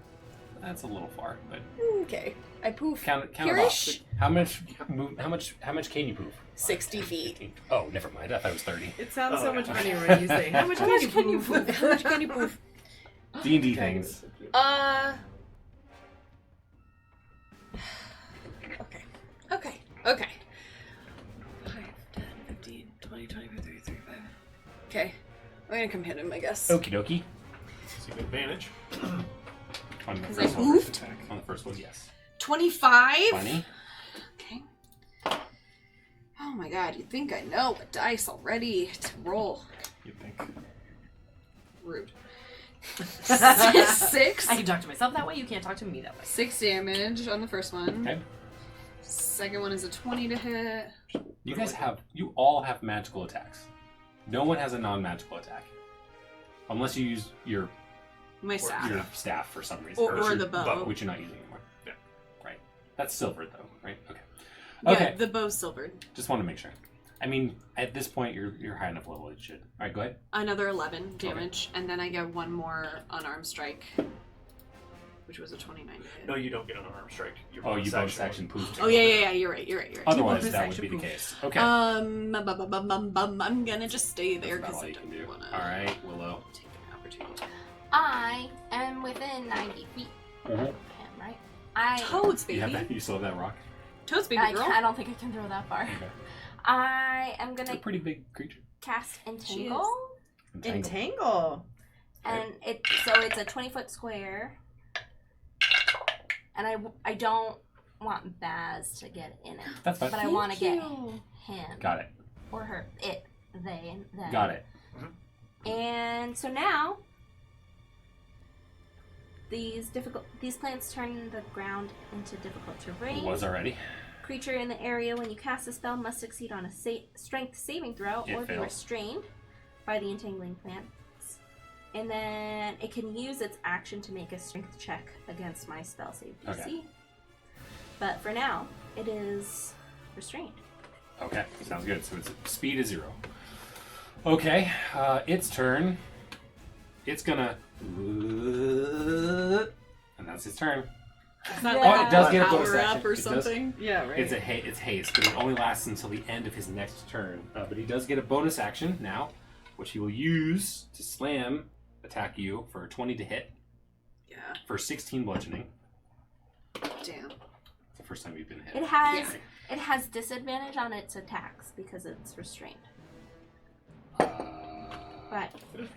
S2: That's a little far, but
S8: Okay. I poof.
S2: count it
S8: Here-ish?
S2: off. How much can you poof?
S8: 60 feet.
S2: 15. Oh, never mind. I thought it was 30.
S1: It sounds
S5: Oh,
S1: so much
S5: yeah.
S1: funnier when you say, how much
S8: How
S1: can
S8: much
S1: you
S8: can you
S1: poof?
S8: poof? How much can you poof?
S2: D&D things.
S8: Okay. Okay. Okay. 5, 10, 15, 20, 25, 30, 35. Okay. I'm gonna come hit him, I guess.
S2: Okie dokie.
S5: It's an advantage.
S2: On the
S8: 'Cause I
S2: first one.
S8: moved?
S2: On the first one, yes.
S8: 25?
S2: 20.
S8: Okay. Oh my god, you'd think I know a dice already to roll.
S5: You think?
S8: Rude. 6.
S6: I can talk to myself that way. You can't talk to me that way.
S8: 6 damage on the first one.
S2: Okay.
S8: Second one is a 20 to hit.
S2: You all have magical attacks. No one has a non-magical attack. Unless you use your
S8: My staff.
S2: your staff for some reason.
S8: Or
S2: your
S8: the bow.
S2: which you're not using anymore. Yeah. Right. That's silvered though, right? Okay.
S8: Yeah,
S2: Okay.
S8: the bow's silvered.
S2: Just want to make sure. I mean, at this point, you're high enough level it should. All right, go ahead.
S8: Another 11 damage, and then I get one more unarmed strike, which was a 29 to hit.
S5: No, you don't get an arm strike. Your
S2: Oh, you bonus
S5: action.
S2: action poofed.
S8: Oh yeah, you're right.
S2: Otherwise,
S1: bonus
S2: that would
S1: action
S2: be the
S1: poof.
S2: case. Okay.
S8: I'm gonna just stay there
S2: That's
S8: because
S2: about all
S8: I
S2: you can
S8: don't
S2: do.
S8: want to
S2: All right, Willow.
S8: take an opportunity.
S7: I am within 90 feet
S2: Mhm.
S7: of him, right? I
S8: Toads,
S2: You
S8: baby.
S2: have that? You still have that rock?
S8: Toads, baby
S7: I,
S8: girl.
S7: I don't think I can throw that far.
S2: Okay.
S7: I am
S2: It's a
S7: gonna
S2: pretty big creature.
S7: cast
S8: She
S7: Entangle,
S1: Entangle.
S7: and it's a 20-foot square, and I don't want Baz to get in it,
S2: That's fine.
S7: but I want to get
S8: you.
S7: him
S2: Got it.
S7: or her, it, they, and them.
S2: Got it.
S7: And so now these plants turn the ground into difficult terrain.
S2: It was already.
S7: Creature in the area when you cast a spell must succeed on a strength saving throw
S2: It
S7: or be
S2: fails.
S7: restrained by the entangling plants. And then it can use its action to make a strength check against my spell save DC.
S2: Okay.
S7: But for now, it is restrained.
S2: Okay, sounds good. So its speed is 0. Okay, its turn. It's gonna. And that's its turn.
S8: It's not
S7: Yeah.
S8: like
S2: Oh, it does get a
S8: power
S2: bonus action.
S8: up or
S2: It does.
S8: something.
S1: Yeah, right.
S2: It's haste, but it only lasts until the end of his next turn. But he does get a bonus action now, which he will use to attack you for 20 to hit
S8: Yeah.
S2: for 16 bludgeoning.
S8: Damn.
S2: It's the first time you've been hit.
S7: It has disadvantage on its attacks because it's restrained. But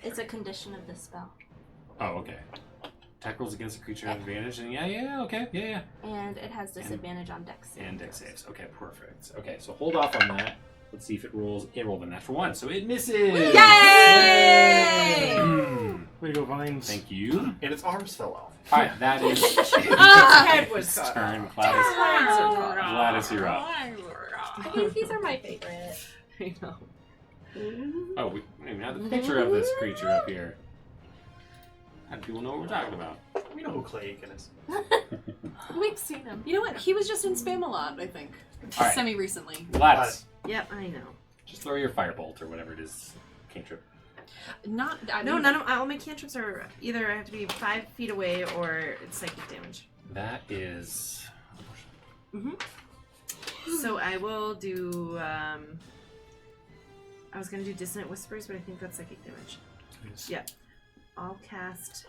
S7: it's a condition of the spell.
S2: Oh, okay. Attack rolls against a creature at advantage, and okay.
S7: And it has disadvantage on dex saves.
S2: And dex saves. Okay, perfect. Okay, so hold off on that. Let's see if it rolls. It rolled a natural 1, so it misses.
S7: Yay!
S4: Way to go, Vines.
S2: Thank you.
S5: And its arms fell off.
S2: All right, that is
S1: head was
S2: its
S1: cut
S2: turn.
S1: off.
S2: Gladys, you're up.
S7: These are my favorite.
S1: I know.
S2: Oh, we have the picture of this creature up here. How do people know what we're talking about?
S5: We know who Clay Aiken is.
S7: We've seen them.
S8: You know what? He was just in Spamalot, I think.
S2: All right.
S8: Semi-recently.
S2: Gladys,
S1: Yep, I know.
S2: just throw your firebolt or whatever it is. Cantrip.
S8: Not... I
S1: No,
S8: mean,
S1: none of all my cantrips are either I have to be 5 feet away or it's psychic damage.
S2: That is.
S1: So I will do. I was gonna do dissonant whispers, but I think that's psychic damage. Yep. I'll cast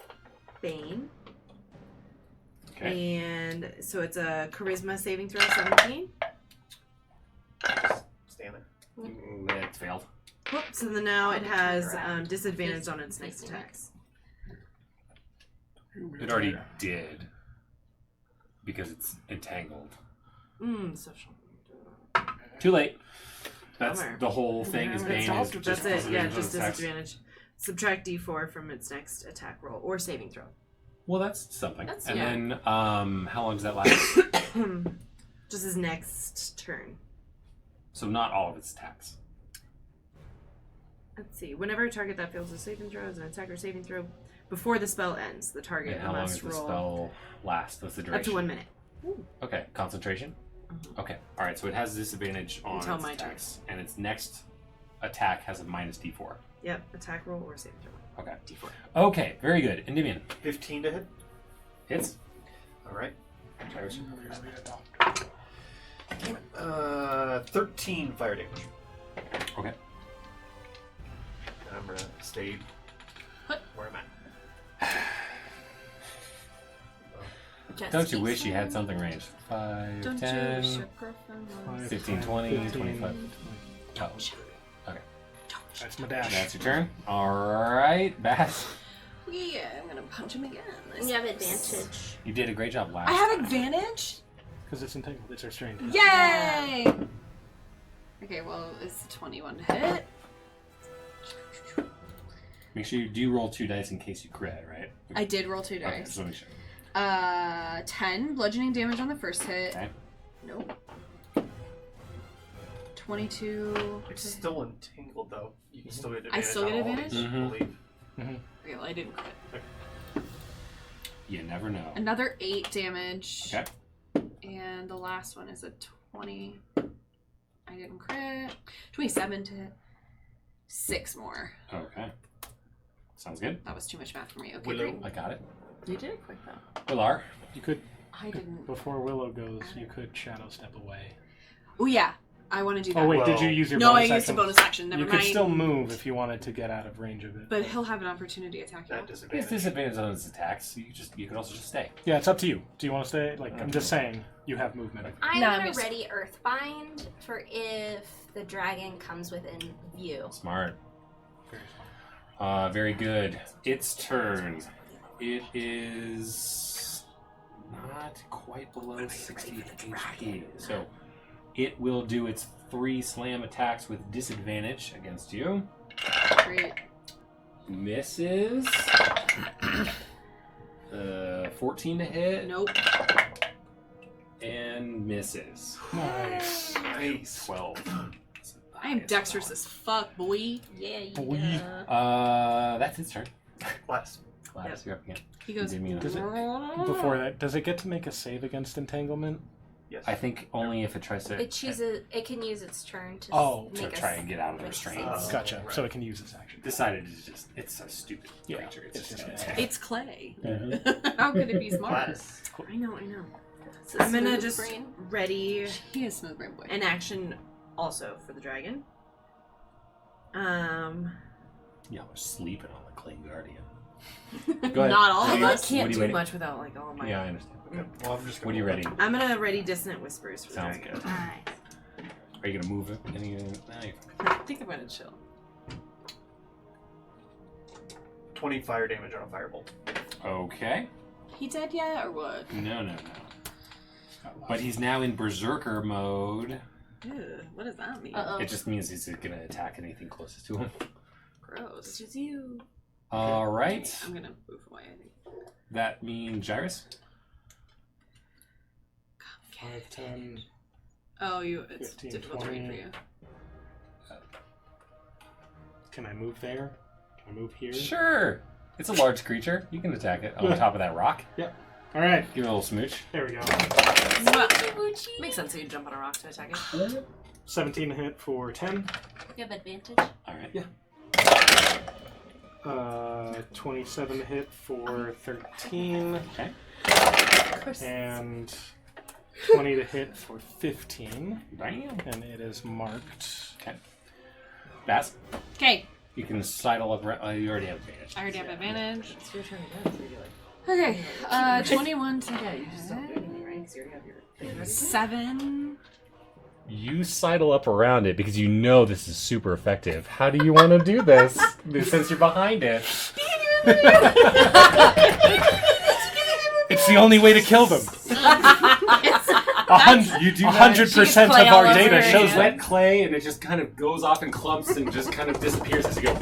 S1: Bane,
S2: Okay.
S1: and so it's a charisma saving throw 17.
S5: Stand there.
S2: It failed.
S1: Whoop, so then now it has
S7: around.
S1: disadvantage on its next attacks.
S2: It already did. Because it's entangled.
S1: Social.
S2: Too late. That's
S1: Bummer.
S2: the whole thing is Bane is just
S1: That's it. Yeah,
S2: disadvantage on
S1: just
S2: attacks.
S1: disadvantage. Subtract D4 from its next attack roll or saving throw.
S2: Well, that's something.
S8: That's-
S2: and
S8: yeah.
S2: then, how long does that last?
S1: Just his next turn.
S2: So not all of its attacks.
S1: Let's see. Whenever a target that fails a saving throw is an attacker saving throw before the spell ends, the target
S2: And how long
S1: must
S2: does the
S1: roll
S2: spell last? What's the duration?
S1: up to 1 minute.
S2: Okay, concentration. Okay, all right. So it has disadvantage on
S1: Until
S2: its
S1: my turn.
S2: attacks, and its next attack has a minus D4.
S1: Yep, attack roll or saving throw.
S2: Okay.
S1: D4.
S2: Okay, very good. Endymion
S5: 15 to hit.
S2: hits.
S5: All right.
S2: Gyrus.
S5: 13 fire damage.
S2: Okay.
S5: And I'm gonna stay where I'm at.
S2: Don't you wish you had something ranged? 5,
S3: Don't
S2: 10,
S3: you, Shukra
S2: 15, 20, 25. Oh. Okay.
S4: That's my dash.
S2: That's your turn. Alright, Bass.
S3: Yeah, I'm gonna punch him again.
S7: You have advantage.
S2: You did a great job last
S3: I have
S2: time.
S3: advantage?
S4: Because it's entangled. It's restrained.
S3: Yay! Okay, well, it's 21 to hit.
S2: Make sure you do roll 2 dice in case you crit, right?
S3: I did roll 2
S2: Okay,
S3: dice.
S2: so make sure.
S3: 10 bludgeoning damage on the first hit.
S2: Okay.
S3: Nope. 22.
S5: It's still entangled though. You can still get
S3: I
S5: advantage.
S3: still get
S5: on all
S3: advantage?
S5: these, I believe.
S3: Okay, well, I didn't crit.
S2: You never know.
S3: Another 8 damage.
S2: Okay.
S3: And the last one is a 20. I didn't crit. 27 to hit. 6 more.
S2: Okay. Sounds good.
S3: That was too much math for me. Okay,
S5: Willow.
S3: great.
S2: I got it.
S6: You did it quick though.
S2: Willar.
S4: You could,
S3: I didn't.
S4: before Willow goes, you could shadow step away.
S3: Oh, yeah. I want to do that.
S4: Oh wait,
S5: Well-
S4: did you use your
S3: No, I
S4: bonus
S3: used a
S4: action?
S3: bonus action. Never
S4: You
S3: mind.
S4: could still move if you wanted to get out of range of it.
S3: But he'll have an opportunity attack.
S5: That
S3: Yeah.
S2: He has
S5: disadvantage.
S2: disadvantage on his attacks. You could also just stay.
S4: Yeah, it's up to you. Do you want to stay? Like, I'm just saying, you have movement.
S7: I'm
S6: No, I'm
S7: gonna
S6: just-
S7: ready Earthbind for if the dragon comes within view.
S2: Smart. Very good. Its turn. It is not quite below 60 HP. So it will do its 3 slam attacks with disadvantage against you.
S3: Great.
S2: Misses. 14 to hit.
S3: Nope.
S2: And misses.
S4: Nice.
S5: Nice.
S2: 12.
S3: I am dexterous as fuck, boy.
S7: Yeah,
S4: Boy.
S7: yeah.
S2: That's its turn.
S5: Last.
S2: Gladys, you're up again.
S3: He goes.
S2: You did me
S4: Does it, before that, does it get to make a save against entanglement?
S5: Yes.
S2: I think only if it tries to
S7: It can use its turn to
S4: Oh,
S2: to
S7: make
S2: try
S7: us
S2: and get out of the
S7: make
S2: restraints.
S7: saves.
S4: Gotcha.
S5: right.
S4: So it can use its action.
S2: Decided to just, it's a stupid
S4: Yeah,
S2: creature. It's
S4: it's
S2: just
S4: just
S2: gonna
S4: gonna
S2: attack.
S3: It's clay.
S2: Mhm.
S3: How could it be smart?
S5: Class.
S1: I know.
S7: It's a
S1: I'm gonna
S7: smooth
S1: just
S7: brain.
S1: ready
S3: He is smooth brain boy.
S1: an action also for the dragon.
S2: Y'all are sleeping on the Clay Guardian. Go ahead.
S3: Not all of
S2: What
S3: us.
S2: are you
S6: Can't do
S2: ready?
S6: much without like all my.
S2: Yeah, I understand. Okay.
S5: Well, I'm just gonna
S2: What are you ready?
S1: I'm gonna ready dissonant whispers for the
S2: Sounds
S1: dragon.
S2: good.
S7: Alright.
S2: Are you gonna move it?
S6: I think I'm gonna chill.
S5: 20 fire damage on a firebolt.
S2: Okay.
S3: He dead yet or what?
S2: No. But he's now in berserker mode.
S3: Ew, what does that mean?
S7: Uh-oh.
S2: It just means he's gonna attack anything closest to him.
S3: Gross.
S6: It's you.
S2: All right.
S3: I'm gonna move away. I think.
S2: That means Gyrus.
S4: 5, 10.
S3: Oh, it's
S4: 15,
S3: difficult to read for
S4: 20.
S3: you.
S4: Can I move there? Can I move here?
S2: Sure. It's a large creature. You can attack it on top of that rock.
S4: All right.
S2: Give it a little smooch.
S4: There we go.
S6: Makes sense that you jump on a rock to attack it.
S4: 17 to hit for 10.
S7: You have advantage.
S2: All right.
S4: Yeah. 27 to hit for 13.
S2: Okay.
S4: And 20 to hit for 15.
S2: Bam.
S4: And it is marked.
S2: Okay. Bass.
S3: Okay,
S2: You can sidle up. You already have advantage.
S3: I already have advantage.
S6: It's your turn again. So you're like,
S3: Okay, 21 to
S6: yeah, you just don't do
S3: hit.
S6: anything, right? Because you already have your.
S3: 7.
S9: You sidle up around it because you know this is super effective. How do you want to do this since you're behind it?
S4: It's the only way to kill them.
S2: You do
S4: 100%
S6: clay
S4: of
S6: all
S4: our
S6: over
S4: data
S6: her
S4: shows
S6: hand.
S4: that.
S2: wet clay, and it just kind of goes off in clumps and just kind of disappears as you go.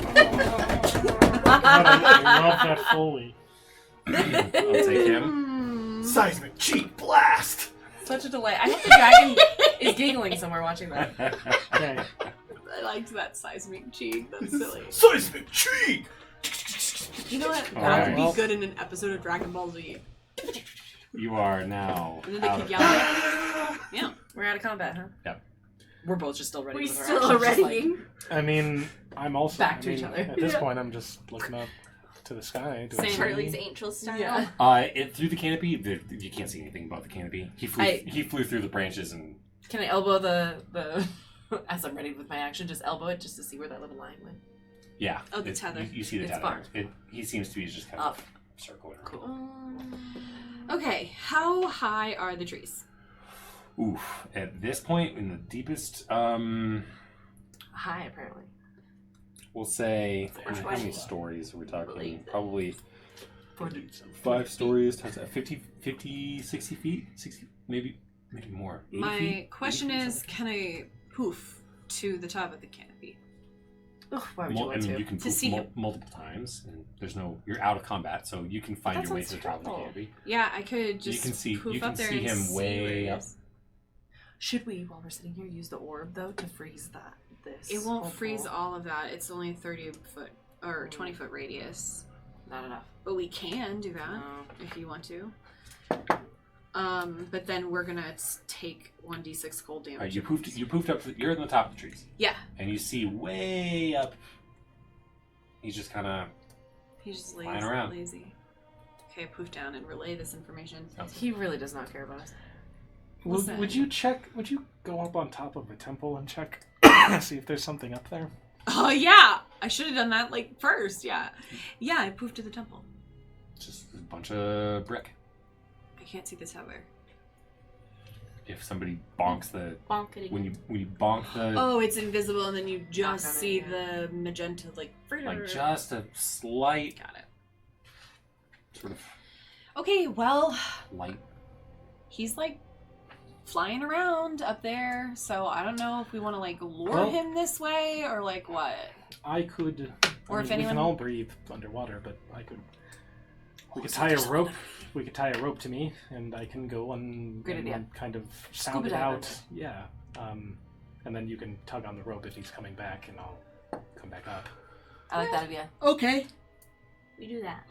S4: I love that fully.
S2: I'll take him.
S5: Seismic cheek blast!
S6: Such a delay. I hope the dragon is giggling somewhere watching that.
S4: Okay.
S3: I liked that seismic cheek. That's silly.
S5: Seismic cheek!
S3: You know what?
S2: All
S3: That would
S2: right.
S3: be good in an episode of Dragon Ball Z.
S2: You are now
S3: And then they
S2: out
S3: keep
S2: of
S3: yelling. Yeah.
S6: We're out of combat, huh?
S2: Yep.
S6: We're both just still ready.
S7: We
S6: with our
S7: still are
S6: actions, just like-
S7: readying.
S4: I mean, I'm also
S6: Back to
S4: I mean,
S6: each other.
S4: At this point, I'm just looking up to the sky. Do
S3: Same.
S4: I see-
S7: Charlie's Angel style.
S6: Yeah.
S2: Through the canopy, you can't see anything above the canopy. He flew through the branches and.
S6: Can I elbow the as I'm ready with my action, just elbow it just to see where that little line went?
S2: Yeah.
S3: Oh, the tether.
S2: You see the
S6: It's
S2: tether.
S6: far.
S2: He seems to be just kind
S6: Up.
S2: of circling around.
S6: Cool.
S3: Okay, how high are the trees?
S2: Oof. At this point, in the deepest,
S6: High, apparently.
S2: we'll say,
S6: Four
S2: how many
S6: twenty.
S2: stories are we talking? Probably
S6: 40.
S2: 5 stories times 50, 60 feet? 60, maybe more. 80
S3: My
S2: feet?
S3: question
S2: 80 feet,
S3: is,
S2: something?
S3: can I poof to the top of the canopy?
S6: Ugh, why would you want
S2: You
S6: to?
S2: can
S3: To
S2: poof
S3: see him.
S2: multiple times, and you're out of combat, so you can find
S6: That
S2: your way to
S6: sounds
S2: the top of the
S6: terrible.
S2: canopy.
S3: Yeah, I could just
S2: You can see-
S3: poof
S2: you can
S3: up there
S2: see
S3: and
S2: him
S3: see
S2: way
S3: where he
S2: up.
S3: is.
S6: Should we, while we're sitting here, use the orb though to freeze this?
S3: It won't
S6: whole
S3: freeze
S6: pool?
S3: all of that. It's only a 30-foot or 20-foot radius.
S6: Not enough.
S3: But we can do that
S6: No.
S3: if you want to. But then we're gonna take 1d6 cold damage.
S2: Alright, you poofed up. You're in the top of the trees,
S3: Yeah,
S2: and you see way up. He's just kind of.
S3: he's just
S2: Flying around.
S3: lazy. Okay, poof down and relay this information.
S6: He really does not care about us.
S3: Listen.
S4: Would you go up on top of the temple and check, see if there's something up there?
S3: Oh yeah, I should have done that first. Yeah, I poofed to the temple.
S2: Just a bunch of brick.
S3: I can't see the tether.
S2: If somebody bonks the
S7: Bonk it again.
S2: when you bonk the
S3: Oh, it's invisible, and then you
S6: Knock
S3: just
S6: on it,
S3: see
S6: yeah.
S3: the magenta
S2: like just a slight
S3: Got it.
S2: sort of
S3: Okay, well,
S2: light.
S3: he's flying around up there, so I don't know if we want to lure
S4: Well-
S3: him this way or what.
S4: I could.
S3: Or
S4: I
S3: if
S4: mean, we
S3: anyone-
S4: can all breathe underwater, but I could. We could tie a rope. We could tie a rope to me, and I can go and,
S6: Good idea.
S4: kind of sound
S6: Scuba
S4: it
S6: dive
S4: out. Yeah. And then you can tug on the rope if he's coming back, and I'll come back up.
S6: I like that idea.
S3: Okay.
S7: We do that.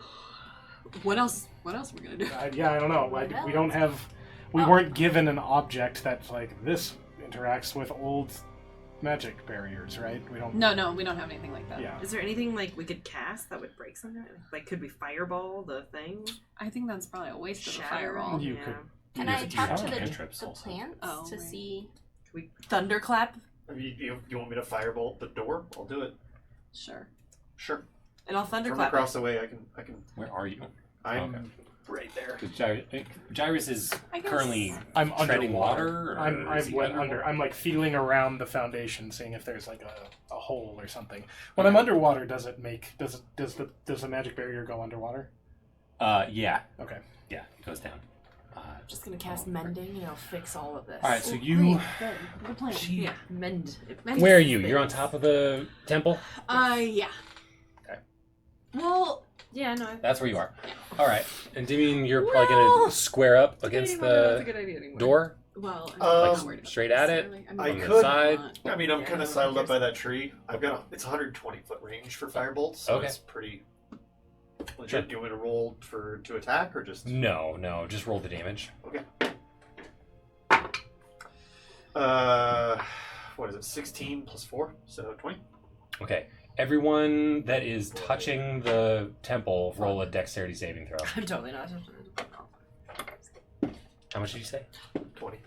S3: What else? What else are we gonna do?
S4: I don't know.
S7: What
S4: We
S7: else?
S4: don't have. We weren't given an object that's this interacts with old magic barriers, right? We don't.
S3: No, we don't have anything like that.
S4: Yeah.
S1: Is there anything we could cast that would break something? Could we fireball the thing?
S3: I think that's probably a waste of a
S1: Shatter?
S3: fireball.
S4: You
S1: Yeah.
S4: could.
S7: Can
S2: You
S7: I
S2: have-
S7: talk
S2: you
S7: to
S2: have
S7: the
S2: cantrips
S7: the
S2: also.
S7: plants
S3: Oh,
S7: to
S3: right.
S7: see?
S6: Thunderclap,
S5: You want me to firebolt the door? I'll do it.
S3: Sure.
S5: Sure.
S6: and I'll
S5: From
S6: thunderclap.
S5: across the way, I can.
S2: Where are you?
S5: I'm
S2: Okay.
S5: right there.
S2: 'Cause Gyrus is
S3: I guess-
S2: currently
S4: I'm
S2: treading
S4: underwater.
S2: water. Or
S4: I'm
S2: is he
S4: wet
S2: underwater?
S4: under. I'm feeling around the foundation, seeing if there's a hole or something. When I'm underwater, does the magic barrier go underwater?
S2: Yeah.
S4: Okay.
S2: Yeah, it goes down.
S6: Just gonna cast mending, and it'll fix all of this.
S2: All right, so you.
S3: Good. Good plan.
S6: Yeah, mend.
S9: Where are you? You're on top of the temple?
S3: Yeah.
S9: Okay.
S3: Well,
S6: Yeah, no.
S9: That's where you are. All right. And do you mean you're probably going to square up against
S3: that's a good
S9: the
S3: idea anymore.
S9: door?
S3: Well, I'm
S5: Like,
S3: not worried about
S9: straight at it?
S3: necessarily.
S5: I
S3: mean,
S5: could-
S9: side?
S5: I mean, I'm
S1: Yeah,
S5: kind
S1: no
S5: of
S1: one
S5: sidled up
S1: cares.
S5: by that tree. It's 120-foot range for firebolt, so
S9: Okay.
S5: it's pretty. Legit.
S9: Sure.
S5: Do you want me to roll to attack or just?
S9: No. Just roll the damage.
S5: Okay. What is it? 16 plus 4, so 20.
S9: Okay. Everyone that is touching the temple, roll a dexterity saving throw.
S6: I'm totally not.
S9: How much did you say?
S5: 20.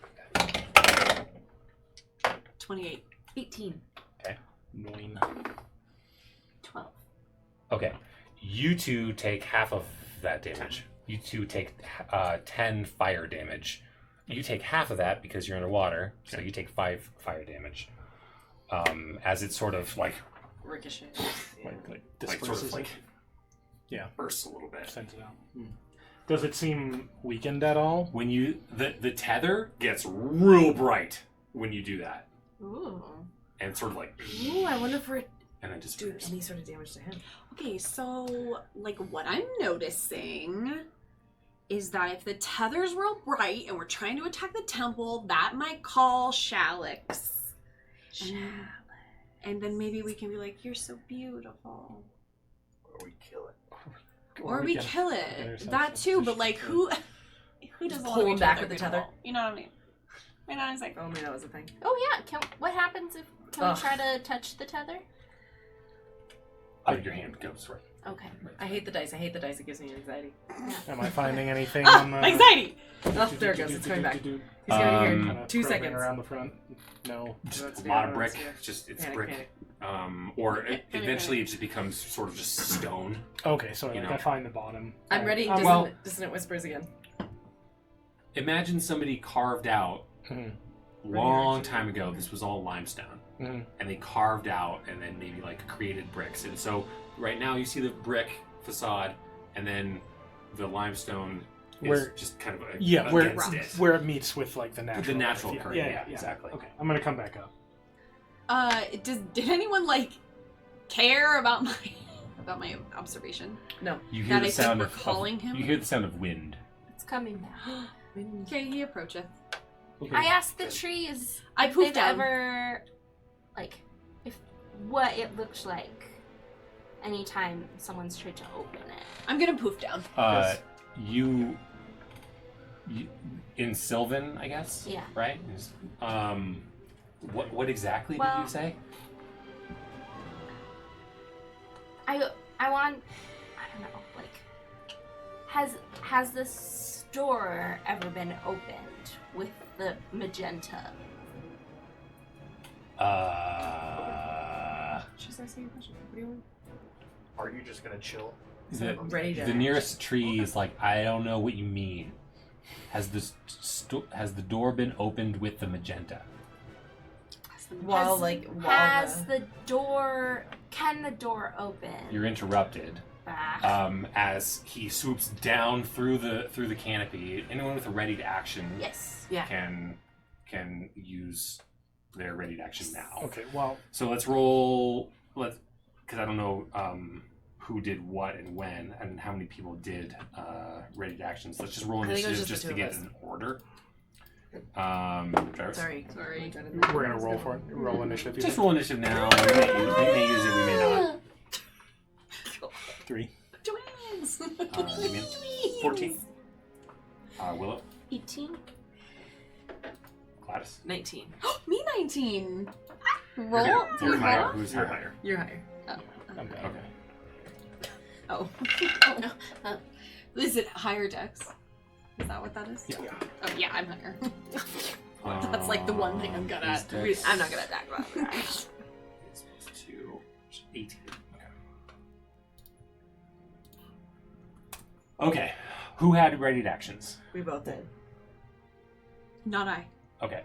S3: 28.
S6: 18.
S4: 9.
S7: 12.
S9: Okay. You two take half of that damage. You two take 10 fire damage. You take half of that because you're underwater, so you take 5 fire damage. As it sort of
S6: Ricochet.
S4: Like
S2: Sort
S4: disperses
S2: of
S4: it. Yeah.
S2: bursts a little bit.
S4: Sends it out. Does it seem weakened at all?
S2: When you the tether gets real bright when you do that,
S6: Ooh.
S2: and sort of
S6: Ooh, I wonder if we're
S2: and then
S6: do
S2: disappears.
S6: any sort of damage to him.
S3: Okay, so what I'm noticing is that if the tether's real bright and we're trying to attack the temple, that might call Shallax. And then maybe we can be like, "You're so beautiful,"
S5: Or we kill it.
S3: or we
S4: get-
S3: kill
S4: get
S3: it.
S4: ourselves
S3: That
S4: in
S3: too, but
S4: position.
S3: who
S6: Just
S3: doesn't
S6: pull
S3: want to
S6: him
S3: be
S6: back
S3: together
S6: with the tether.
S3: beautiful? You know what I mean? You know, it's like,
S1: If only that was a thing.
S7: Oh yeah. What happens if? Can
S6: Ugh.
S7: we try to touch the tether?
S2: out of your hand goes right.
S6: Okay. I hate the dice. It gives me anxiety.
S4: Am I finding anything on the...
S6: Anxiety! Oh, there it goes. It's coming back. He's gonna be here
S4: Kinda
S6: in 2
S4: probing
S6: seconds.
S4: around the front? No.
S2: Just a lot of brick.
S1: Panic,
S2: Just it's
S1: panic,
S2: brick. Or eventually it just becomes sort of just stone.
S4: Okay, so
S2: You
S4: like
S2: know.
S4: I find the bottom.
S6: I'm ready.
S2: well-
S6: Dissonant whispers again.
S2: Imagine somebody carved out
S4: Mhm.
S2: long time ago. This was all limestone,
S4: Mhm.
S2: and they carved out and then maybe like created bricks. And so right now you see the brick facade, and then the limestone is
S4: Where-
S2: just kind of
S4: Yeah, where
S2: against it.
S4: where it meets with like the natural.
S2: The natural
S4: life.
S2: current, yeah, exactly.
S4: Okay, I'm gonna come back up.
S3: Did anyone like care about my observation?
S2: You hear
S3: That
S2: the
S3: I think
S2: sound
S3: we're
S2: of
S3: calling him?
S2: You hear the sound of wind.
S8: It's coming now.
S3: Okay, he approacheth.
S4: Okay.
S8: I asked the trees
S3: I
S8: if
S3: poofed
S8: they've
S3: down.
S8: ever, like, if what it looks like anytime someone's tried to open it.
S3: I'm gonna poof down.
S4: Yes.
S2: You in Sylvan, I guess.
S8: Yeah.
S2: Right. What exactly did
S8: Well-
S2: you say?
S8: I want, I don't know, like, has the store ever been opened with the magenta?
S6: She's asking a question. What do you want?
S5: Are you just gonna chill?
S2: The,
S6: Ready to
S2: the nearest tree is like, I don't know what you mean. Has the door been opened with the magenta?
S6: While
S8: Has the door, can the door open?
S2: You're interrupted as he swoops down through the canopy. Anyone with a ready to action
S8: Yes.
S6: Yeah.
S2: can use their ready to action now.
S4: Okay, well,
S2: So let's roll. Because I don't know who did what and when, and how many people did ready to actions. Let's just roll
S6: I think it was
S2: initiative
S6: just
S2: just
S6: the
S2: to
S6: two of
S2: get
S6: us.
S2: an order. Travis?
S6: Sorry.
S4: we're gonna roll for it. Roll initiative.
S2: Just roll initiative now. We may use it, we may not.
S4: 3.
S3: Twins.
S2: Give me 14. Willow,
S7: 18.
S2: Gladys.
S6: 19.
S3: Me 19. Roll.
S2: You're higher.
S3: Roll?
S2: Who's higher?
S6: You're higher.
S4: I'm down.
S2: Okay.
S3: Oh. Is it higher dex? Is that what that is?
S4: Yeah.
S3: Oh yeah, I'm higher. That's like the one thing I'm good at.
S6: I'm not gonna attack that.
S2: It's plus 2, 18. Okay. Who had ready actions?
S1: We both did.
S3: Not I.
S2: Okay.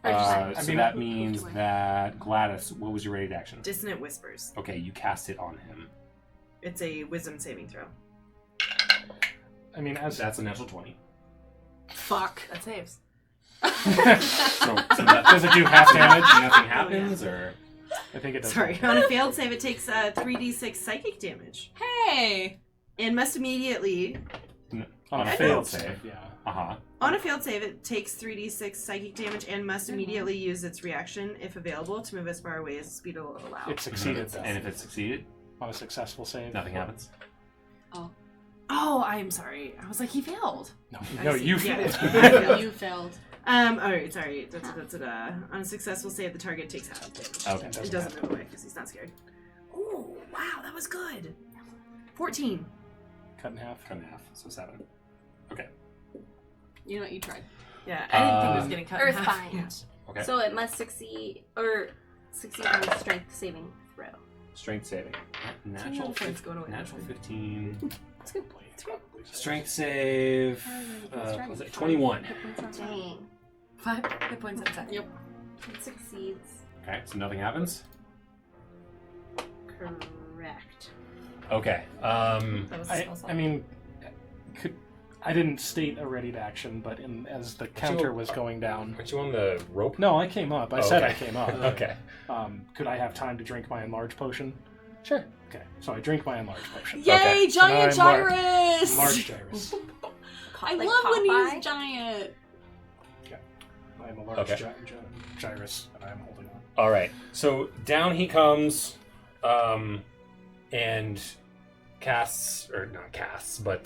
S8: I
S2: So
S4: mean,
S2: that means that Gladys, what was your ready action?
S1: Dissonant Whispers.
S2: Okay, you cast it on him.
S1: It's a wisdom saving throw.
S4: I mean, as
S2: That's a natural 20.
S3: Fuck.
S6: That saves.
S2: So that
S4: does it do half damage?
S2: nothing happens, or
S4: I think it does.
S1: Sorry. On a failed save, it takes 3d6 psychic damage.
S3: Hey.
S1: And must immediately...
S4: On a
S1: I
S4: failed
S1: know.
S4: save, yeah.
S1: On a failed save, it takes 3d6 psychic damage and must immediately use its reaction, if available, to move as far away as the speed will allow.
S4: It succeeded though.
S2: And if it succeeded,
S4: On a successful save.
S2: nothing happens.
S6: Oh, I'm sorry. I was like, he failed.
S4: No,
S1: I
S4: no
S1: see.
S4: you
S1: Yeah.
S4: failed.
S3: You failed.
S1: Alright, sorry. That's it. On a successful save, the target takes half damage.
S2: Okay.
S1: It doesn't move away because he's not scared. Ooh, wow, that was good. 14.
S4: Cut in half.
S2: Cut in half, so 7.
S3: You know what? You tried.
S6: Yeah, I didn't think it was getting cut in half.
S7: Earthbind.
S2: Okay.
S7: So it must succeed on a strength saving throw.
S2: Strength saving. Natural,
S6: Natural points going away.
S2: natural 15.
S7: That's good.
S4: Probably.
S2: Strength save. Was it 21?
S7: Dang.
S6: 5 hit points at a time.
S3: Yep.
S7: It succeeds.
S2: Okay, so nothing happens.
S7: Correct.
S2: Okay.
S6: That was
S4: I mean, I didn't state a ready to action, but as the counter was going down.
S9: Aren't you on the rope?
S4: No, I came up. I
S9: Oh,
S4: said
S9: okay.
S4: I came up.
S9: Okay.
S4: Could I have time to drink my enlarge potion?
S9: Sure.
S4: Okay, so I drink my enlarge potion.
S3: Yay,
S9: Okay.
S3: giant
S4: So now I'm
S3: gyrus!
S4: Enlarge gyrus.
S3: I
S7: Like
S3: love when
S7: Popeye?
S3: he's giant.
S4: I am a large
S9: Okay.
S4: gyrus, and I am holding on.
S9: All right. So down he comes, and casts, or not casts, but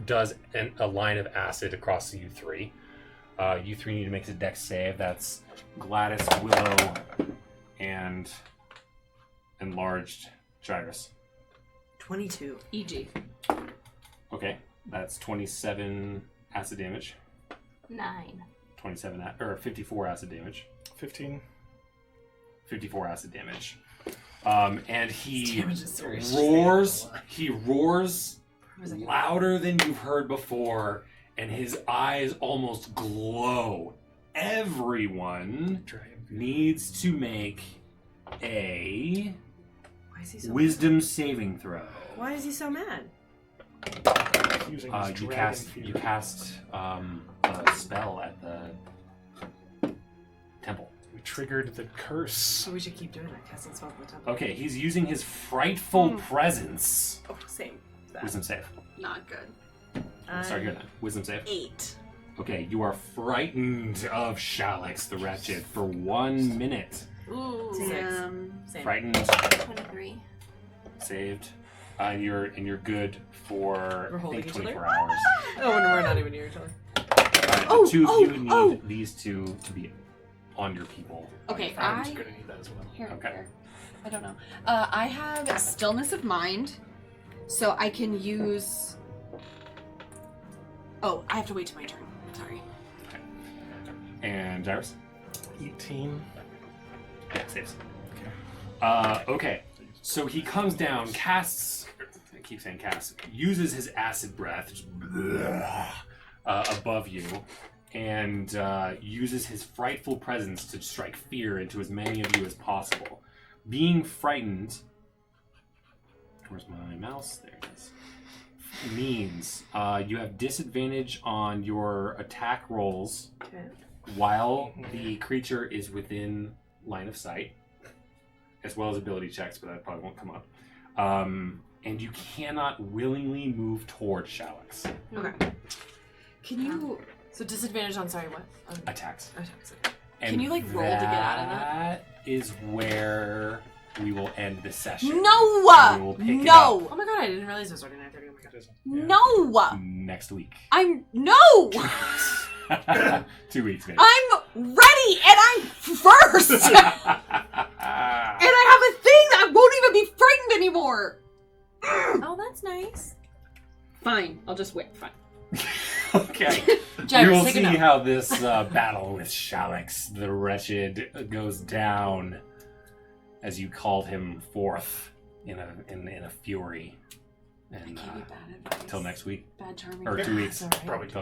S9: does a line of acid across you three. You three need to make a dex save.
S2: that's Gladys, Willow, and enlarged Gyrus.
S1: 22.
S3: EG.
S2: Okay, that's 27 acid damage.
S7: 9.
S2: 54 acid damage.
S4: 15.
S2: 54 acid damage. And he
S6: damage is serious.
S2: roars. He roars louder than you've heard before, and his eyes almost glow. Everyone needs to make a
S1: Why is he so
S2: wisdom saving throw.
S1: Why is he so mad?
S4: Using his
S2: You
S4: dragon
S2: cast a spell at the temple.
S4: We triggered the curse.
S1: So we should keep doing that, casting spell at the temple.
S2: Okay, he's using his frightful presence.
S1: Oh, same. That.
S2: Wisdom save.
S3: Not good.
S2: Sorry, hear that. Wisdom save.
S1: 8.
S2: Okay, you are frightened of Shallax the Wretched for 1 minute.
S6: Ooh.
S1: Same.
S2: Frightened,
S7: 23.
S2: saved, and you're good for
S6: We're
S2: I
S6: holding
S2: think
S6: each other?
S2: 24 hours.
S6: Oh, and we're not even near each other.
S2: The two of you need these two to be on your people.
S3: Okay,
S5: I'm just gonna need that as well.
S3: Here,
S2: Okay.
S3: here. I don't know. I have stillness of mind, so I can use. Oh, I have to wait till my turn. Sorry.
S2: And Jairus?
S4: 18.
S2: Yeah, saves. Okay, so he comes down, casts, I keep saying casts, uses his acid breath just above you, and uses his frightful presence to strike fear into as many of you as possible. Being frightened, where's my mouse? There it is. Means you have disadvantage on your attack rolls
S1: Okay.
S2: while the creature is within line of sight, as well as ability checks, but that probably won't come up. And you cannot willingly move toward Shallax.
S1: Okay.
S3: Can you?
S6: So disadvantage on what?
S2: Attacks.
S6: Attacks.
S2: And
S3: Can you, like, roll to get out of that?
S2: That is where we will end the session.
S8: No!
S2: And we will pick it
S8: No!
S6: Oh my god, I didn't realize it was already 9:30. Oh my god.
S8: No!
S2: up next week.
S8: I'm no!
S2: 2 weeks, maybe.
S8: I'm ready and I'm first! And I have a thing that I won't even be frightened anymore!
S6: Oh, that's nice.
S3: Fine, I'll just wait. Fine.
S2: Okay.
S6: Jairus,
S2: We will
S6: take a
S2: see
S6: note.
S2: how this battle with Shallax the Wretched goes down, as you called him forth in a fury. And
S3: I gave you bad advice.
S2: until next week,
S3: Bad charming.
S2: or 2 weeks,
S6: It's all right.
S5: Probably
S2: until next